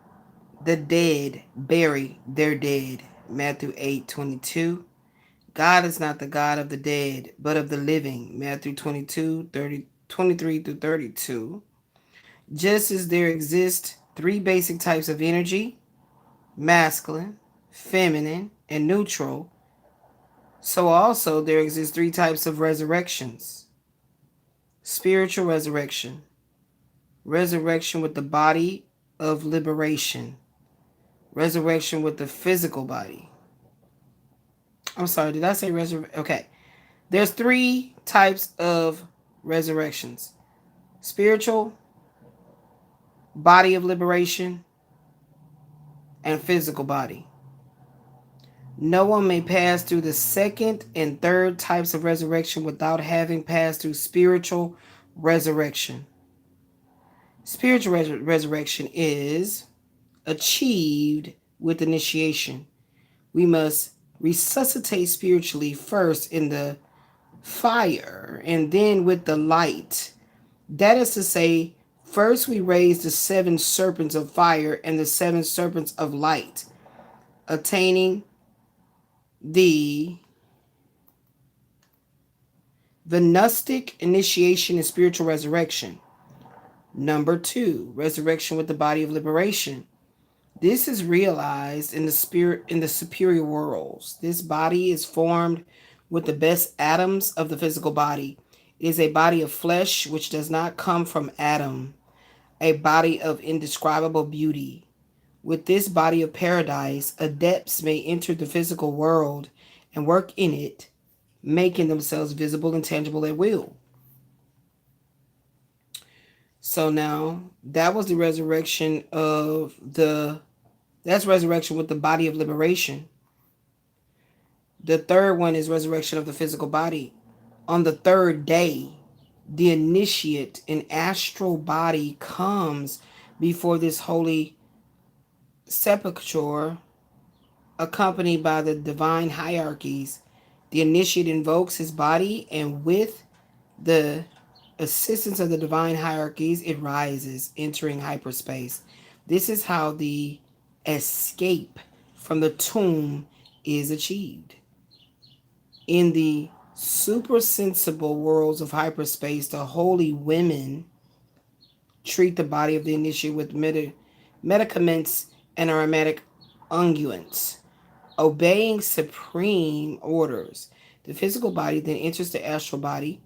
the dead bury their dead. Matthew 8:22. God is not the God of the dead, but of the living. Matthew 22:23 through 32. Just as there exist three basic types of energy, masculine, feminine, and neutral, so also there exist three types of resurrections. Spiritual resurrection, resurrection with the body of liberation, resurrection with the physical body. I'm sorry, did I say resurrection? Okay. There's three types of resurrections. Spiritual, body of liberation, and physical body. No one may pass through the second and third types of resurrection without having passed through spiritual resurrection. Spiritual resurrection is achieved with initiation. We must resuscitate spiritually first in the fire and then with the light. That is to say, first we raise the seven serpents of fire and the seven serpents of light, attaining the Venustic initiation and spiritual resurrection. Number 2, resurrection with the body of liberation. This is realized in the spirit in the superior worlds. This body is formed with the best atoms of the physical body. It is a body of flesh which does not come from Adam, a body of indescribable beauty. With this body of paradise, adepts may enter the physical world and work in it, making themselves visible and tangible at will. So now that was the resurrection of that's resurrection with the body of liberation. The third one is resurrection of the physical body. On the third day, the initiate in astral body comes before this holy sepulchre, accompanied by the divine hierarchies. The initiate invokes his body, and with the assistance of the divine hierarchies, it rises, entering hyperspace. This is how the escape from the tomb is achieved. In the supersensible worlds of hyperspace, the holy women treat the body of the initiate with medicaments and aromatic unguents, obeying supreme orders. The physical body then enters the astral body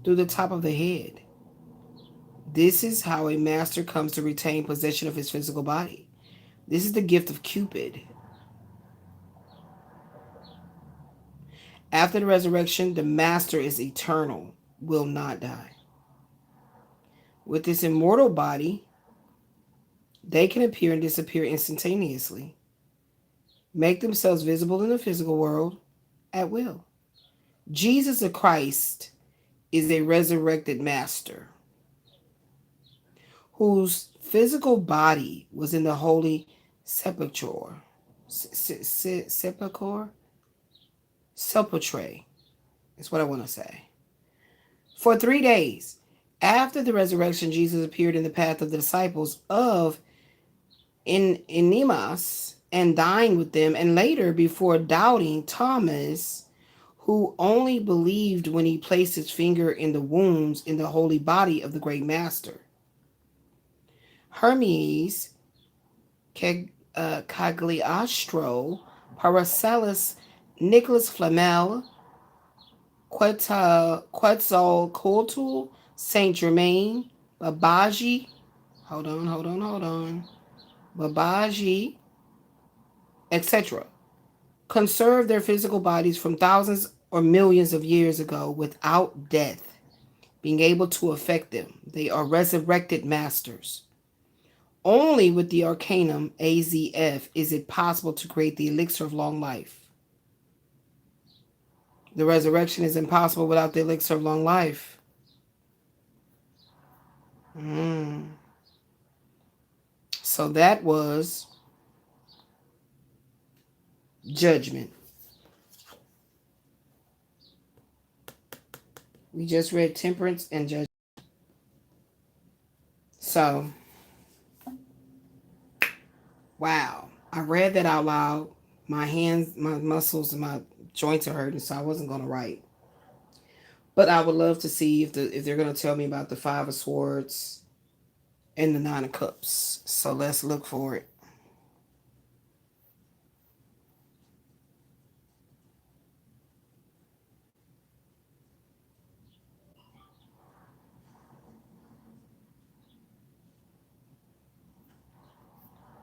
through the top of the head. This is how a master comes to retain possession of his physical body. This is the gift of Cupid. After the resurrection, the master is eternal, will not die. With this immortal body, they can appear and disappear instantaneously, make themselves visible in the physical world at will. Jesus the Christ is a resurrected master whose physical body was in the holy sepulchre. Sepulchre is what I want to say. For 3 days after the resurrection, Jesus appeared in the path of the disciples of Enemas and dined with them, and later before doubting Thomas, who only believed when he placed his finger in the wounds in the holy body of the great master. Hermes, Cagliostro, Paracelsus, Nicholas Flamel, Quetzalcoatl, Saint Germain, Babaji, Babaji, etc., conserved their physical bodies from thousands or millions of years ago without death being able to affect them. They are resurrected masters. Only with the arcanum AZF is it possible to create the elixir of long life. The resurrection is impossible without the elixir of long life. So that was judgment. We just read Temperance and Judgment. So, wow. I read that out loud. My hands, my muscles, and my joints are hurting, so I wasn't going to write. But I would love to see if they're going to tell me about the Five of Swords and the Nine of Cups. So let's look for it.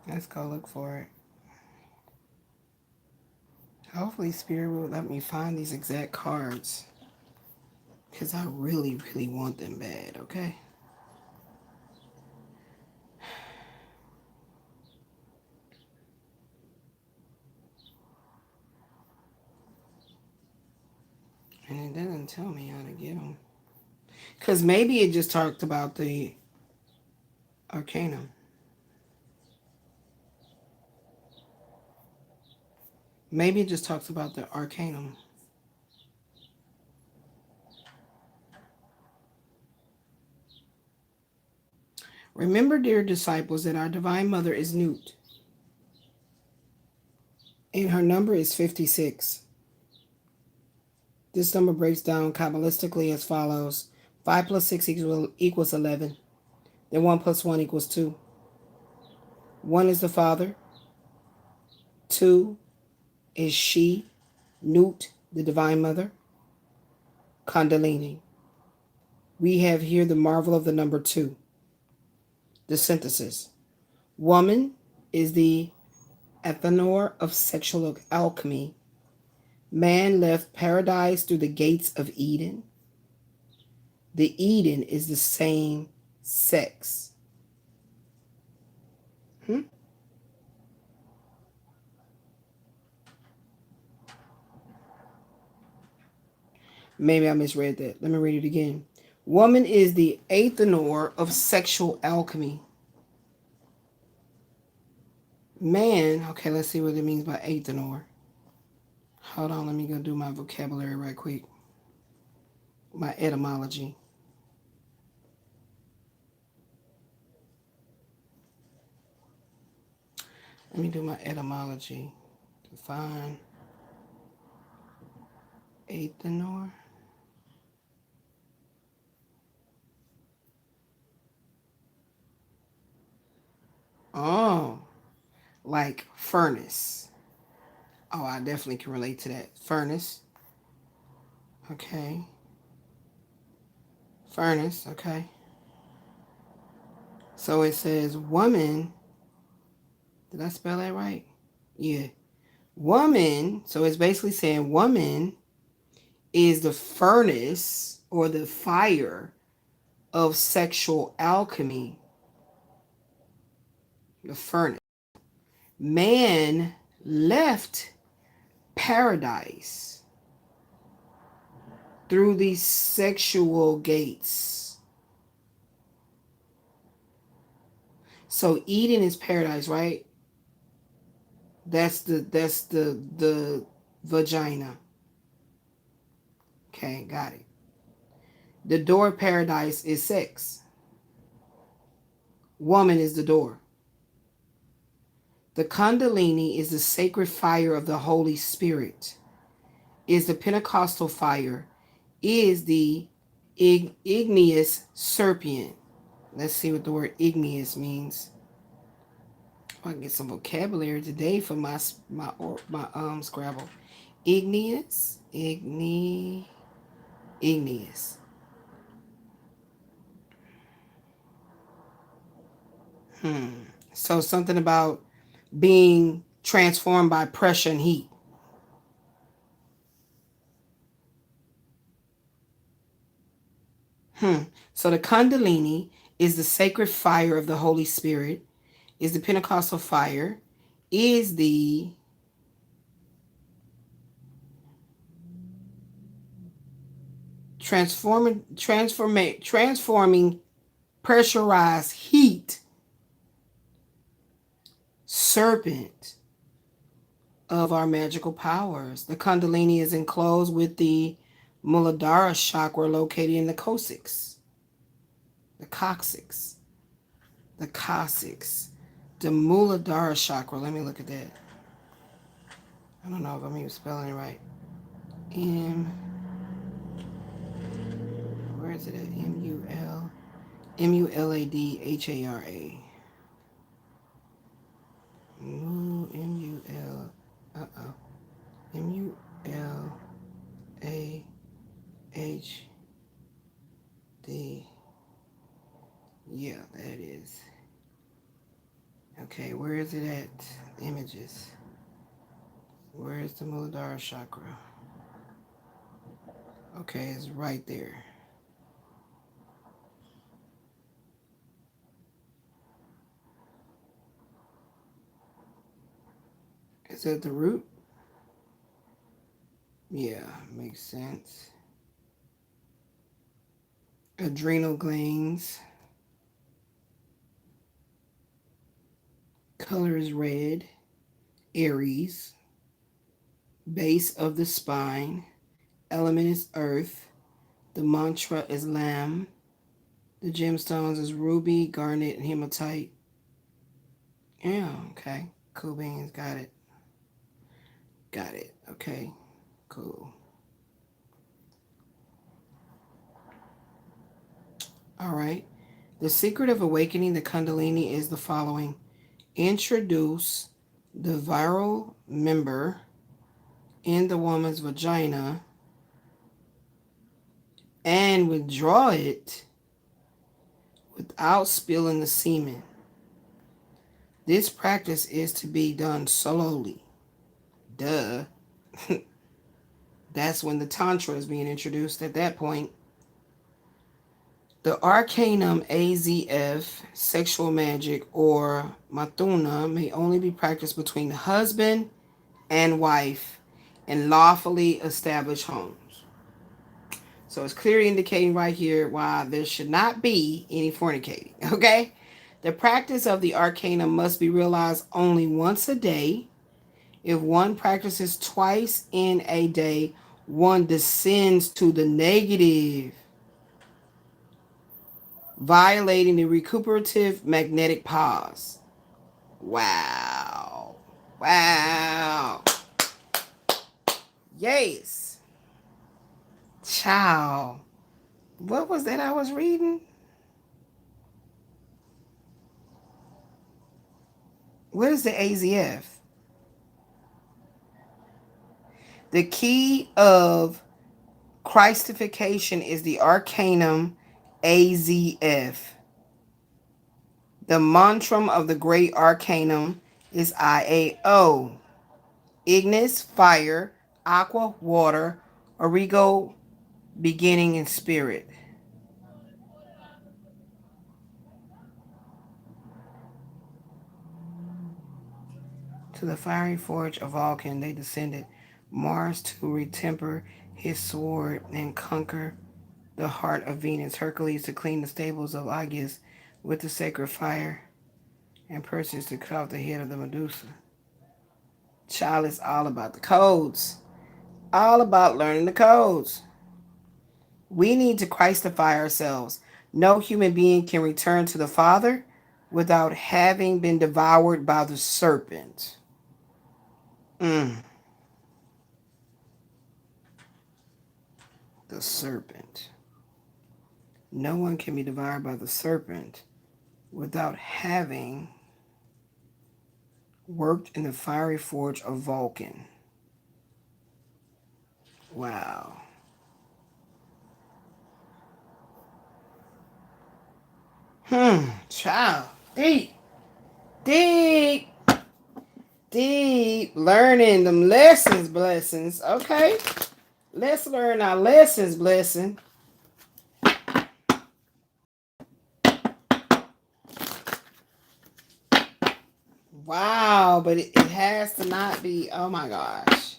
Let's go look for it. Hopefully Spirit will let me find these exact cards. Because I really, really want them bad, okay? And it doesn't tell me how to get them. Because maybe it just talked about the Arcanum. Maybe it just talks about the Arcanum. Remember, dear disciples, that our Divine Mother is Nut. And her number is 56. This number breaks down Kabbalistically as follows. 5 plus 6 equals 11. Then 1 plus 1 equals 2. 1 is the Father. 2 is she, Nut, the Divine Mother. Kundalini. We have here the marvel of the number 2. The synthesis. Woman is the Athanor of sexual alchemy. Man left paradise through the gates of Eden. The Eden is the same sex. Maybe I misread that. Let me read it again. Woman is the Athanor of sexual alchemy. Man, okay, let's see what it means by Athanor. Hold on, let me go do my vocabulary right quick. My etymology. Let me do my etymology. Define Athanor. Oh, like furnace. Oh, I definitely can relate to that. Furnace. Okay. Furnace, okay. So it says woman. Did I spell that right? Yeah. Woman, so it's basically saying woman is the furnace or the fire of sexual alchemy. The furnace. Man left paradise through these sexual gates. So Eden is paradise, right? That's the vagina. Okay, got it. The door of paradise is sex. Woman is the door. The Kundalini is the sacred fire of the Holy Spirit. Is the Pentecostal fire. Is the igneous serpent. Let's see what the word igneous means. I can get some vocabulary today for my Scrabble. Igneous. Igneous. So something about being transformed by pressure and heat. So the Kundalini is the sacred fire of the Holy Spirit, is the Pentecostal fire, is the transforming pressurized heat serpent of our magical powers. The Kundalini is enclosed with the Muladhara chakra located in the coccyx. The coccyx. The coccyx. The Muladhara chakra. Let me look at that. I don't know if I'm even spelling it right. Where is it at? Muladhara. Mulahd. Yeah, that is. Okay, where is it at? Images. Where is the Muladhara chakra? Okay, it's right there. Is that the root? Yeah, makes sense. Adrenal glands. Color is red. Aries. Base of the spine. Element is earth. The mantra is Lam. The gemstones is ruby, garnet, and hematite. Yeah, okay. Cool beans, got it. Got it. Okay, cool. All right. The secret of awakening the Kundalini is the following. Introduce the viral member in the woman's vagina and withdraw it without spilling the semen. This practice is to be done slowly. Duh. That's when the Tantra is being introduced at that point. The Arcanum AZF, sexual magic, or Mathuna may only be practiced between husband and wife in lawfully established homes. So it's clearly indicating right here why there should not be any fornicating, okay? The practice of the Arcanum must be realized only once a day. If one practices twice in a day, one descends to the negative, violating the recuperative magnetic pause. Wow. Wow. Yes. Child. What was that I was reading? What is the AZF? The key of Christification is the Arcanum AZF. The mantra of the great Arcanum is IAO. Ignis, fire, aqua, water, origo, beginning in spirit. To the fiery forge of Vulcan they descended, Mars to retemper his sword and conquer the heart of Venus, Hercules to clean the stables of Aegis with the sacred fire, and Perseus to cut off the head of the Medusa. Child, is all about the codes. All about learning the codes. We need to Christify ourselves. No human being can return to the Father without having been devoured by the serpent. The serpent. No one can be devoured by the serpent without having worked in the fiery forge of Vulcan. Wow. Child. Deep. Learning them lessons, blessings. Okay. Let's learn our lessons, blessing. Wow, but it has to not be. Oh my gosh.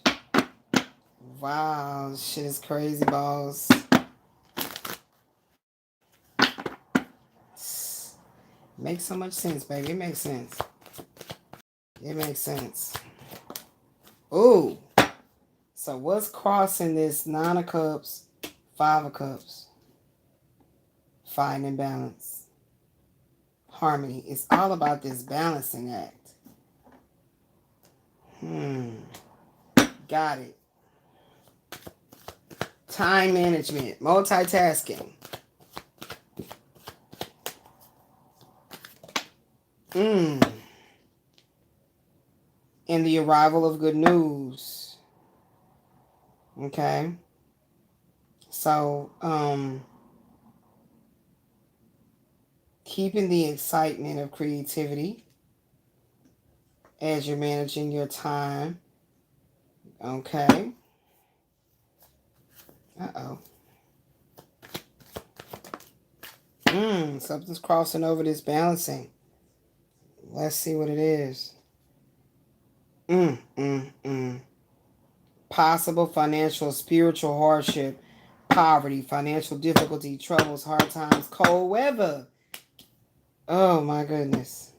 Wow, this shit is crazy, balls. Makes so much sense, baby. It makes sense. It makes sense. Ooh. So what's crossing this Nine of Cups Five of Cups. Finding balance. Harmony. It's all about this balancing act. Got it. Time management. Multitasking. And the arrival of good news. Okay. So, keeping the excitement of creativity as you're managing your time. Okay. Uh-oh. Something's crossing over this balancing. Let's see what it is. Possible financial, spiritual hardship, poverty, financial difficulty, troubles, hard times, cold weather. Oh my goodness.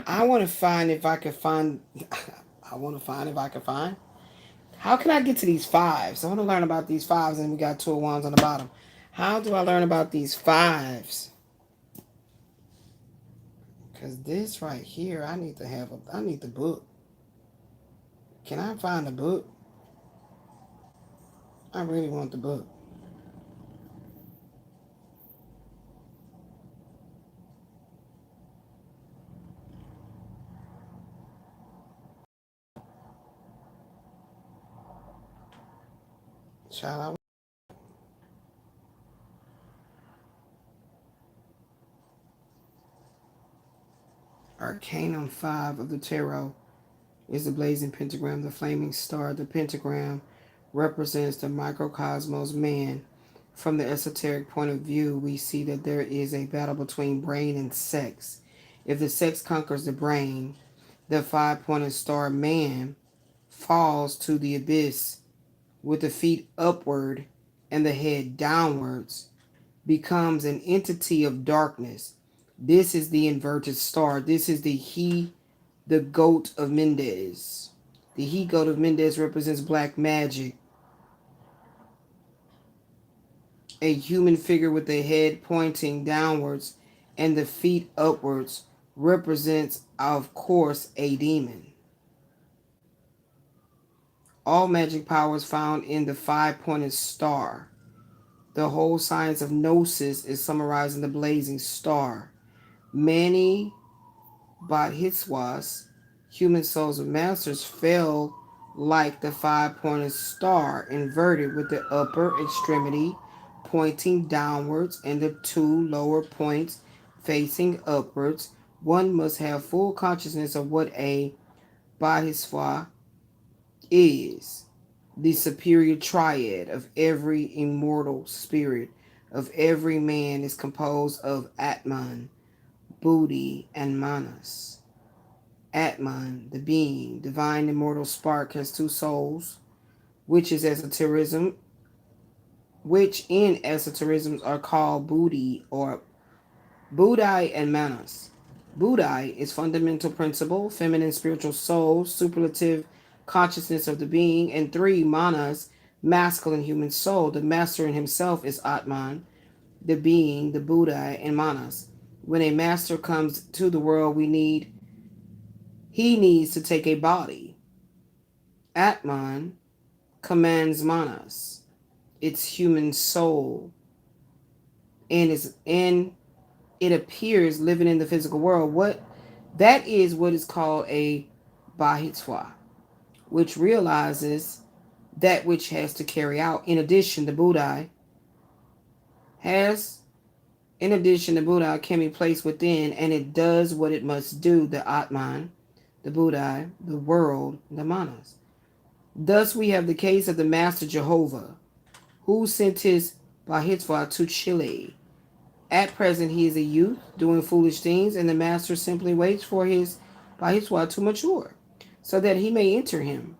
I want to find if I can find. How can I get to these fives? I want to learn about these fives, and we got 2 of Wands on the bottom. How do I learn about these fives? Because this right here, I need the book. Can I find the book? I really want the book. Child, Arcanum 5 of the Tarot is the blazing pentagram, the flaming star. The pentagram represents the microcosmos man. From the esoteric point of view, we see that there is a battle between brain and sex. If the sex conquers the brain, the 5-pointed star man falls to the abyss with the feet upward and the head downwards, becomes an entity of darkness. This is the inverted star. This is the goat of Mendez. The he goat of Mendez represents black magic. A human figure with the head pointing downwards and the feet upwards represents, of course, a demon. All magic powers found in the 5-pointed star. The whole science of gnosis is summarized in the blazing star. Many bodhisattvas, human souls of masters, fell like the 5-pointed star, inverted with the upper extremity pointing downwards and the 2 lower points facing upwards. One must have full consciousness of what a bodhisattva is. The superior triad of every immortal spirit of every man is composed of Atman, Buddhi, and Manas. Atman, the being, divine immortal spark, has 2 souls, which in esotericism are called Buddhi or Buddhi and Manas. Buddhi is fundamental principle, feminine spiritual soul, superlative consciousness of the being, and 3, Manas, masculine human soul. The master in himself is Atman, the being, the Buddha, and Manas. When a master comes to the world, he needs to take a body. Atman commands Manas, its human soul, and it appears living in the physical world. That is what is called a bodhisattva, which realizes that which has to carry out. In addition, the Buddha can be placed within, and it does what it must do. The Atman, the Buddha, the world, the Manas. Thus, we have the case of the Master Jehovah, who sent his bodhisattva to Chile. At present, he is a youth doing foolish things, and the Master simply waits for his bodhisattva to mature, so that he may enter him.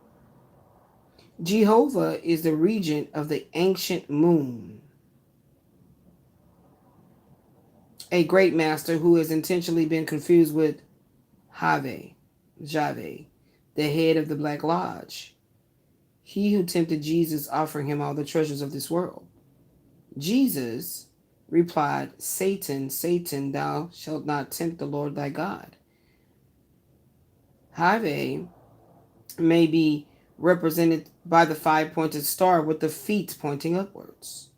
Jehovah is the regent of the ancient moon, a great master who has intentionally been confused with Jave, the head of the Black Lodge. he who tempted Jesus, offering him all the treasures of this world. Jesus replied, Satan, Satan, thou shalt not tempt the Lord thy God. Have may be represented by the five-pointed star with the feet pointing upwards.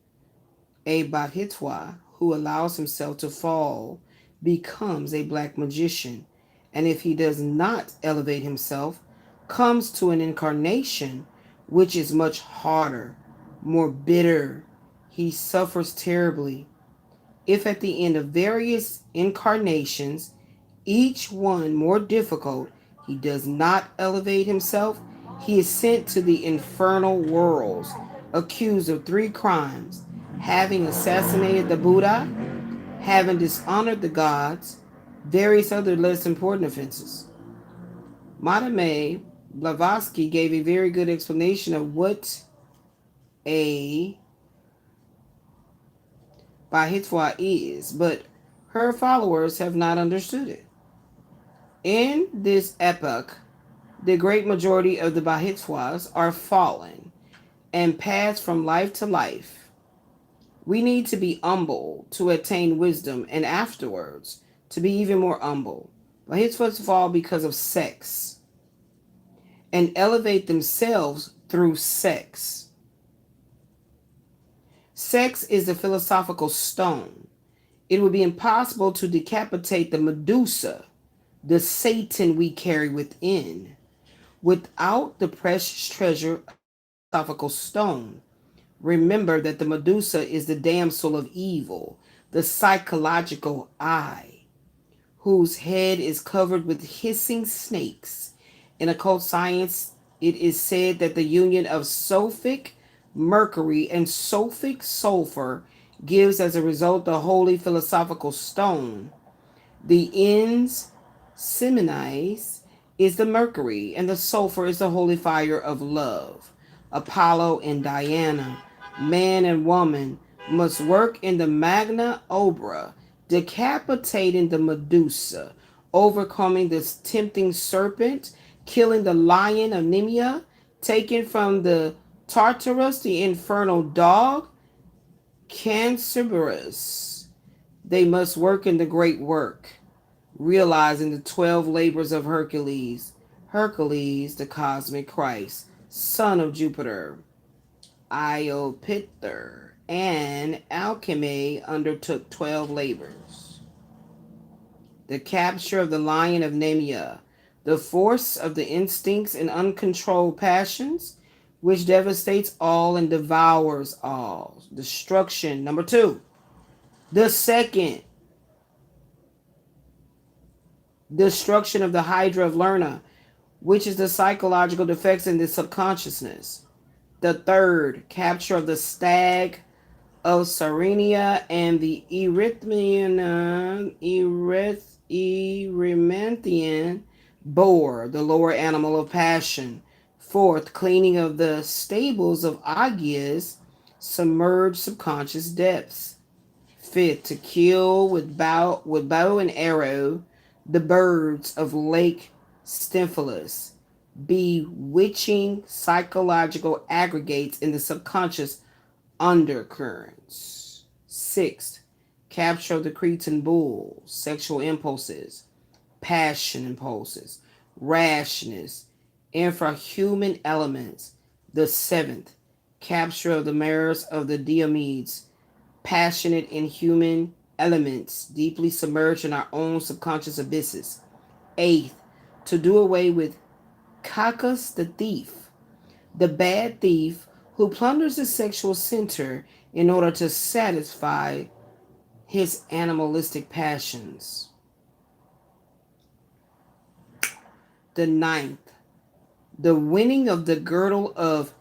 A Bahitwa who allows himself to fall becomes a black magician, and if he does not elevate himself, comes to an incarnation which is much harder, more bitter. He suffers terribly. If at the end of various incarnations, each one more difficult, he does not elevate himself, he is sent to the infernal worlds, accused of 3 crimes: having assassinated the Buddha, having dishonored the gods, various other less important offenses. Madame Blavatsky gave a very good explanation of what a Bahitwa is, but her followers have not understood it. In this epoch, the great majority of the Bahitwas are fallen and pass from life to life. We need to be humble to attain wisdom, and afterwards to be even more humble. Bahitwas fall because of sex and elevate themselves through sex. Sex is the philosophical stone. It would be impossible to decapitate the Medusa, the Satan we carry within, without the precious treasure of the philosophical stone. Remember that the Medusa is the damsel of evil, the psychological eye, whose head is covered with hissing snakes. In occult science, it is said that the union of sulfic mercury and sulfic sulfur gives as a result the holy philosophical stone. The ens seminis is the mercury, and the sulfur is the holy fire of love. Apollo and Diana, man and woman, must work in the Magna Obra, decapitating the Medusa, overcoming the tempting serpent, killing the lion of Nemea, taking from the Tartarus the infernal dog, Cancerberus. They must work in the great work, realizing the 12 labors of Hercules. Hercules, the cosmic Christ, son of Jupiter. Iopither and Alchemy undertook 12 labors. The capture of the lion of Nemea, the force of the instincts and uncontrolled passions, which devastates all and devours all. Destruction. Number 2. The second, destruction of the Hydra of Lerna, which is the psychological defects in the subconsciousness. The third, capture of the stag of Sarenia and the Erymanthian boar, the lower animal of passion. Fourth, cleaning of the stables of Agias, submerged subconscious depths. Fifth, to kill with bow and arrow the birds of Lake Stymphalus, bewitching psychological aggregates in the subconscious undercurrents. Sixth, capture of the Cretan bull, sexual impulses, passion impulses, rashness, infrahuman elements. The seventh, capture of the mares of the Diomedes, passionate inhuman elements deeply submerged in our own subconscious abysses. Eighth, to do away with Cacus the thief, the bad thief who plunders the sexual center in order to satisfy his animalistic passions. The ninth, the winning of the girdle of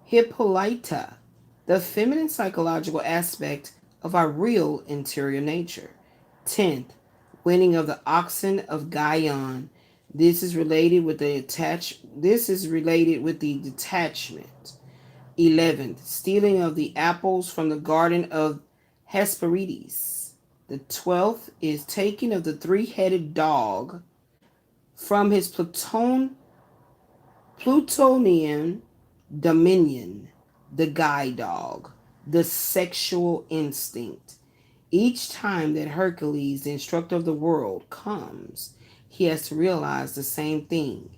Hippolyta, the feminine psychological aspect of our real interior nature. 10th, winning of the oxen of Gaion. This is related with the detachment. 11th, stealing of the apples from the garden of Hesperides. The 12th is taking of the 3-headed dog from his Plutonian dominion, the guide dog, the sexual instinct. Each time that Hercules, the instructor of the world, comes, he has to realize the same thing,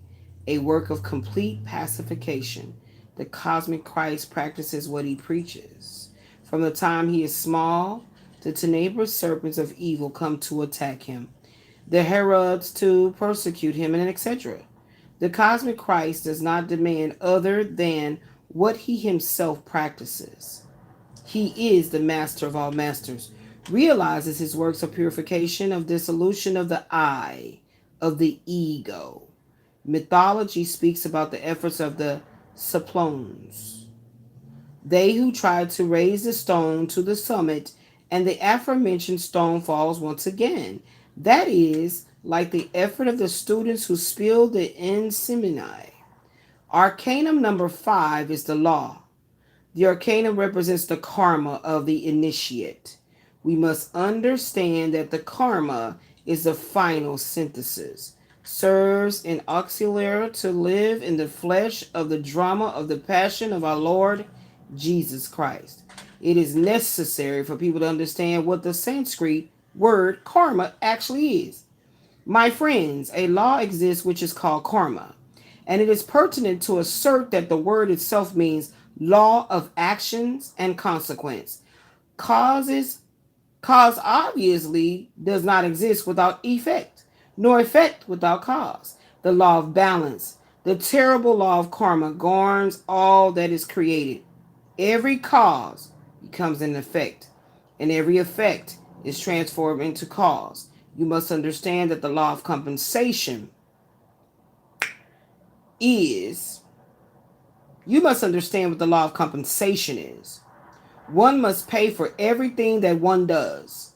a work of complete pacification. The cosmic Christ practices what he preaches. From the time he is small, the tenebrous serpents of evil come to attack him, the Herods to persecute him, and etc. The cosmic Christ does not demand other than what he himself practices. He is the master of all masters, realizes his works of purification, of dissolution of the I, of the ego. Mythology speaks about the efforts of the Cyclones, they who tried to raise the stone to the summit, and the aforementioned stone falls once again. That is, like the effort of the students who spilled the inseminae. Arcanum number 5 is the law. The arcanum represents the karma of the initiate. We must understand that the karma is the final synthesis, serves an auxiliary to live in the flesh of the drama of the passion of our Lord Jesus Christ. It is necessary for people to understand what the Sanskrit word karma actually is. My friends, a law exists which is called karma, and it is pertinent to assert that the word itself means law of actions and consequence. Cause obviously does not exist without effect, nor effect without cause. The law of balance, the terrible law of karma, governs all that is created. Every cause becomes an effect, and every effect is transformed into cause. You must understand that the law of compensation is, you must understand what the law of compensation is. One must pay for everything that one does,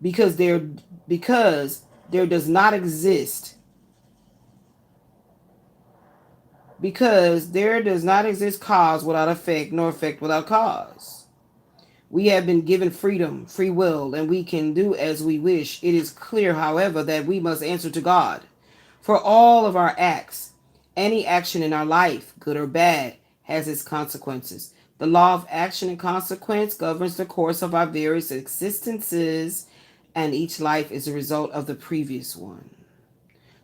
because there does not exist cause without effect, nor effect without cause. We have been given freedom, free will, and we can do as we wish. It is clear, however, that we must answer to God for all of our acts. Any action in our life, good or bad, has its consequences. The law of action and consequence governs the course of our various existences, and each life is a result of the previous one.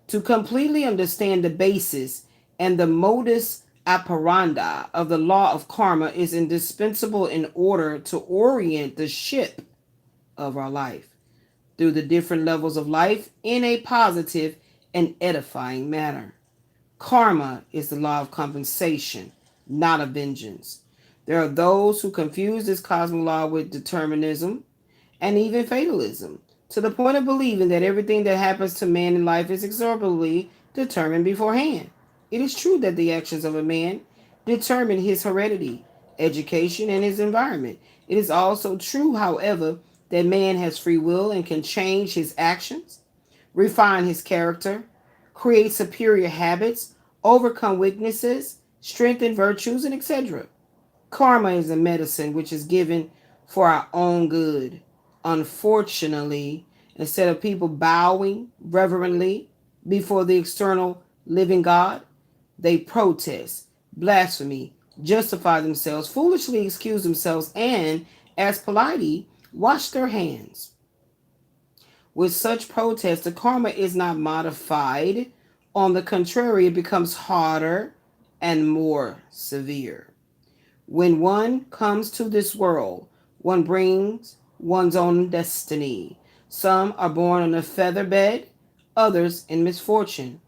To completely understand the basis and the modus operandi of the law of karma is indispensable in order to orient the ship of our life through the different levels of life in a positive and edifying manner. Karma is the law of compensation, not of vengeance. There are those who confuse this cosmic law with determinism and even fatalism, to the point of believing that everything that happens to man in life is inexorably determined beforehand. It is true that the actions of a man determine his heredity, education, and his environment. It is also true, however, that man has free will and can change his actions, refine his character, create superior habits, overcome weaknesses, strengthen virtues, and etc. Karma is a medicine which is given for our own good. Unfortunately, instead of people bowing reverently before the external living God, they protest, blasphemy, justify themselves, foolishly excuse themselves, and, as politely, wash their hands. With such protest, the karma is not modified. On the contrary, it becomes harder and more severe. When one comes to this world, one brings one's own destiny. Some are born on a feather bed, others in misfortune.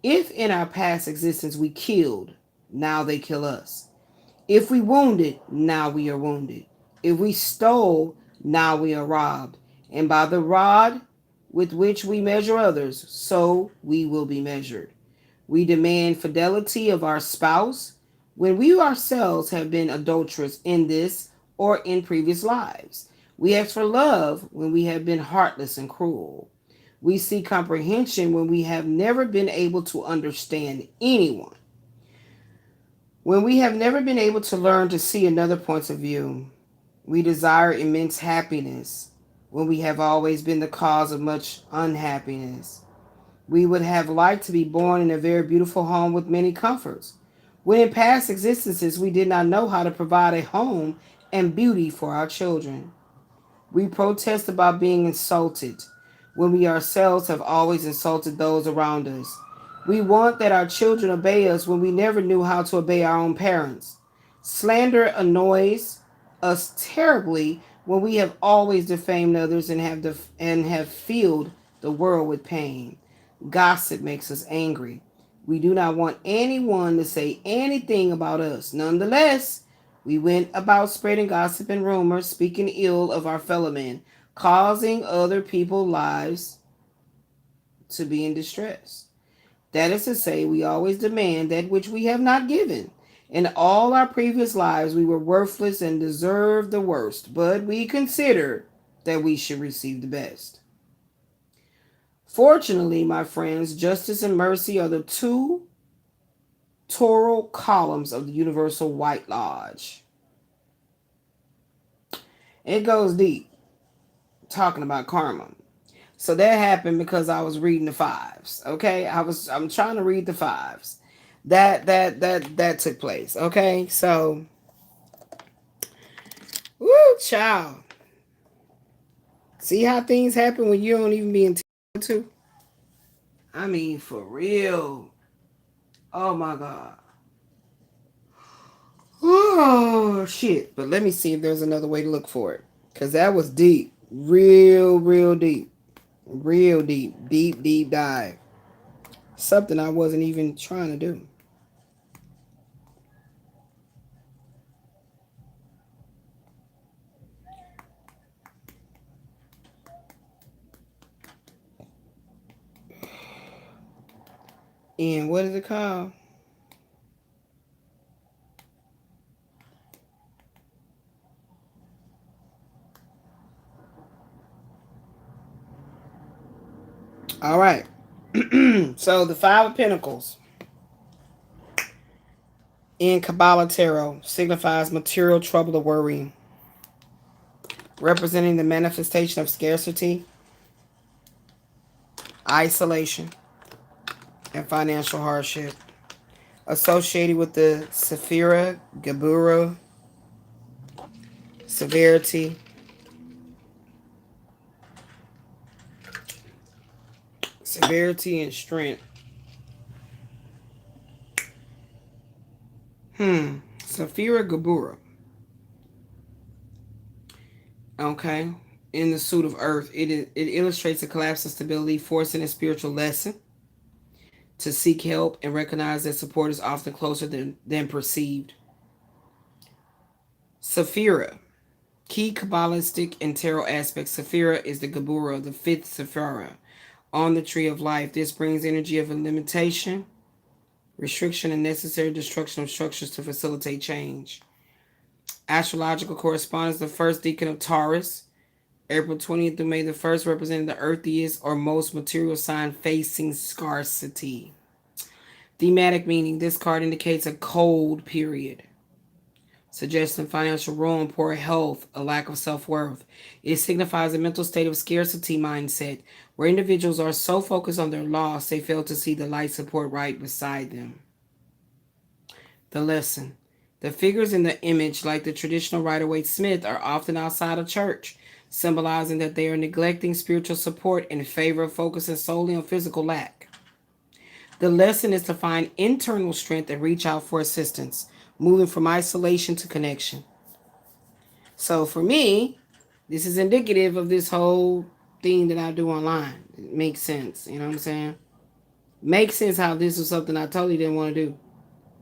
If in our past existence we killed, now they kill us. If we wounded, now we are wounded. If we stole, now we are robbed. And by the rod with which we measure others, so we will be measured. We demand fidelity of our spouse when we ourselves have been adulterous in this or in previous lives. We ask for love when we have been heartless and cruel. We seek comprehension when we have never been able to understand anyone. When we have never been able to learn to see another point of view. We desire immense happiness when we have always been the cause of much unhappiness. We would have liked to be born in a very beautiful home with many comforts. when in past existences we did not know how to provide a home and beauty for our children. We protest about being insulted when we ourselves have always insulted those around us. We want that our children obey us when we never knew how to obey our own parents. Slander annoys us terribly when we have always defamed others and have filled the world with pain. Gossip makes us angry. We do not want anyone to say anything about us. Nonetheless, we went about spreading gossip and rumors, speaking ill of our fellow men, causing other people's lives to be in distress. That is to say, we always demand that which we have not given. In all our previous lives, we were worthless and deserved the worst, but we consider that we should receive the best. Fortunately, my friends, justice and mercy are the two toral columns of the Universal White Lodge. It goes deep, talking about karma. So that happened because I was reading the fives. Okay, I'm trying to read the fives. That took place. Okay, so woo, child. See how things happen when you don't even be intended to. I mean, for real. Oh my God. Oh shit. But let me see if there's another way to look for it, cause that was deep, real deep. Real deep, deep dive. Something I wasn't even trying to do. And what is it called? All right. So the Five of Pentacles in Kabbalah Tarot signifies material trouble or worry, representing the manifestation of scarcity, isolation, and financial hardship. Associated with the Sephira, Gebura, severity, and strength. Sephira Gebura. Okay. In the suit of earth, it illustrates a collapse of stability, forcing a spiritual lesson to seek help and recognize that support is often closer than perceived. Sephira. Key Kabbalistic and tarot aspects. Sephira is the Gebura, the fifth Sephira on the tree of life. This brings energy of limitation, restriction, and necessary destruction of structures to facilitate change. Astrological corresponds to the first decan of Taurus, April 20th through May the 1st, representing the earthiest or most material sign facing scarcity. Thematic meaning, this card indicates a cold period, suggesting financial ruin, poor health, a lack of self-worth. It signifies a mental state of scarcity mindset, where individuals are so focused on their loss, they fail to see the light support right beside them. The lesson. The figures in the image, like the traditional Rider-Waite Smith, are often outside of church, symbolizing that they are neglecting spiritual support in favor of focusing solely on physical lack. The lesson is to find internal strength and reach out for assistance, moving from isolation to connection. So for me, this is indicative of this whole thing that I do online. It makes sense. You know what I'm saying? Makes sense how this was something I totally didn't want to do.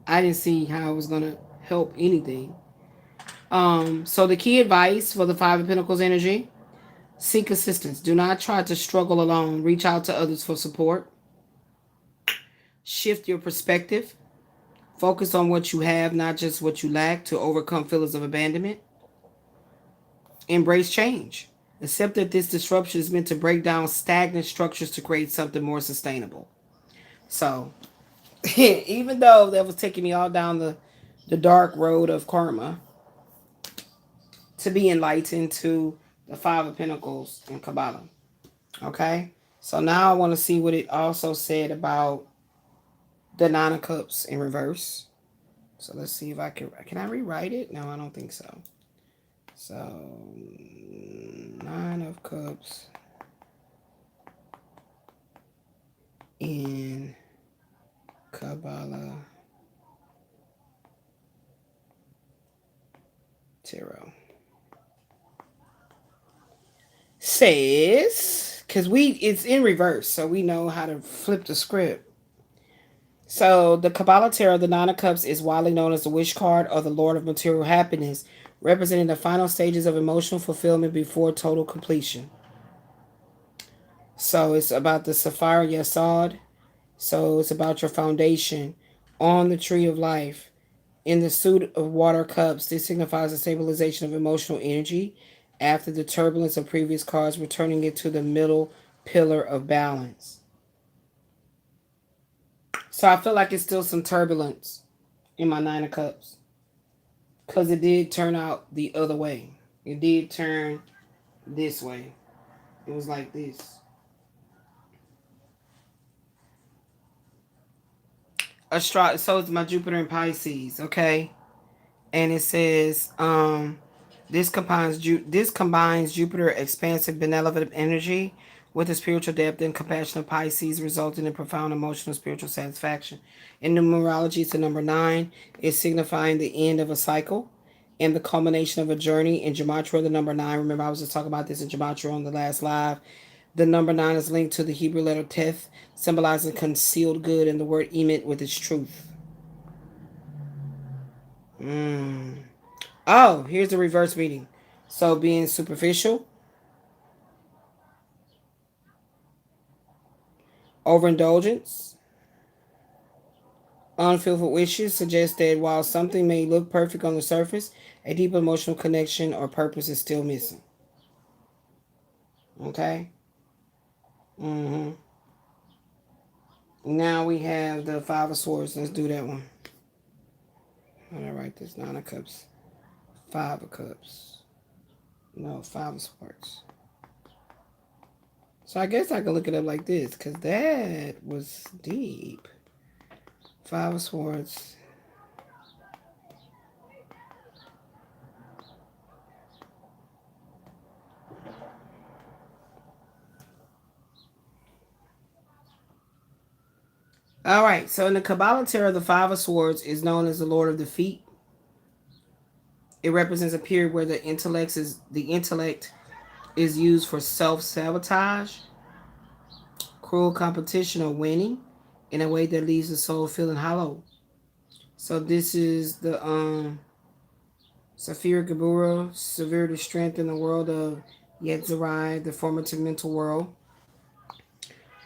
I didn't see how it was going to help anything. So the key advice for the Five of Pentacles energy: seek assistance. Do not try to struggle alone. Reach out to others for support. Shift your perspective. Focus on what you have, not just what you lack, to overcome feelings of abandonment. Embrace change. Accept that this disruption is meant to break down stagnant structures to create something more sustainable. So, even though that was taking me all down the dark road of karma, to be enlightened to the Five of Pentacles in Kabbalah. Okay? So now I want to see what it also said about the Nine of Cups in reverse. So let's see if I can I rewrite it? No, I don't think so. So 9 of Cups in Kabbalah Tarot says, because it's in reverse, so we know how to flip the script. So the Kabbalah Tarot, the 9 of Cups, is widely known as the Wish card or the Lord of Material Happiness, representing the final stages of emotional fulfillment before total completion. So it's about the Sapphire Yasod. So it's about your foundation on the tree of life. In the suit of water cups, this signifies the stabilization of emotional energy after the turbulence of previous cards, returning it to the middle pillar of balance. So I feel like it's still some turbulence in my 9 of Cups. Because it did turn out the other way. It did turn this way. It was like this. So it's my Jupiter in Pisces, okay? And it says, this combines Jupiter expansive benevolent energy with the spiritual depth and compassion of Pisces, resulting in profound emotional spiritual satisfaction. In numerology, it's the number 9. It's signifying the end of a cycle and the culmination of a journey. In Gematria, the number 9. Remember, I was just talking about this in Gematria on the last live. The number 9 is linked to the Hebrew letter Teth, symbolizing concealed good, and the word emet with its truth. Oh, here's the reverse meaning. So being superficial, overindulgence, unfulfilled wishes suggest that while something may look perfect on the surface, a deep emotional connection or purpose is still missing. Okay? Now we have the 5 of Swords. Let's do that one. How do I write this? 9 of Cups. 5 of Cups. No, 5 of Swords. So I guess I can look it up like this, because that was deep. 5 of Swords. All right, so in the Kabbalah Tarot, the 5 of Swords is known as the Lord of Defeat. It represents a period where the intellect is used for self-sabotage, cruel competition, or winning in a way that leaves the soul feeling hollow. So this is the Saphir Gabura, severe to strength in the world of Yetzerai, the formative mental world.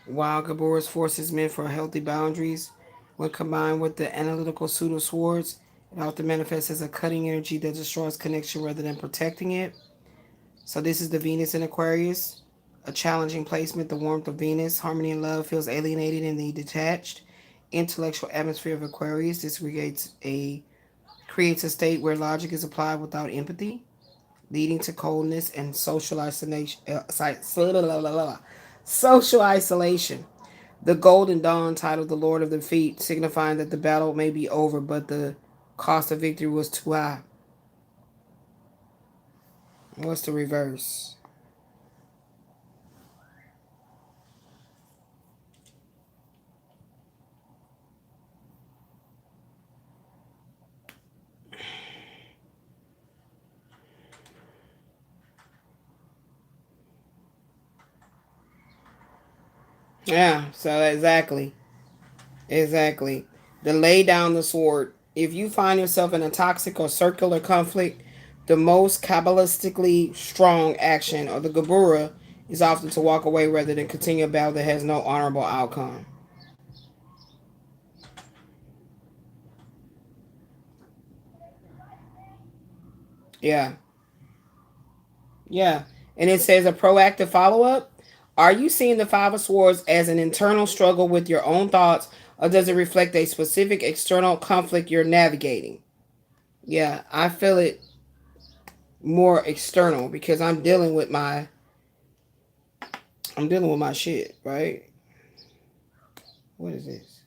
While Gabura's force is meant for healthy boundaries, when combined with the analytical pseudo swords, it often manifests as a cutting energy that destroys connection rather than protecting it. So this is the Venus in Aquarius, a challenging placement. The warmth of Venus, harmony and love feels alienated in the detached, intellectual atmosphere of Aquarius. This creates a state where logic is applied without empathy, leading to coldness and social isolation. Social isolation. The Golden Dawn, titled The Lord of Defeat, signifying that the battle may be over, but the cost of victory was too high. What's the reverse? Yeah, so exactly. The lay down the sword. If you find yourself in a toxic or circular conflict, the most Kabbalistically strong action, or the Gabura, is often to walk away rather than continue a battle that has no honorable outcome. Yeah. Yeah. And it says a proactive follow up. Are you seeing the 5 of Swords as an internal struggle with your own thoughts, or does it reflect a specific external conflict you're navigating? Yeah, I feel it more external because I'm dealing with my shit, right? What is this?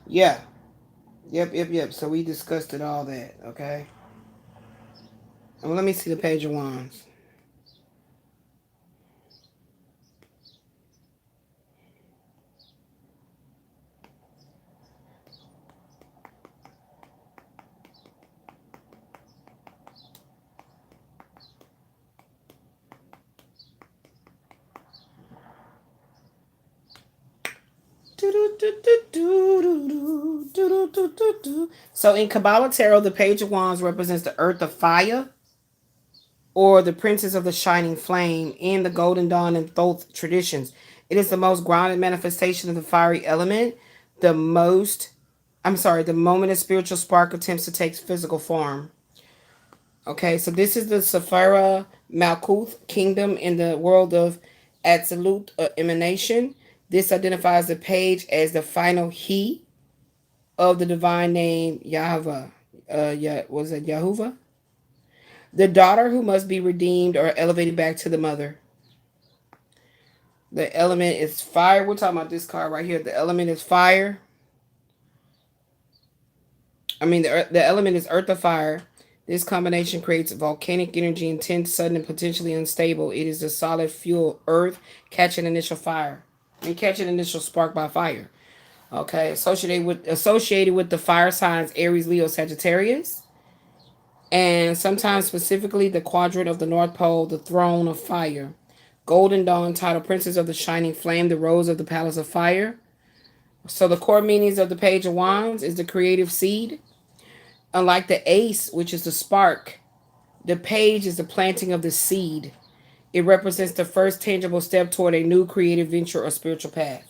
Yeah. Yep. So we discussed it all that, okay? Well, let me see the Page of Wands. So in Kabbalah Tarot, the Page of Wands represents the earth of fire, or the princess of the shining flame in the Golden Dawn and Thoth traditions. It is the most grounded manifestation of the fiery element. The moment a spiritual spark attempts to take physical form. Okay, so this is the Sephira Malkuth kingdom in the world of absolute emanation. This identifies the page as the final he of the divine name Yahweh. Was it Yahuwah? The daughter who must be redeemed or elevated back to the mother. The element is fire. We're talking about this card right here. The element is fire. The element is earth or fire. This combination creates volcanic energy, intense, sudden, and potentially unstable. It is the solid fuel, earth, catching initial fire. And catching initial spark by fire. Okay, associated with the fire signs Aries, Leo, Sagittarius. And sometimes specifically the quadrant of the North Pole, the throne of fire. Golden Dawn title, Princess of the Shining Flame, the Rose of the Palace of Fire. So the core meanings of the Page of Wands is the creative seed. Unlike the ace, which is the spark, the page is the planting of the seed. It represents the first tangible step toward a new creative venture or spiritual path.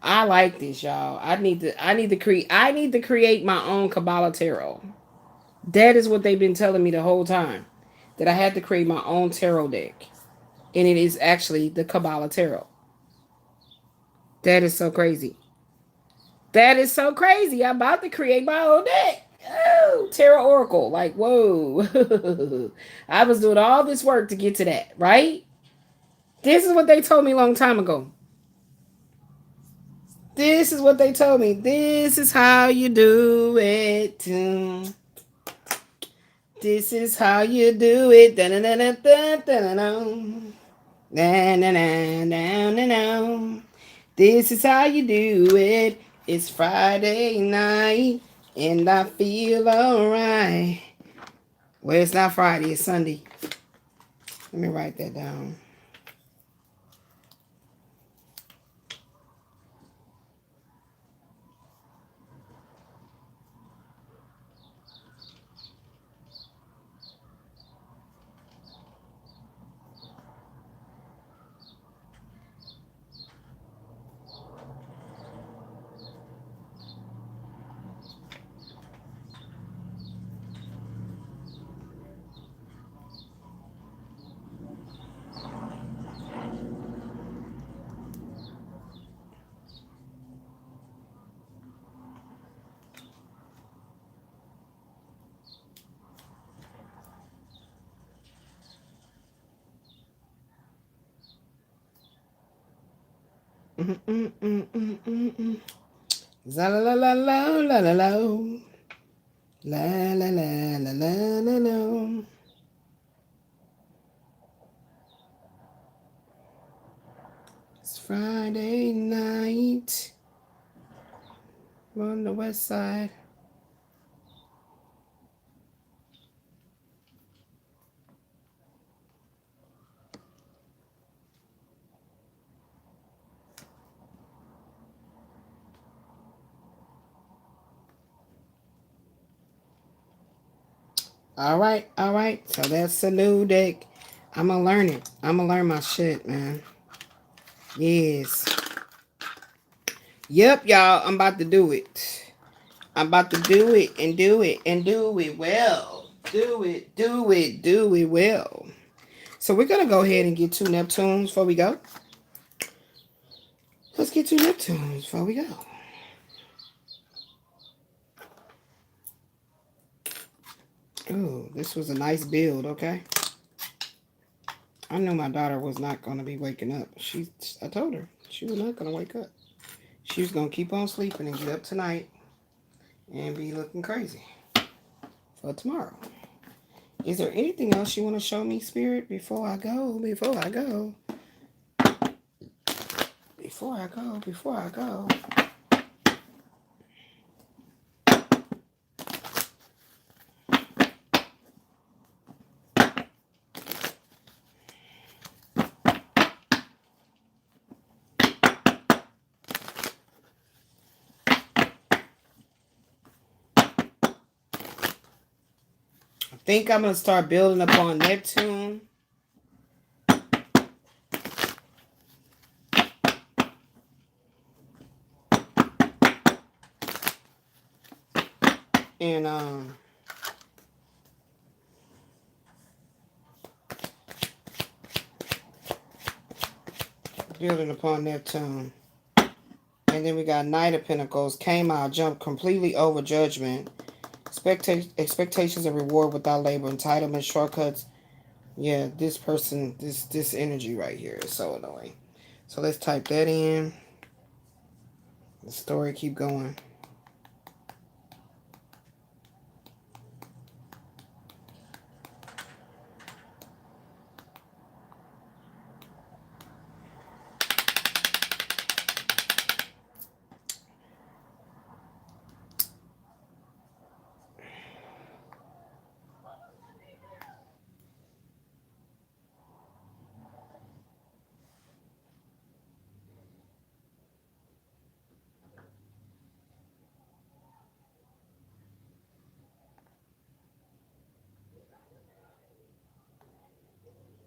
I like this, y'all. I need to create my own Kabbalah tarot. That is what they've been telling me the whole time. That I had to create my own tarot deck. And it is actually the Kabbalah tarot. That is so crazy. That is so crazy. I'm about to create my own deck. Oh, Tarot Oracle. Like, whoa. I was doing all this work to get to that, right? This is what they told me a long time ago. This is what they told me. This is how you do it. This is how you do it. This is how you do it. It's Friday night and I feel alright. Well, it's not Friday, it's Sunday. Let me write that down. La la la la la la la la la la la la la la. It's Friday night on the west side. All right. So that's the new deck. I'm gonna learn it. I'm gonna learn my shit, man. Yes. Yep, y'all. I'm about to do it. I'm about to do it and do it and do it well. Do it well. So we're gonna go ahead and get 2 Neptunes before we go. Let's get 2 Neptunes before we go. Oh, this was a nice build, okay? I knew my daughter was not going to be waking up. I told her she was not going to wake up. She was going to keep on sleeping and get up tonight and be looking crazy for tomorrow. Is there anything else you want to show me, Spirit, before I go? Before I go. I think I'm going to start building upon Neptune. And building upon Neptune. And then we got Knight of Pentacles. Came out, jumped completely over judgment. Expectations and reward without labor. Entitlement, shortcuts. Yeah, this person, this energy right here is so annoying. So let's type that in. The story keep going.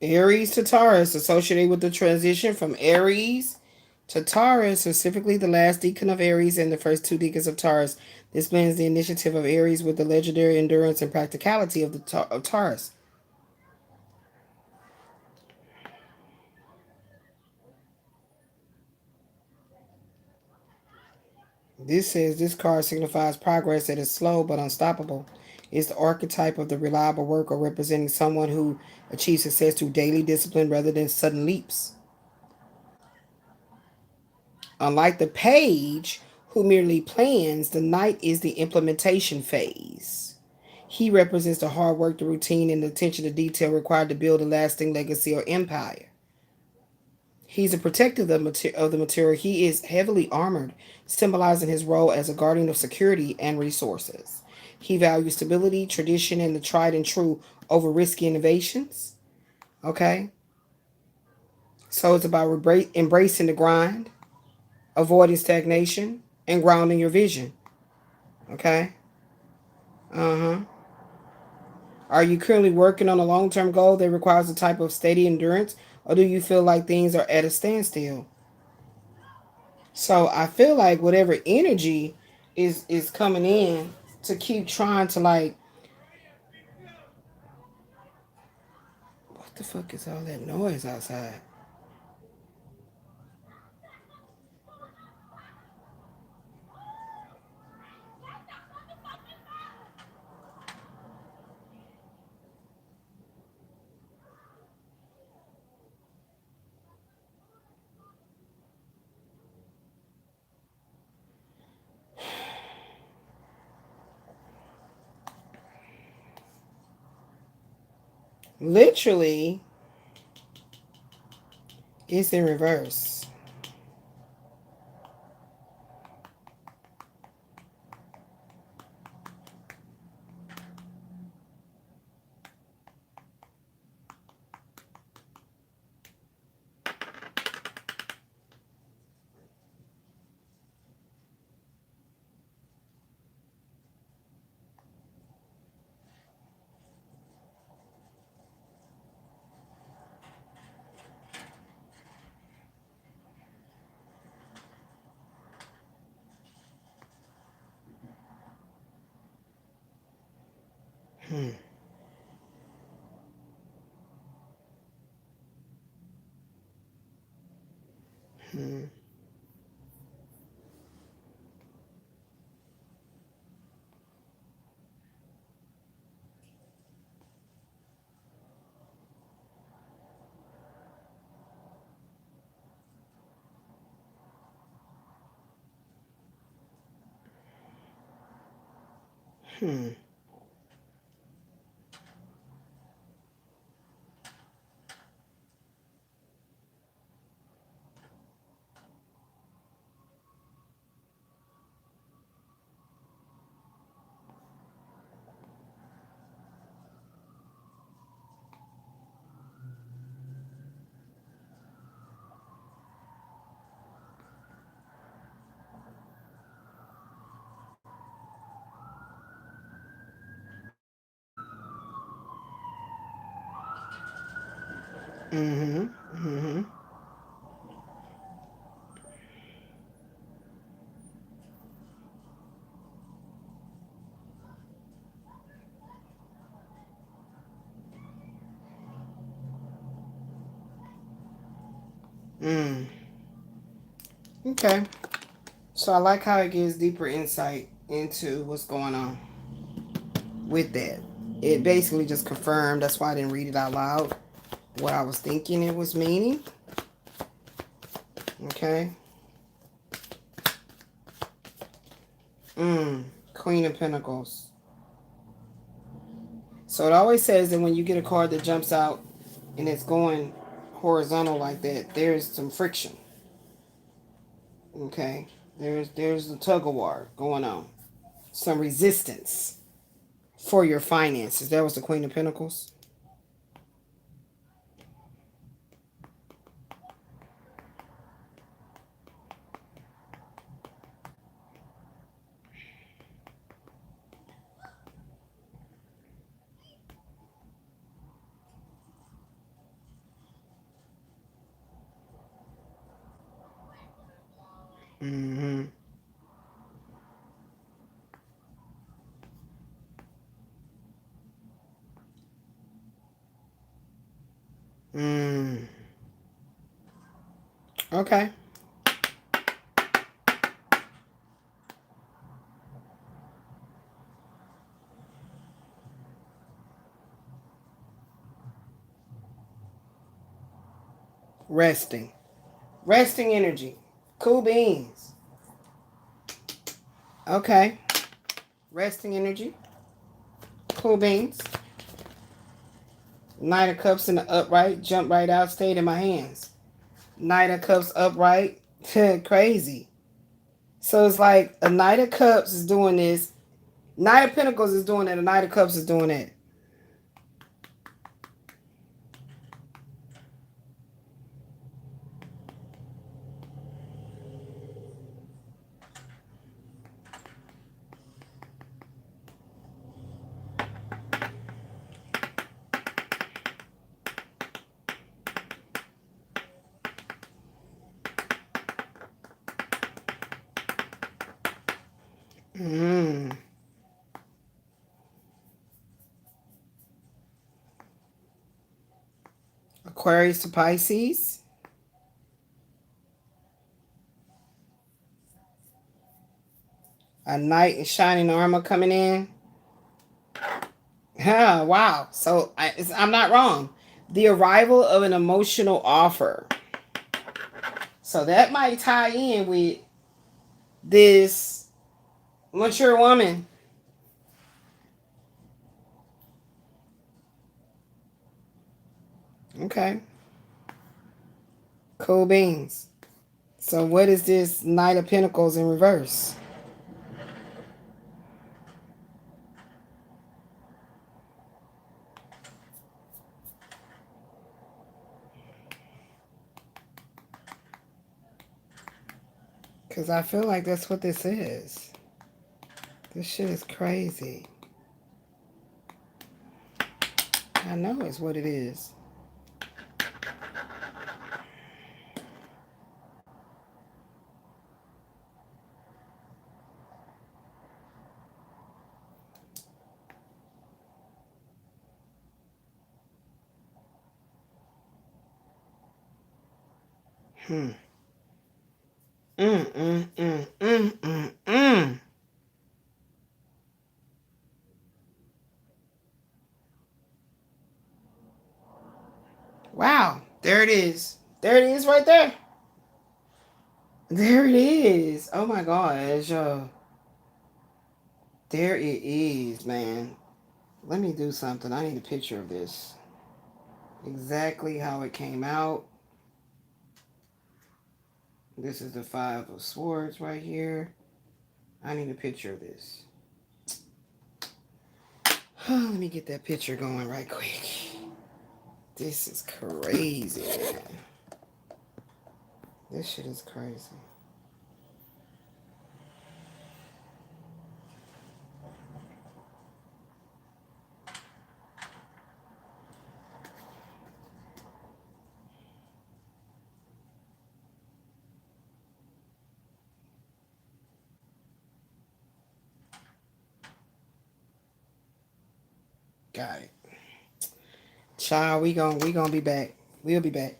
Aries to Taurus, associated with the transition from Aries to Taurus, specifically the last decan of Aries and the first two decans of Taurus. This blends the initiative of Aries with the legendary endurance and practicality of of Taurus. This says this card signifies progress that is slow but unstoppable. It's the archetype of the reliable worker, representing someone who achieves success through daily discipline rather than sudden leaps. Unlike the page, who merely plans, the knight is the implementation phase. He represents the hard work, the routine, and the attention to detail required to build a lasting legacy or empire. He's a protector of the material. He is heavily armored, symbolizing his role as a guardian of security and resources. He values stability, tradition, and the tried and true over risky innovations. Okay? So it's about embracing the grind, avoiding stagnation, and grounding your vision. Okay? Uh-huh. Are you currently working on a long-term goal that requires a type of steady endurance, or do you feel like things are at a standstill? So I feel like whatever energy is coming in to keep trying to, like, what the fuck is all that noise outside? Literally, it's in reverse. Hmm. Hmm. Hmm. Mm-hmm. Mm-hmm. Mm. Okay. So I like how it gives deeper insight into what's going on with that. It basically just confirmed, that's why I didn't read it out loud, what I was thinking it was meaning. Okay. Queen of Pentacles. So it always says that when you get a card that jumps out and it's going horizontal like that, there's some friction. Okay. There's a tug of war going on. Some resistance for your finances. That was the Queen of Pentacles. Mm-hmm. Mm. Okay. Resting. Resting energy. Cool beans. Okay. Resting energy. Cool beans. Knight of Cups in the upright. Jump right out. Stayed in my hands. Knight of Cups upright. Crazy. So it's like a Knight of Cups is doing this. Knight of Pentacles is doing that. A Knight of Cups is doing that. Mm. Aquarius to Pisces. A knight in shining armor coming in. Wow. So I'm not wrong. The arrival of an emotional offer. So that might tie in with this mature woman. Okay. Cool beans. So what is this Knight of Pentacles in reverse? Because I feel like that's what this is. This shit is crazy. I know it's what it is. Hmm. Mm, mm, mm, mm, mm, mm. Wow. There it is. There it is right there. There it is. Oh my gosh. There it is, man. Let me do something. I need a picture of this. Exactly how it came out. This is the Five of Swords right here. I need a picture of this. Let me get that picture going right quick. This is crazy, man. This shit is crazy. Got it. Child, we gonna be back. We'll be back.